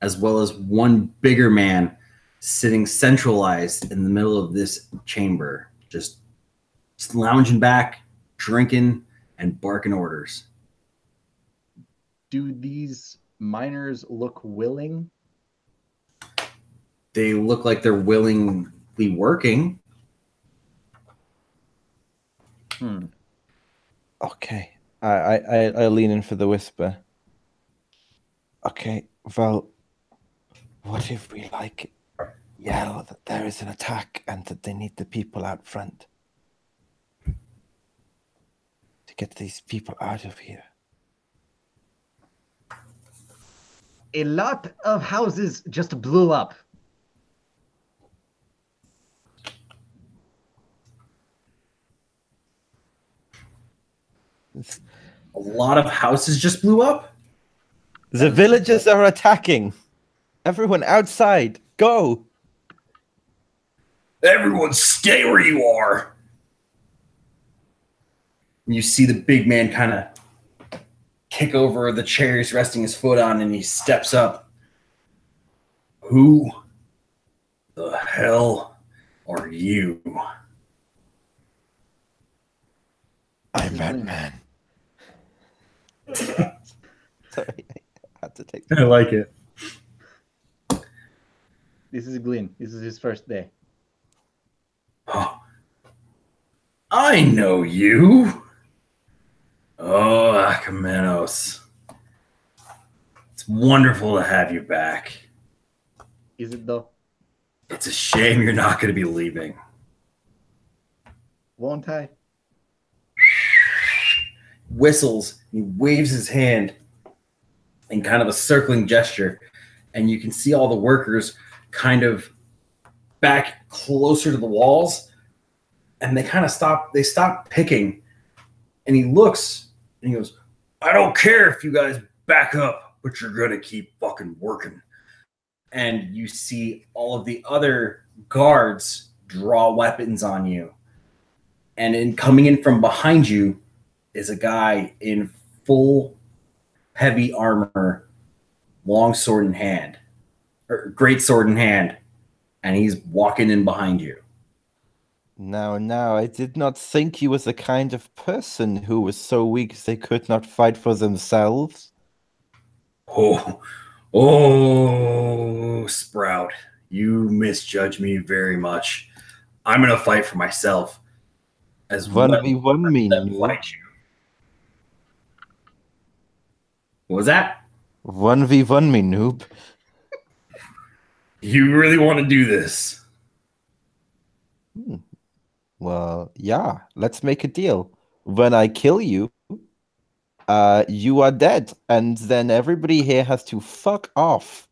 as well as one bigger man sitting centralized in the middle of this chamber, just lounging back, drinking, and barking orders. Do these miners look willing? They look like they're willingly working. Okay. I lean in for the whisper. Okay, well, what if we yell that there is an attack and that they need the people out front to get these people out of here? A lot of houses just blew up. A lot of houses just blew up. The villagers are attacking. Everyone outside, go! Everyone stay where you are. And you see the big man kind of kick over the chair he's resting his foot on, and he steps up. Who the hell are you? I'm Batman. Sorry, I had to take that. I like it. This is Glenn. This is his first day. Oh, I know you. Oh, Akamenos. It's wonderful to have you back. Is it though? It's a shame you're not going to be leaving. Won't I? Whistles, he waves his hand in kind of a circling gesture, and you can see all the workers kind of back closer to the walls, and they kind of stop picking, and he looks and he goes, I don't care if you guys back up, but you're gonna keep fucking working. And you see all of the other guards draw weapons on you, and coming in from behind you is a guy in full heavy armor, long sword in hand, or great sword in hand, and he's walking in behind you. Now, I did not think you was the kind of person who was so weak they could not fight for themselves. Oh, Sprout, you misjudge me very much. I'm gonna fight for myself as 1v1 me, well as noob. fight you. What was that? 1v1 me, noob. You really want to do this? Well, yeah, let's make a deal. When I kill you, you are dead, and then everybody here has to fuck off.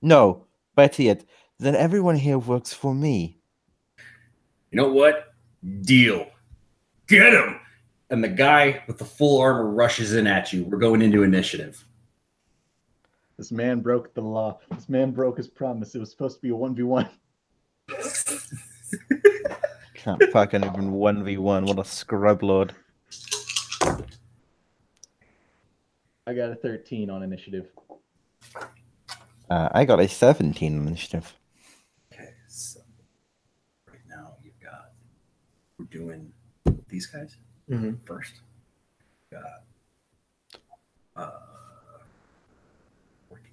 No, better yet, then everyone here works for me. You know what? Deal. Get him! And the guy with the full armor rushes in at you. We're going into initiative. This man broke the law. This man broke his promise. It was supposed to be a 1v1. Can't fucking even 1v1. What a scrub lord. I got a 13 on initiative. I got a 17 on initiative. Okay, so right now we're doing these guys first. Got 14.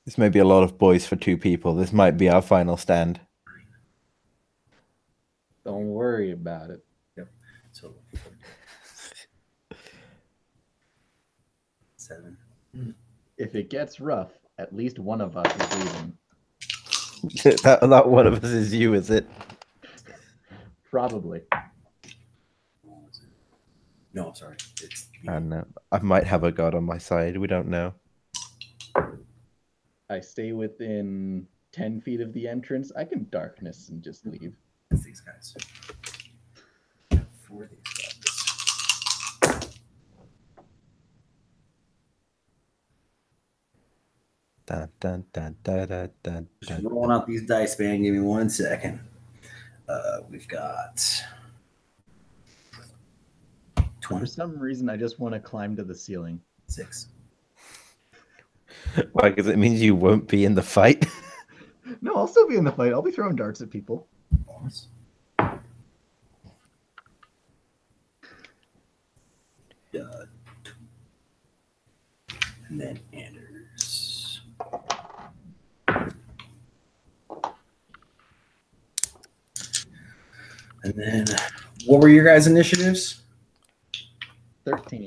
This may be a lot of boys for 2 people. This might be our final stand. Don't worry about it. Yep. So 7. If it gets rough, at least one of us is leaving. that one of us is you, is it? Probably. No, I'm sorry. It's And I might have a god on my side. We don't know. I stay within 10 feet of the entrance. I can darkness and just leave. these guys. For these guys. Dun, dun, dun, dun, dun, dun, Just dun. rolling out these dice, man. Give me 1 second. We've got For 26. some reason, I just want to climb to the ceiling. Why? Because it means you won't be in the fight. No, I'll still be in the fight. I'll be throwing darts at people. Boss. And then Anders. And then, what were your guys' initiatives? 13.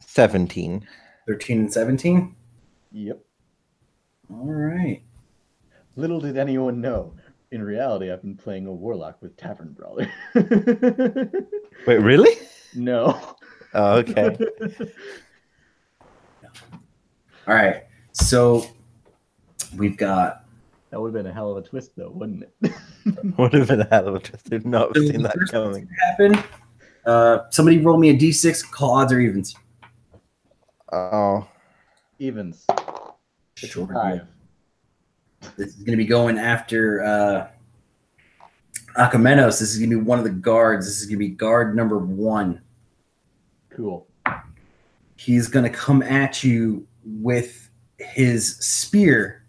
17. 13 and 17? Yep. All right. Little did anyone know. In reality, I've been playing a warlock with Tavern Brawler. Wait, really? No. Oh, okay. All right. So we've got. That would have been a hell of a twist, though, wouldn't it? Would have been a hell of a twist. Did not have So seen the that first thing's coming. gonna happen. Somebody roll me a d6, call odds or evens. Oh, Evens. It's Sure. 5. This is going to be going after Akamenos. This is going to be one of the guards. This is going to be guard number 1. Cool. He's going to come at you with his spear.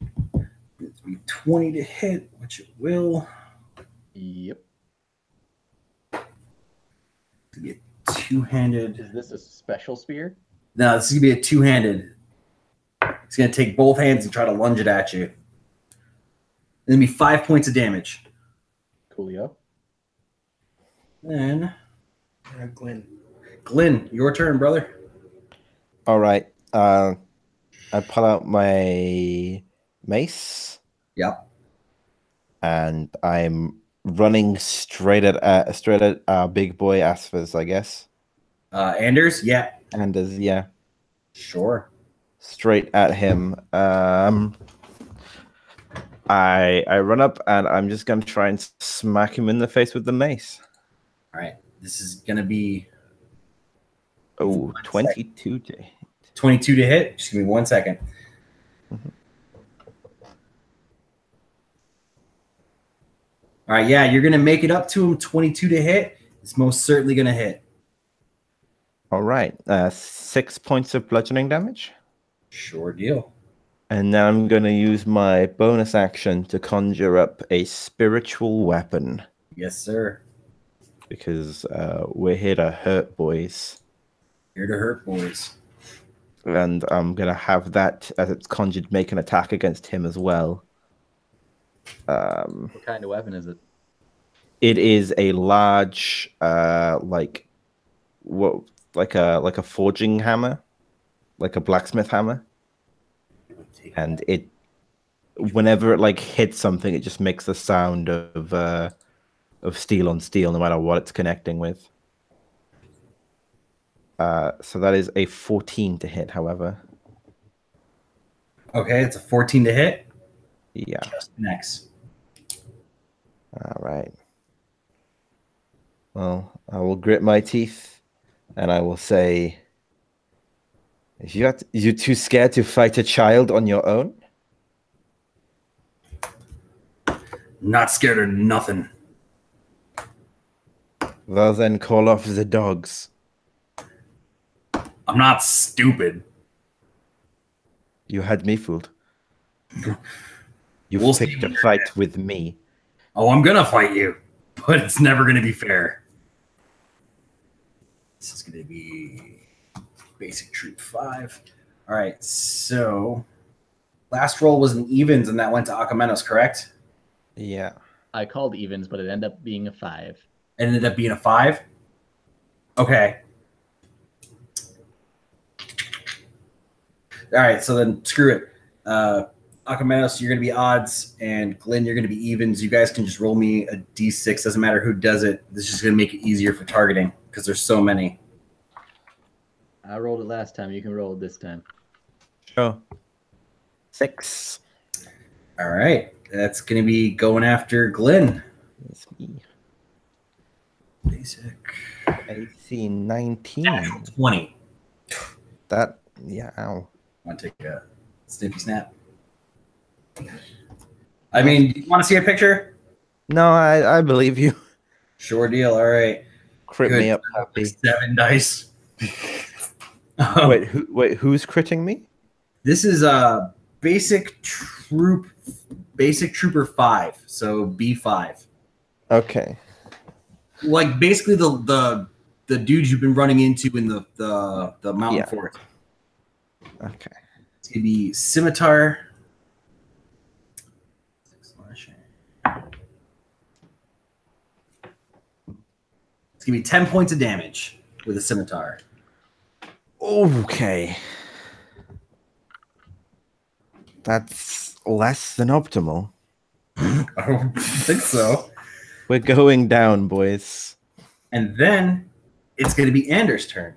It's going to be 20 to hit, which it will. Yep. It's going to be a two-handed. Is this a special spear? No, this is going to be a two-handed. He's going to take both hands and try to lunge it at you. It's going to be 5 points of damage. Coolio. Then, Glenn. Glenn, your turn, brother. all right. I pull out my mace Yep. and I'm running straight at our big boy Aspher's, I guess. Anders, yeah. Anders, yeah, Sure. straight at him. I run up and I'm just gonna try and smack him in the face with the mace. All right. This is going to be Oh, 22 to hit. 22 to hit. Just give me 1 second. Mhm. All right. Yeah, you're going to make it up to him. 22 to hit. It's most certainly going to hit. All right, 6 points of bludgeoning damage. Sure deal. And now I'm going to use my bonus action to conjure up a spiritual weapon Yes, sir. because we're here to hurt boys. Here to hurt, boys. And I'm going to have that as it's conjured make an attack against him as well. What kind of weapon is it? It is a large, like a forging hammer, like a blacksmith hammer. And it, whenever it like hits something, it just makes the sound of steel on steel, no matter what it's connecting with. So that is a 14 to hit. However, Okay, it's a 14 to hit. yeah. Just next. All right. Well, I will grit my teeth, and I will say, "If you're too scared to fight a child on your own." Not scared of nothing. Well, then call off the dogs. I'm not stupid. You had me fooled. You We'll see picked a when you're fight dead. with me. Oh, I'm going to fight you, but it's never going to be fair. This is going to be basic troop 5. All right, so last roll was an evens, and that went to Akamenos, correct? Yeah. I called evens, but it ended up being a 5. It ended up being a 5. Okay. All right, so then screw it. Akamenos, you're going to be odds, and Glenn, you're going to be evens. You guys can just roll me a d6. Doesn't matter who does it. This is just going to make it easier for targeting because there's so many. I rolled it last time. You can roll it this time. Sure. 6. All right, that's going to be going after Glenn. That's me. Basic. AC 19. Natural 20. That, yeah, ow. Want to take a snippy snap? I mean, you want to see a picture? No, I believe you. Sure deal. All right. Crit Good. me up, happy. 7 dice. Wait, who's critting me? This is a basic trooper 5, so B5. Okay. Like basically the dudes you've been running into in the mountain Yeah. fort. Okay. It's gonna be scimitar. It's gonna be 10 points of damage with a scimitar. Okay. That's less than optimal. I don't think so. We're going down, boys. And then it's gonna be Anders' turn.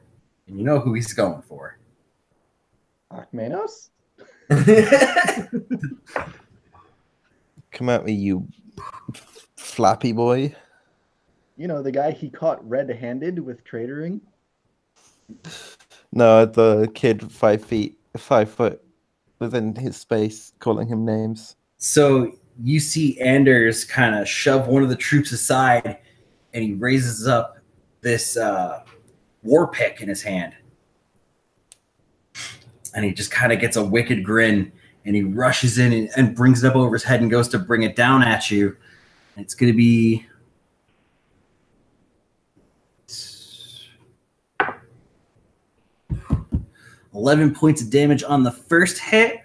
And you know who he's going for. Akmenos? Come at me, you flappy boy. You know, the guy he caught red-handed with traitoring? No, the kid 5 foot within his space, calling him names. So you see Anders kind of shove one of the troops aside, and he raises up this war pick in his hand. And he just kind of gets a wicked grin, and he rushes in and brings it up over his head and goes to bring it down at you. And it's going to be 11 points of damage on the first hit,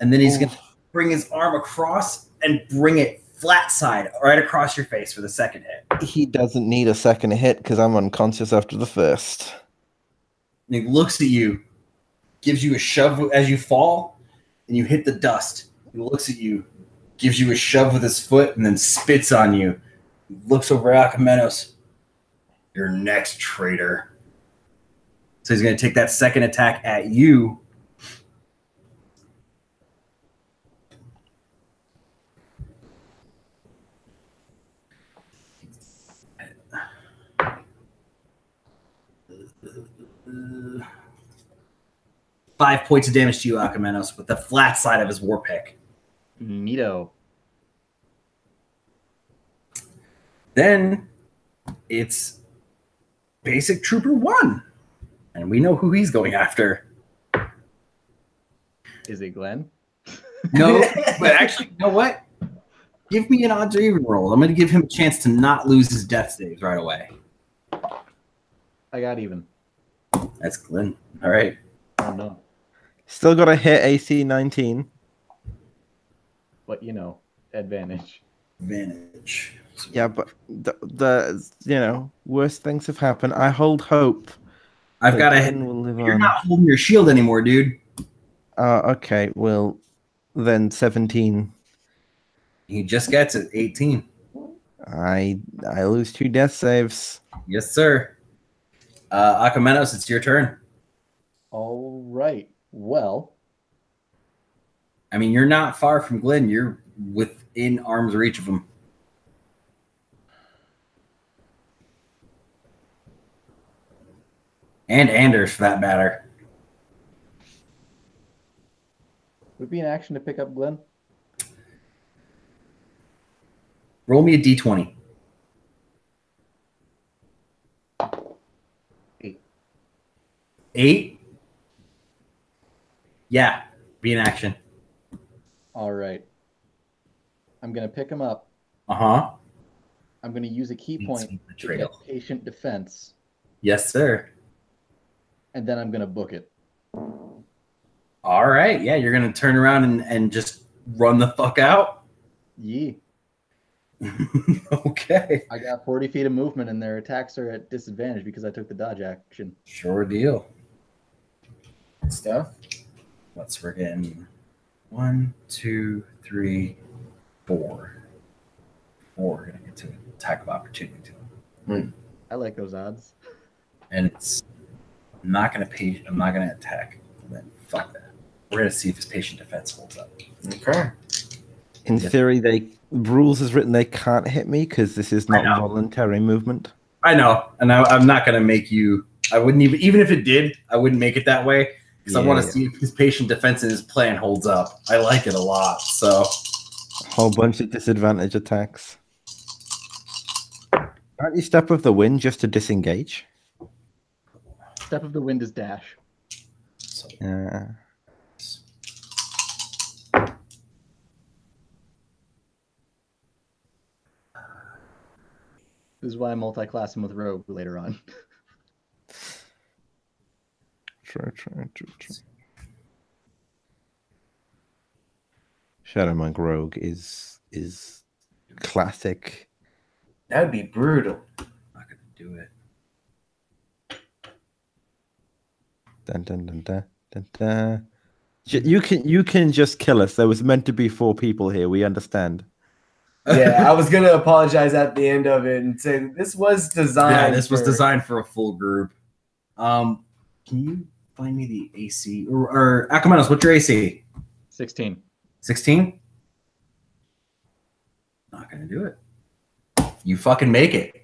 and then he's going to bring his arm across and bring it flat side right across your face for the second hit. He doesn't need a second hit because I'm unconscious after the first. And he looks at you, gives you a shove as you fall, and you hit the dust. He looks at you, gives you a shove with his foot, and then spits on you. He looks over at Akamenos. You're next, traitor. So he's going to take that second attack at you. Five points of damage to you, Akamenos, with the flat side of his war pick. Neato. Then it's Basic Trooper 1. And we know who he's going after. Is it Glenn? No, but actually, you know what? Give me an odds or even roll. I'm going to give him a chance to not lose his death saves right away. I got even. That's Glenn. All right. Oh, no. Still got to hit AC 19. But, you know, advantage. Advantage. Yeah, but the worst things have happened. I hold hope. I've got a hit. You're not holding your shield anymore, dude. Okay, well, then 17. He just gets it. 18. I lose 2 death saves. Yes, sir. Akamenos, it's your turn. All right. Well, I mean, you're not far from Glenn. You're within arm's reach of him. And Anders, for that matter. would it be an action to pick up Glenn? Roll me a d20. 8. 8? Yeah, be an action. All right. I'm going to pick him up. Uh-huh. I'm going to use a key point to Betrayal. get patient defense. Yes, sir. And then I'm going to book it. All right. Yeah, you're going to turn around and just run the fuck out? Yee. Okay. I got 40 feet of movement, and their attacks are at disadvantage because I took the dodge action. Sure deal. Good stuff. Let's begin. 1, 2, 3, 4. 4. We're going to get to attack of opportunity to him. I like those odds. And it's I'm not going to attack. Then fuck that. We're going to see if his patient defense holds up. Okay. In theory, rules is written they can't hit me because this is not voluntary movement. I know, and I'm not going to make you. I wouldn't even if it did, I wouldn't make it that way because I want to see if his patient defense and his plan holds up. I like it a lot. So a whole bunch of disadvantage attacks. Can't you step of the wind just to disengage? Step of the wind is dash. Yeah. This is why I multi-class him with rogue later on. True. Shadow Monk Rogue is classic. That would be brutal. I'm not going to do it. Dun, dun, dun, dun, dun, dun. You can just kill us. There was meant to be 4 people here. We understand. Yeah, I was gonna apologize at the end of it and say this was designed. Yeah, this was designed for a full group. Can you find me the AC or Akamenos? What's your AC? 16. 16. Not gonna do it. You fucking make it.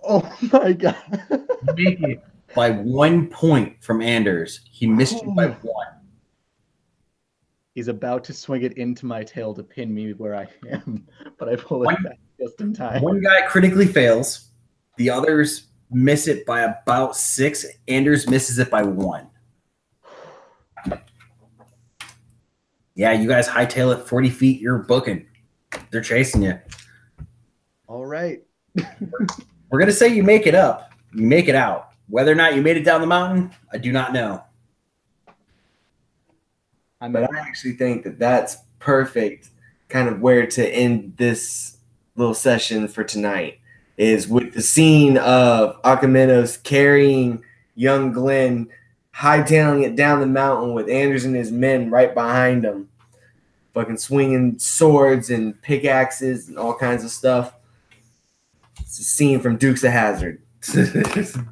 Oh my god. You make it by 1 point from Anders. He missed you by 1. He's about to swing it into my tail to pin me where I am, but I pull it back just in time. One guy critically fails. The others miss it by about 6. Anders misses it by 1. Yeah, you guys hightail it 40 feet. You're booking. They're chasing you. All right. We're going to say you make it up. You make it out. Whether or not you made it down the mountain, I do not know. But I actually think that that's perfect kind of where to end this little session for tonight is with the scene of Akamenos carrying young Glenn, hightailing it down the mountain with Anders and his men right behind him, fucking swinging swords and pickaxes and all kinds of stuff. It's a scene from Dukes of Hazzard.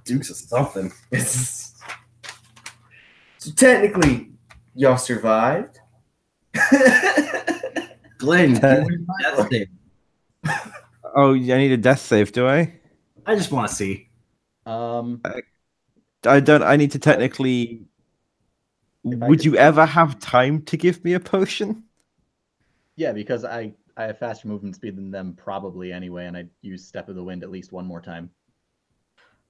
Dukes of something. So technically, y'all survived. Glenn, death save. Oh, I need a death save, do I? I just want to see. I don't. I need to technically. Would you ever have time to give me a potion? Yeah, because I have faster movement speed than them probably anyway, and I use Step of the Wind at least one more time.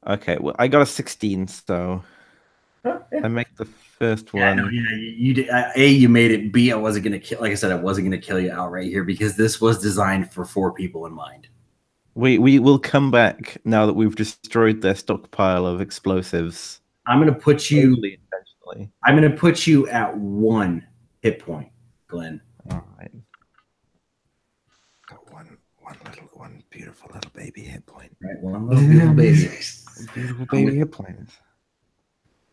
Okay, well, I got a 16, so I make the first one. No, yeah, you did. A, you made it. B, I wasn't gonna kill. Like I said, I wasn't gonna kill you outright here because this was designed for 4 people in mind. We will come back now that we've destroyed their stockpile of explosives. I'm gonna put you. Totally intentionally. I'm gonna put you at 1 hit point, Glenn. All right. Got one beautiful little baby hit point. Right, one little beautiful baby. Beautiful baby hit points.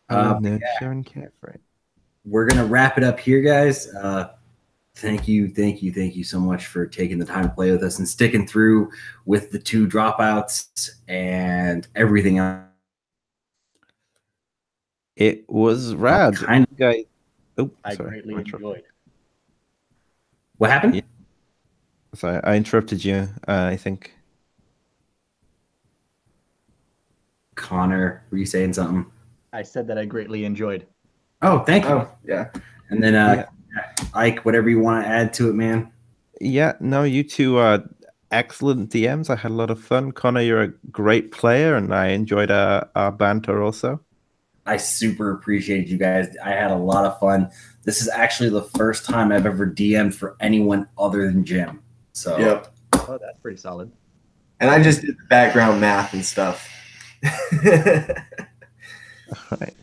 Nurture and care for it. We're gonna wrap it up here, guys. Thank you so much for taking the time to play with us and sticking through with the 2 dropouts and everything else. It was rad. Guys. Oh, I sorry. greatly enjoyed. What happened? Yeah. Sorry, I interrupted you. I think. Connor, were you saying something? I said that I greatly enjoyed. Oh, thank you. Oh, yeah. And then Ike, whatever you want to add to it, man. Yeah, no, you two are excellent DMs. I had a lot of fun. Connor, you're a great player, and I enjoyed our banter also. I super appreciate you guys. I had a lot of fun. This is actually the first time I've ever DM'd for anyone other than Jim. So, Yep. Oh, that's pretty solid. And I just did the background math and stuff. All right.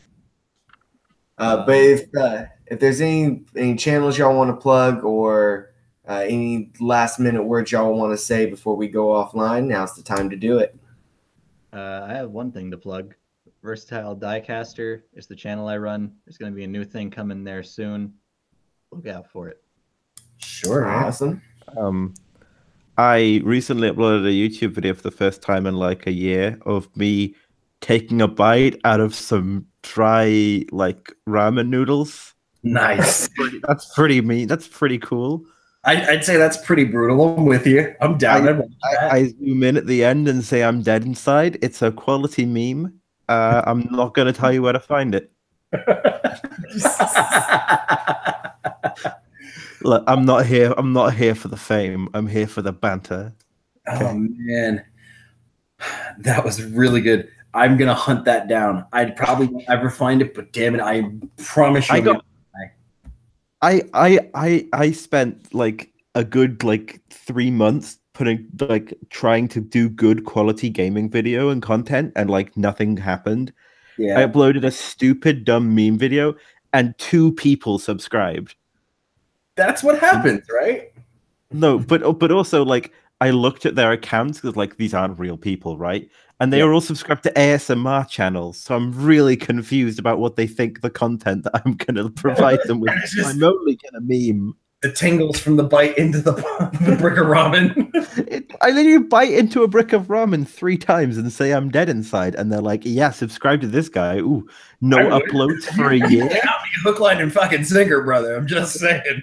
But if if there's any channels y'all want to plug or any last minute words y'all want to say before we go offline, now's the time to do it. I have one thing to plug. Versatile Diecaster is the channel I run. There's going to be a new thing coming there soon. Look out for it. Sure. Awesome. I recently uploaded a YouTube video for the first time in like a year of me taking a bite out of some dry like ramen noodles. Nice. That's pretty mean. That's pretty cool. I'd say that's pretty brutal. I'm with you. I'm down. I zoom in at the end and say I'm dead inside. It's a quality meme. I'm not going to tell you where to find it. Look, I'm not here for the fame. I'm here for the banter. Okay. Oh man, that was really good. I'm gonna hunt that down. I'd probably won't ever find it, but damn it, I promise you. I spent like a good like 3 months trying to do good quality gaming video and content, and like nothing happened. Yeah. I uploaded a stupid dumb meme video and 2 people subscribed. That's what happens, right? No, but also like I looked at their accounts because like these aren't real people, right? And they are all subscribed to ASMR channels, so I'm really confused about what they think the content that I'm going to provide them with. I'm only going to meme. The tingles from the bite into the brick of ramen. I literally bite into a brick of ramen 3 times and say I'm dead inside, and they're like, "Yeah, subscribe to this guy." Ooh, no uploads for a year. Hook, line, and fucking sinker, brother. I'm just saying.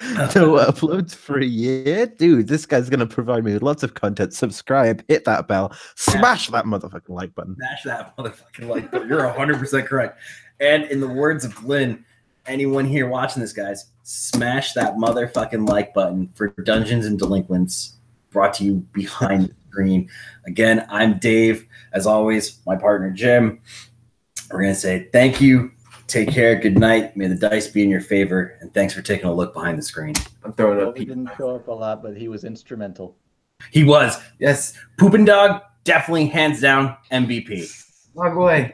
No uploads for a year, dude. This guy's gonna provide me with lots of content. Subscribe, hit that bell, smash that motherfucking like button. Smash that motherfucking like button. You're 100% correct. And in the words of Glenn, anyone here watching this, guys, smash that motherfucking like button for Dungeons and Delinquents, brought to you behind the screen. Again, I'm Dave. As always, my partner Jim. We're gonna say thank you. Take care. Good night. May the dice be in your favor. And thanks for taking a look behind the scrn. I'm throwing up. He didn't show up a lot, but he was instrumental. He was. Yes. Poopin' Dog, definitely hands down MVP. My boy.